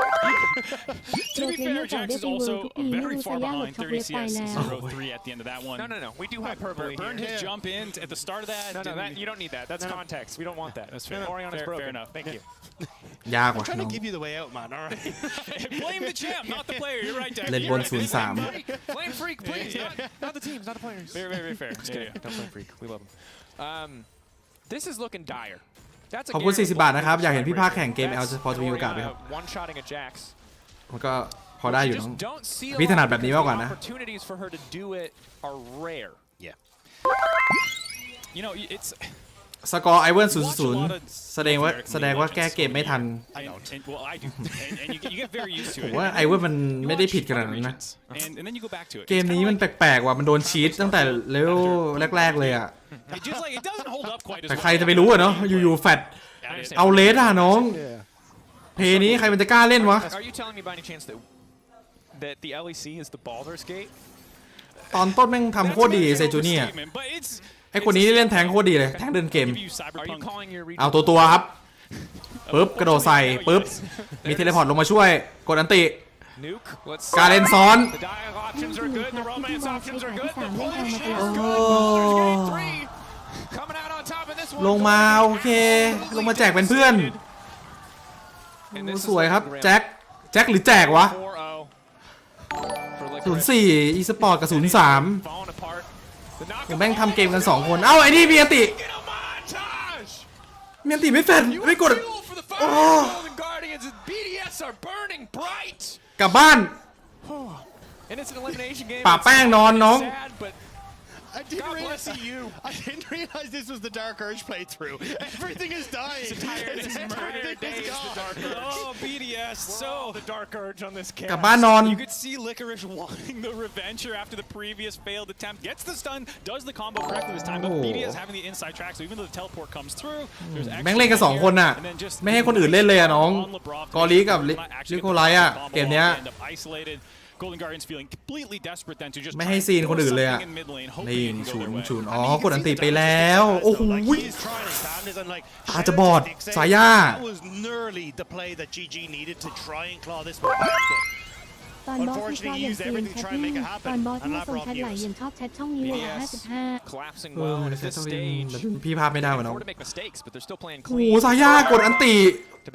To be fair, Jax is also very far behind 30 CS 0-3 at the end of that one. No. We do hyperbole. Burned his jump in at the start of that. No, you don't need that. That's context. We don't want that. That's fair. Orianna's broken. Fair enough. Thank you. ยาก I'm ว่ะ trying น้อ to ง give you the way out, man. All right. Blame the champ, not the player. You're right, Jack. เล่นบน 0-3 Flame Freak, please. Not the teams, not the players. Very fair. Just kidding. Don't Flame Freak. We love him. This is looking dire. That's a ขอบคุณ Garen 40 บาทนะครับ อยากเห็นพี่ภาค right แข่งเกม there. แอลพอจะมีโอกาสไหมครับ Orianna one-shotting a Jax. มันก็พอได้อยู่ You น้อง just don't see a พี่ถนัด lot แบบนี้ because มากกว่า the นะ opportunities for her to do it are rare. Yeah. You know, it's สกอร์ไอเวิร์น0-0 แสดงว่าแก้เกมไม่ทัน well, I do, and you get very used to ผม it. ว่าไอเวิร์นมันไม่ได้ผิดขนาดนั้นนะ And then you go back to it. เกมนี้มันแปลกๆว่ะมันโดนชีตตั้งแต่เลเวลแรกๆเลยอ่ะ It just like it doesn't hold up quite as แต่ well. ใครจะไปรู้อะเนาะอยู่ๆแฟดเอาเลสอะน้อง เพลย์นี้ใครมันจะกล้าเล่นวะ Are you telling me by any chance that the LEC is the Baldur's Gate? ตอนต้นแม่งทำโคตรดีเซจูนี่อะ But it's ไอคนนี้เล่นแทงโคตรดีเลยแทงเดินเกม give you Are you cyberpunk. calling your เอาตัวครับปึ๊บกระโดดใส่ปึ๊บมีเทเลพอร์ตลงมาช่วยกดอันติ nuke? Let's การเล่นซ้อน The dive options are good. The romance options are good. The push is โอ้ good. Baldur's Gate 3 coming out on top of this one. ลงมาโอเค ลงมาแจกเป็นเพื่อน And this is สวยครับ looking แจ็คหรือแจกวะ 4-0 for Licorice. 04 อีสปอร์ตกับ 03 Falling apart. The knock ผมแม่งทำเกมกัน 2 คน เอ้าไอ้นี่มีอันติ montage. มีอันติไม่แฟนไม่กด Fuel for the fire. Golden Guardians and BDS are burning bright. กลับบ้าน And it's an elimination game. ป่าแป้งนอนน้อง Sad, but I didn't God realize bless you. I didn't realize this was the Dark Urge playthrough. Everything is dying. This entire day is the Dark Urge. Oh, BDS So the dark urge on this กลับบ้านนอน you could see Licorice wanting the revenge here after the previous failed attempt. Gets the stun, does the combo correctly this time, but BDS having the inside track, so even though the teleport comes through, there's แม่งเล่นกัน2คนน่ะไม่ให้คนอื่นเล่นเลยอะน้องกอลีกับลิโคไลอะเกมเนี้ย Golden Guardians feeling completely desperate then to just ไม่ให้ซีนคนอื่นเลยอะนี่ฉุนอ๋อกดอันติไปแล้วโอ้โหตาจะบอดสายย่า ตอนบอสที่ชอบอย่างเซียนแชทนี่ตอนบอสที่ส่งแชทไหลอย่างชอบแชทช่องนี้เลย55 collapsing well at this stage. พี่ภาพไม่ได้วะน้อง To make mistakes, but they're still playing โอ้โห clean. สายย่ากดอันติ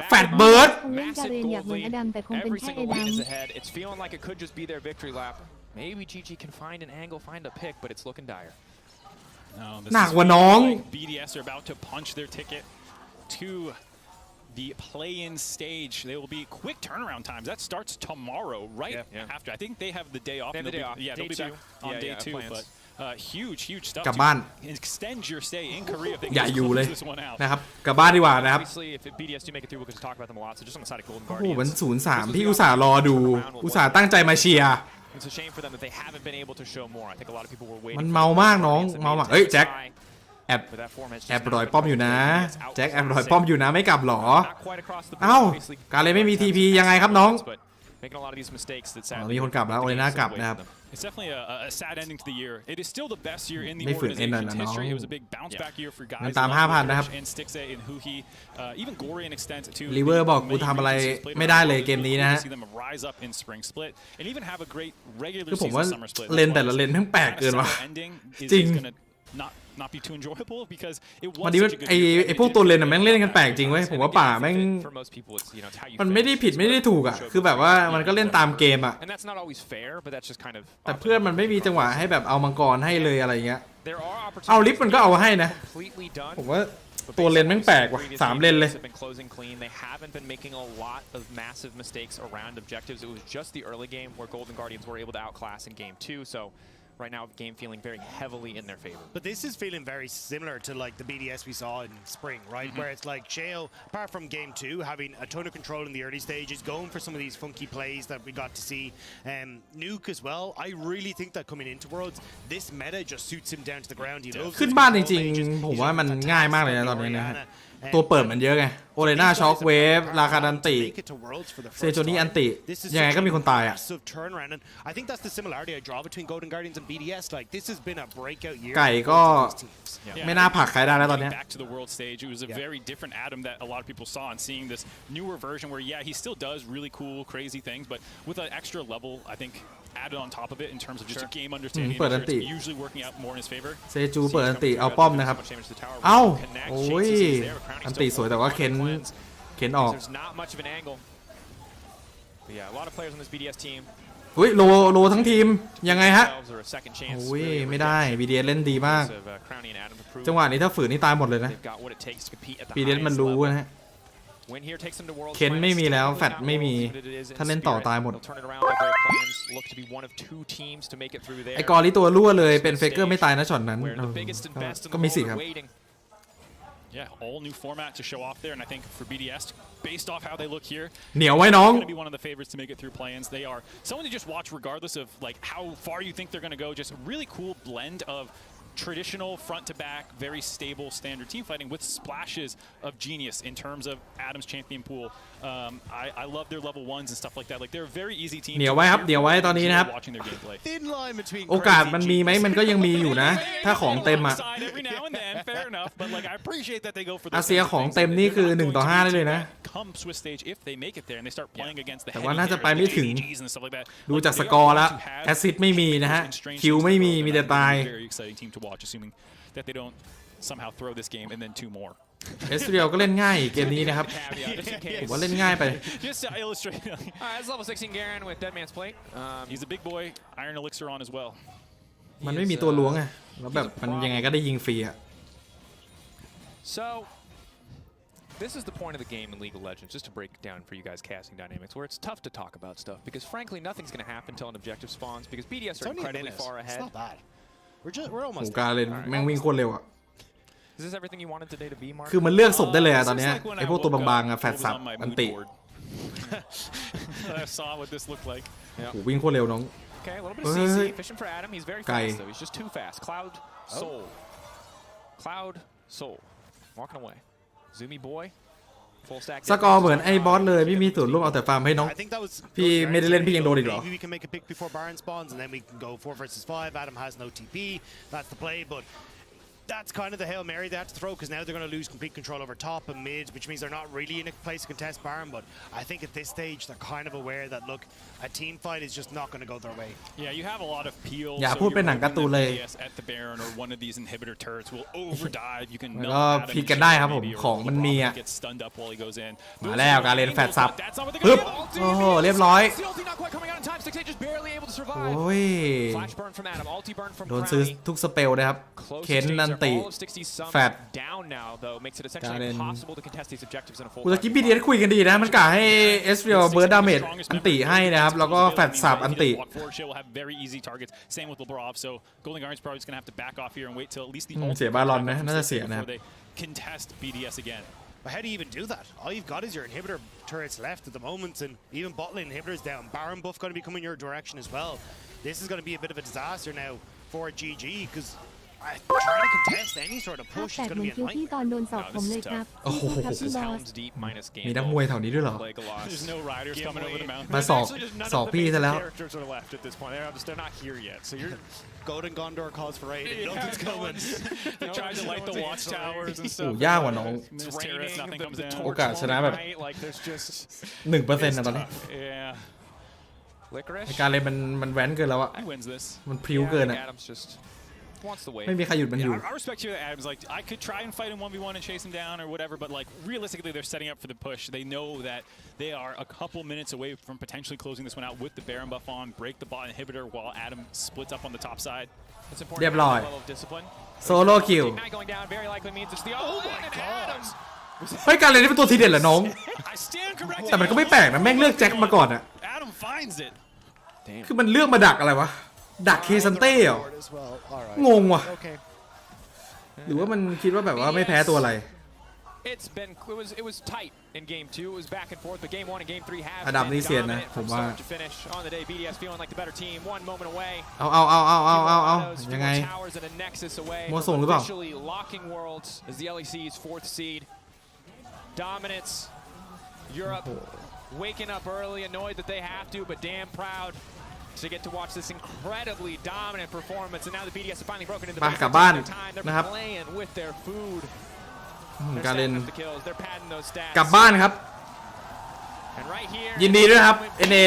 แฟดเบิร์ด คงเล่นการเรียนอยากเหมือนอดัมแต่คงเป็น Every แค่เอ single ดัม lead is ahead. It's feeling like it could just be their victory lap. Maybe GG can find an angle, find a pick, but it's looking dire. This หนัก is กว่า feeling น้อง like BDS are about to punch their ticket to the play-in stage. They will be quick turnaround times. That starts tomorrow, right after. I think they have the day off. They have the day off. Yeah, they'll be back on day 2. But huge stuff. กลับบ้าน Extend your stay in Korea if they อย่า can อยู่เลย close this one out. นะครับกลับบ้านดีกว่านะครับ Obviously, if BDS do make it through, we're going to talk about them a lot. So just on the side of Golden โอ้โหมัน Guardians. 0-3 พี่อุตส่าห์รอดูอุตส่าห์ตั้งใจมาเชียร์ It's a shame for them that they haven't been able to show more. I think a lot of people were waiting. มันเมามากน้องเมามากเอ้ยแจ็คแอบ But that form has just แอบ not รอย been ป้อมอยู่นะ out แจ็ค for แอบรอย six. ป้อมอยู่นะไม่กลับหรอ Not quite across the board, เอ้า obviously. การเลยไม่มี TP ยังไงครับน้อง But making a lot of these mistakes that อ๋อ sadly มีคนกลับแล้วโอเลน่ากลับนะครับ It's definitely a sad ending to the year. It is still the best year in the ไม่ฝืนเอ็นหน่อย organization's นะน้อง history. It was a big bounce back year for guys มันตาม like 5,000 นะครับ and Stixxay and Huhi, even Gory and Extent too. ลิเวอร์บอกกูทำอะไรไม่ได้เลยเกมนี้นะฮะ See them rise up in spring split and even have a great regular คือผม season ว่า summer split. เลนแต่ละเลนทั้งแปลกเกินว่ะ Ending จริง is gonna not be too enjoyable because it was วันนี้ such a good ไอ้พวกตัวเลนน่ะแม่งเล่นกันแปลกจริงเว้ยผมว่าป่าแม่ง For most people, it's, you know, it's how you มันไม่ได้ finish. ผิดไม่ได้ถูกอ่ะคือแบบว่ามันก็เล่นตามเกมอ่ะ And that's not always fair, but that's just kind of แต่เพื่อนมันไม่มีจังหวะให้แบบเอามังกรให้เลยอะไรเงี้ย there are opportunities เอาลิฟต์มันก็เอาให้นะ completely done. ผมว่าตัวเลนแม่งแปลกว่ะ3เลนเลย Have been closing clean. They haven't been making a lot of massive mistakes around objectives. It was just the early game where Golden Guardians were able to outclass in game 2. So right now, game feeling very heavily in their favor. But this is feeling very similar to like the BDS we saw in spring, right? Where it's like Shale, apart from game 2, having a ton of control in the early stages, going for some of these funky plays that we got to see. Nuke as well. I really think that coming into Worlds, this meta just suits him down to the ground. He loves ขึ้นบ้านจริงๆผมว่ามันง่ายมากเลยนะตอนนี้นะฮะตัวเปิดมันเยอะไงโอเลน่าช็อคเวฟราคาดันติเซโจนี่อันติยังไงก็มีคนตายอ่ะ I think that's the similarity I draw between Golden Guardians and BDS. Like this has been a breakout year. ไก่ก็ไม่น่าผลักใครได้แล้วตอนนี้ Back to the world stage, it was a very different Adam that a lot of people saw, and seeing this newer version where he still does really cool, crazy things, but with an extra level, I think added on top of it in terms of just a game understanding. It's usually working out more in his favor. เซจูเปิดอันติเอาป้อมนะครับเอ้าโอ้ยอันติสวยแต่ว่าเข็นออก There's not much of an angle. But yeah, a lot of players on this BDS team. อุ้ยโลทั้งทีมยังไงฮะ themselves are a second chance. โอ้ยไม่ได้ BDS เล่นดีมาก Of, Crownie and Adam to prove จังหวะนี้ถ้าฝืนนี่ตายหมดเลยนะ they've got what it takes to compete at the BDS มัน highest รู้ level. นะฮะ Win here takes them to Worlds เคนไม่มีแล้ว finals. แฟดไม่มี But it is in ถ้าเล่นต่อ spirit. ตายหมด They'll turn it around with great plans. Look to be one of 2 teams to make it through there. ไอ้กอริตัวรั่วเลยเป็นเฟกเกอร์ไม่ตายนะช็อตนั้น Where the biggest and best in ก็ the มีสิท world ธิ์ค are รับ waiting. Yeah, all new format to show off there, and I think for BDS, based off how they look here, เหนียวไว้น้อง they're going to be one of the favorites to make it through play-ins. They are someone to just watch regardless of like how far you think they're going to go. Just a really cool blend of traditional front-to-back, very stable standard team fighting with splashes of genius in terms of Adam's champion pool. I love their level 1s and stuff like that. Like they're a very easy team. เหนียวไว้ครับเหนียวไว้ตอนนี้นะครับ Watching their gameplay. Thin line between โอกาสมันมีไหมมันก็ยังมีอยู่นะ ถ้าของเต็มอ่ะ Every now and then, fair enough, but like I appreciate that they go for อาเซียของเต็มนี่คือ1-5ได้เลยนะ come Swiss stage if they make it there and they start playing against the แต่ว่าน่าจะไปไม่ถึง ADGs and stuff like that. ดูจากสกอร์แล้วแอสซิสต์ไม่มีนะฮะคิวไม่มีมีแต่ตาย Very exciting team to watch, assuming that they don't somehow throw this game and then 2 more. เอสเรียลก็เล่นง่ายเกมนี้นะครับ Caveat, just in case. ผมว่าเล่นง่ายไป Just to illustrate, That's level 16 Garen with Dead Man's Plate. he's a big boy, Iron Elixir on as well. มันไม่มีตัวล้วงไงแล้วแบบมันยังไงก็ได้ยิงฟรีอะ So, this is the point of the game in League of Legends, just to break down for you guys casting dynamics, where it's tough to talk about stuff, because frankly, nothing's going to happen until an objective spawns, because BDS It's are only a incredibly minute. far It's ahead. not bad. We're โห almost การเล่นแม่งวิ่งโคตรเร็วอะ Is this everything you wanted today to be, Mark? คือมันเลือกศพได้เลยอะตอน This เนี้ย is like when ไอ้ I พวกตัว woke บางๆ up, อะแฟด what was สับ on my อัน mood ติ board. I saw what this looked like. โอ้วิ่งโคตรเร็วน้อง Okay, a little bit of CC. Efficient for Adam. He's very fast, though. He's just too fast. Cloud Soul. Cloud Soul. Walking away. Zoomy Boy. Full stack. สกอร์เหมือนไอ้บอสเลยไม่มีส่วนร่วมเอาแต่ฟาร์มให้น้อง I think that was พี่ไม่ได้เล่นพี่ยังโดนอีกเหรอ Maybe we can make a pick before Baron spawns, and then we can go 4 versus 5. Adam has no TP. That's the play, but that's kind of the Hail Mary they have to throw, because now they're going to lose complete control over top and mid, which means they're not really in a place to contest Baron. But I think at this stage they're kind of aware that, look, a team fight is just not going to go their way. Yeah, you have a lot of peel. อย่าพูดเป็นหนังการ์ตูนเลย At the Baron or one of these inhibitor turrets will overdive. You can แล้วก็พลิกกันได้ครับผมของมันมีอ่ะ get stunned up while he goes in. มาแล้วการเล่นแฟดซับปึ๊บโอ้โหเรียบร้อยโอ้ยโดนซื้อทุกสเปลนะครับเค้นนันติแฟดการเล่นกูจะคิด BDS คุยกันดีนะมันกะให้เอสเรียลเบิร์ดดาเมจอันติให้นะครับแล้วก็แฟดสับอันติเสียบาลอนนะน่าจะเสียนะครับ But how do you even do that? All you've got is your inhibitor turrets left at the moment, and even bot lane inhibitors down. Baron buff going to be coming your direction as well. This is going to be a bit of a disaster now for GG, because trying to contest any sort of push is going to be a ที่ nightmare. ตอนโดนสอบผมเลยครับ โอ้โห ครับพี่บอส มีนักมวยแถวนี้ด้วยเหรอ There's no riders coming over the mountain. มาสอบพี่ซะแล้ว Golden Gondor calls for aid, and nothing's coming. They tried to light the watchtowers and โอ้ stuff. ยากกว่าน้อง It's terrorists, nothing comes down. โอกาสชนะแบบ 1% นะตอนนี้ Yeah. ในการเล่นมันแว้นเกินแล้วอะ He wins this. มันพริ้วเกินอะไม่มีใครหยุดมันอยู่ I respect you that Adam's like, I could try and fight him 1v1 and chase him down or whatever, but like realistically they're setting up for the push. They know that they are a couple minutes away from potentially closing this one out with the Baron buff on, break the bot inhibitor while Adam splits up on the top side. เรียบร้อยโซโล่คิวเฮ้ยการเล่นนี่เป็นตัวทีเด็ดเหรอน้องแต่มันก็ไม่แปลกนะแม่งเลือกแจ็คมาก่อนอะคือมันเลือกมาดักอะไรวะดักเคซันเต้เหรองงว่ะหรือว่ามันคิดว่าแบบว่าไม่แพ้ตัวอะไร It was tight in game 2. It was back and forth, but game 1 and game 3 have อดัมนี่เซียนนะผมว่า on the day. BDS feeling like the better team. 1 moment away. เอายังไงมัวส่งหรือเปล่า Officially locking worlds as the LEC's 4th seed. Dominance. Europe waking up early, annoyed that they have to, but damn proud to get to watch this incredibly dominant performance. And now the BDS have finally broken into the กลับบ้าน time. นะครับ They're playing with their food. การเล่น They're kills. They're padding those stats. กลับบ้านครับ And right here, ยินดีด้วยครับ NA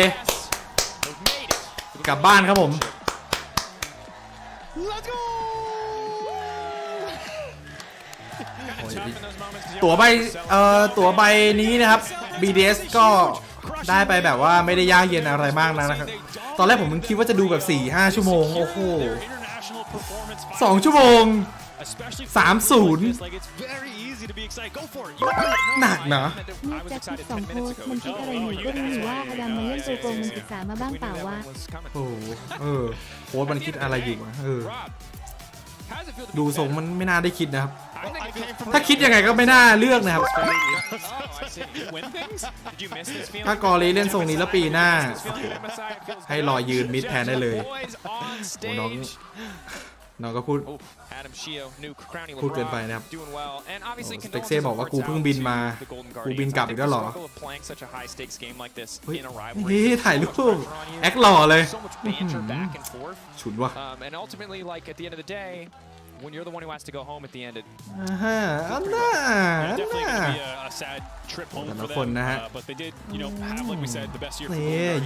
กลับบ้านครับผม Let's go! ตั๋วใบนี้นะครับ BDS ก็ได้ไปแบบว่าไม่ได้ยากเย็นอะไรมากนะครับตอนแรกผมคิดว่าจะดูแบบ 4-5 ชั่วโมงโอ้โห2 ชั่วโมง 3-0 หนักนะ เมื่อแจ็คคิด2โพสต์มันคิดอะไรอยู่ก็รู้อยู่ว่าอดัมมาเล่นโกโก้มันศึกษามาบ้างเปล่าวะ โอ้โค้ชมันคิดอะไรอยู่วะดูทรงมันไม่น่าได้คิดนะครับ ถ้าคิดยังไงก็ไม่น่าเลือกนะครับถ้ากอรีเล่นทรงนี้แล้วปีหน้าให้รอยืนมิดแทนได้เลยโอ้น้องก็พูดเกินไปนะครับสเต็กเซ่บอกว่ากูเพิ่งบินมากูบินกลับอีกแล้วเหรอเฮ้ยถ่ายรูปแอคหล่อเลยฉุนว่ะWhen you're the one who has to go home at the end, it definitely going to be a sad trip home for them. But they did, have, like we said, the best year for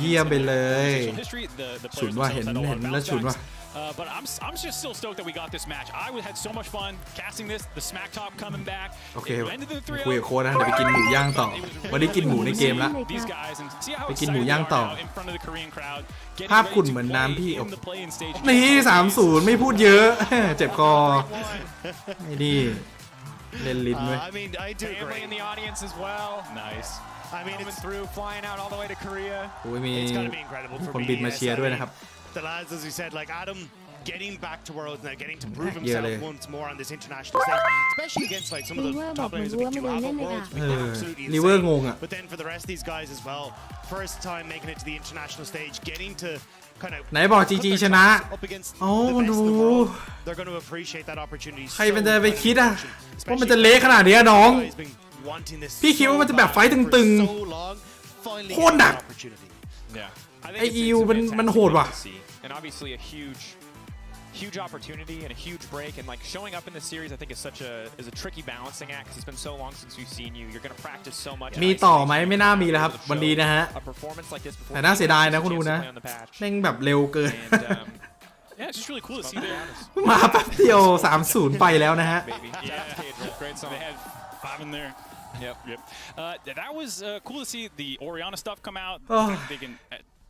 เยี่ยมไปเลย history. The ฉุนว่าเห็นแล้วฉุนว่า But I'm just still stoked that we got this match. I had so much fun casting this. The smack top coming back. โอเคคุยกับโค้ชนะเดี๋ยวไปกินหมูย่างต่อวันนี้กินหมูในเกมแล้วไปกินหมูย่างต่อภาพขุ่นเหมือนน้ำพี่นี่ 3-0 ไม่พูดเยอะเจ็บคอไม่ดีเล่นลิ้นเว้ย family in the audience as well. Nice. I mean, coming through, flying out all the way to Korea. โอ้ยมีคนบินมาเชียร์ด้วยนะครับ The lads, as we said, like Adam getting back to Worlds now, getting to prove himself once more on this international stage, especially against like some of the top players of BQ Alpha Worlds. Absolutely insane. But then for the rest of these guys as well, first time making it to the international stage, getting to kind of ไหนบอก GG ชนะ up against โอ้ the best ดู in the world. They're going to appreciate that opportunity. ใครมันจะไปคิดอะว่ามันจะเละขนาดนี้น้อง พี่คิดว่ามันจะแบบไฟตึงๆโคตรหนัก ไอ EU มันโหดว่ะ And obviously a huge opportunity and a huge break, and like showing up in this series I think is a tricky balancing act because it's been so long since we've seen you. You're going to practice so much. มีต่อไหมไม่น่ามีแล้วครับวันนี้นะฮะแต่น่าเสียดายนะคุณดูนะแม่งแบบเร็วเกิน Yeah, it's just really cool to see that. มาแป๊บเดียว 3-0 ไปแล้วนะฮะ Great song. They had 5 in there. Yep. That was cool to see the Orianna stuff come out. They can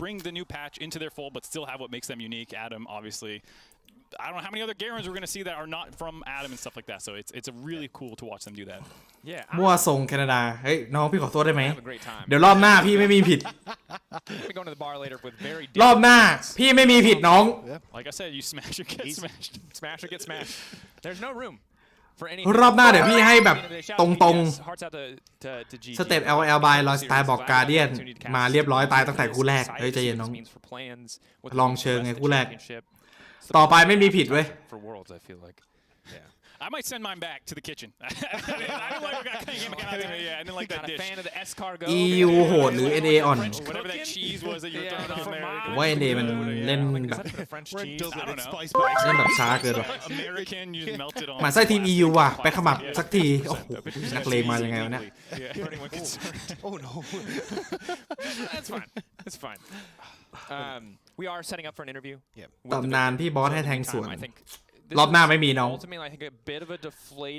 bring the new patch into their fold, but still have what makes them unique. Adam, obviously. I don't know how many other Garens we're going to see that are not from Adam and stuff like that. So it's really cool to watch them do that. Yeah. มั่วทรงแคนาดาเฮ้ยน้องพี่ขอโทษได้ไหมเดี๋ยวรอบหน้าพี่ไม่มีผิดรอบหน้าพี่ไม่มีผิดน้อง Like I said, you smash or get smashed. Smash or get smashed. There's no room. รอบหน้าเดี๋ยวพี่ให้แบบตรงๆสเต็ป LL by ลอยสไตล์บอกการเดียนมาเรียบร้อยตายตั้งแต่คู่แรกเฮ้ยใจเย็นน้องลองเชิงไงคู่แรกต่อไปไม่มีผิดเว้ย I might send mine back to the kitchen. I didn't like what I didn't like that dish. EU โหดหรือ NA อ่อน Whatever that cheese was that you were throwing on there. ว่า NA มันเล่นแบบ I don't know. เล่นแบบช้าเกินว่ะ American, you just melt it on. หมาไส้ทีม EU ว่ะไปขมับสักทีโอ้โหนักเลงมายังไงวะเนี่ย Oh no. That's fine. We are setting up for an interview. ตำนานพี่บอสให้แทงสวนรอบหน้าไม่มีน้อง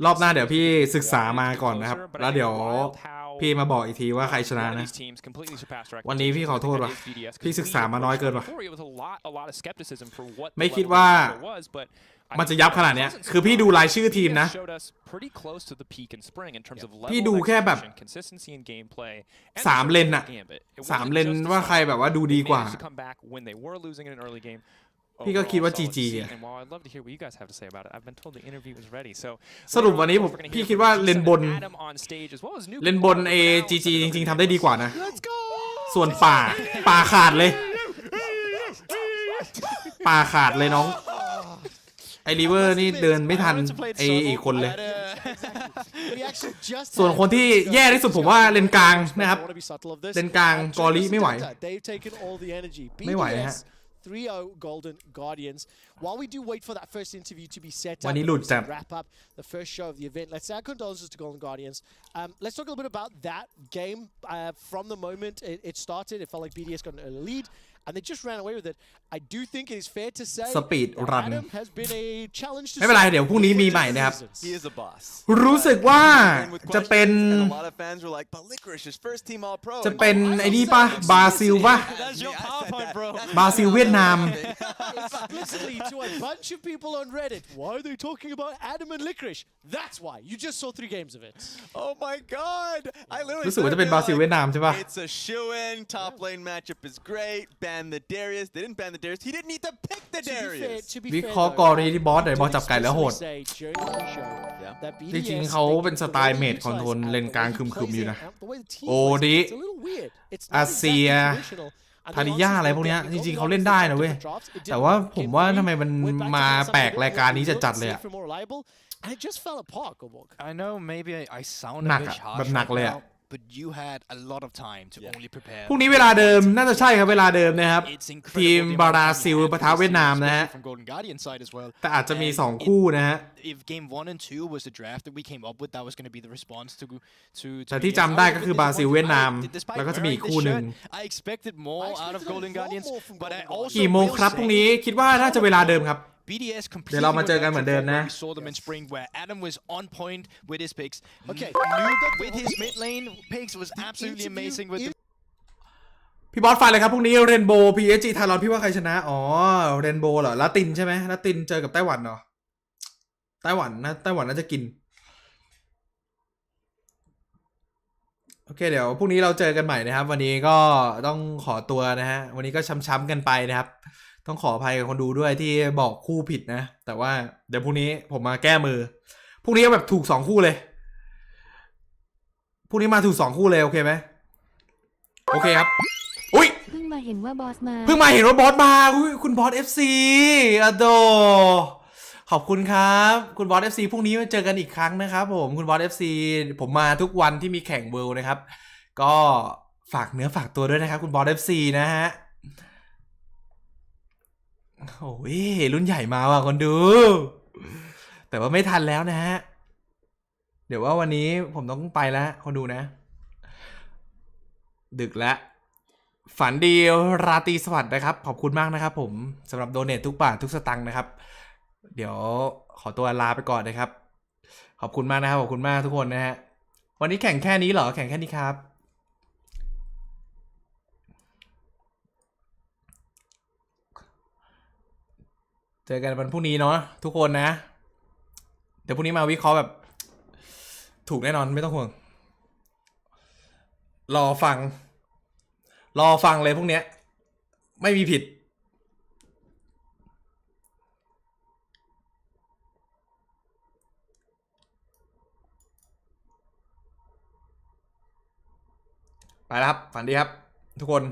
รอบหน้าเดี๋ยวพี่ศึกษามาก่อนนะครับแล้วเดี๋ยวพี่มาบอกอีกทีว่าใครชนะนะวันนี้พี่ขอโทษว่ะพี่ศึกษามาน้อยเกินว่ะไม่คิดว่ามันจะยับขนาดเนี้ยคือพี่ดูรายชื่อทีมนะพี่ดูแค่แบบ3 เลนอะ3 เลนว่าใครแบบว่าดูดีกว่าพี่ก็คิดว่า GG อะสรุปวันนี้พี่คิดว่าเลนบนGG จริงๆทำได้ดีกว่านะส่วนป่าขาดเลยน้องไอริเวอร์นี่เดินไม่ทันไออีกคนเลยส่วนคนที่แย่ที่สุดผมว่าเลนกลางนะครับเลนกลางกอริไม่ไหวฮะ3-0 Golden Guardians. While we do wait for that first interview to be set up, wrap up the first show of the event, let's say our condolences to Golden Guardians. Let's talk a little bit about that game. From the moment it started, it felt like BDS got an early lead, and they just ran away with it. I do think it is fair to say that Adam has been a challenge to ไม่เป็นไรเดี๋ยวพรุ่งนี้มีใหม่นะครับ He is a boss. รู้สึกว่าจะเป็น A lot of fans were like, but Licorice is first team all pro. จะเป็นไอ้นี่ป่ะบราซิลป่ะบราซิลเวียดนาม Explicitly to a bunch of people on Reddit. Why are they talking about Adam and Licorice? That's why. You just saw 3 games of it. Oh my god! I literally รู้สึกว่าจะเป็นบราซิลเวียดนามใช่ป่ะ It's a shoe-in. Top lane matchup is great. Ban the Darius. They didn't ban the Darius. He didn't need to pick the Darius. วิเคราะห์กรณีที่บอสไหนบอสจับไก่แล้วโหดจริงๆเขาเป็นสไตล์เมดคอนโทรลเลนกลางคึมๆอยู่นะโอดิอาเซียทาริยาอะไรพวกเนี้ยจริงๆเขาเล่นได้นะเว้ยแต่ว่าผมว่าทำไมมันมาแปลกรายการนี้จะจัดเลยอะ I know maybe I sound หนั a ก bit อะ harsh แบบหนักเลยอะ but you had a lot of time to only prepare. พรุ่งนี้เวลาเดิมน่าจะใช่ครับเวลาเดิมนะครับทีมบราซิลปะทะเวียดนามนะฮะแต่อาจจะมี2คู่นะฮะ If game 1 and 2 was the draft that we came up with, that was going to be the response to แต่ที่จำได้ก็คือบราซิลเวียดนามแล้วก็จะมีอีกคู่หนึ่ง I expected more out of Golden Guardians, but I also กี่โมงครับพรุ่งนี้คิดว่าน่าจะเวลาเดิมครับ BDS เดี๋ยวเรามาเจอกันเหมือนเดิมนะ We saw them in spring where Adam was on point with his picks. Okay, with his mid lane picks was absolutely amazing with the พี่บอสฟันเลยครับพรุ่งนี้เรนโบว์ PSG ไทยรอนพี่ว่าใครชนะอ๋อเรนโบว์เหรอลาตินใช่ไหมลาตินเจอกับไต้หวันเหรอไต้หวันน่าจะกินโอเคเดี๋ยวพรุ่งนี้เราเจอกันใหม่นะครับวันนี้ก็ต้องขอตัวนะฮะวันนี้ก็ช้ำๆกันไปนะครับ ต้องขออภัยกับคนดูด้วยที่บอกคู่ผิดนะแต่ว่าเดี๋ยวพรุ่งนี้ผมมาแก้มือพรุ่งนี้แบบถูก2คู่เลยพรุ่งนี้มาถูก2คู่เลยโอเคไหมโอเคครับอุ้ยเพิ่งมาเห็นว่าบอสมาคุณบอส FC อะโดขอบคุณครับคุณบอส FC พรุ่งนี้มาเจอกันอีกครั้งนะครับผมคุณบอส FC ผมมาทุกวันที่มีแข่งเวิลด์นะครับก็ฝากเนื้อฝากตัวด้วยนะครับคุณบอส FC นะฮะโอ้ยรุ่นใหญ่มาว่ะคนดูแต่ว่าไม่ทันแล้วนะฮะเดี๋ยวว่าวันนี้ผมต้องไปแล้วคนดูนะดึกแล้วฝันดีราตรีสวัสดิ์นะครับขอบคุณมากนะครับผมสำหรับโดเนททุกบาททุกสตังค์นะครับเดี๋ยวขอตัวลาไปก่อนนะครับขอบคุณมากนะครับขอบคุณมากทุกคนนะฮะวันนี้แข่งแค่นี้เหรอแข่งแค่นี้ครับเจอกันวันพรุ่งนี้เนาะทุกคนนะเดี๋ยวพรุ่งนี้มาวิเคราะห์แบบถูกแน่นอนไม่ต้องห่วงรอฟังเลยพวกเนี้ยไม่มีผิดไปแล้วครับฝันดีครับทุกคน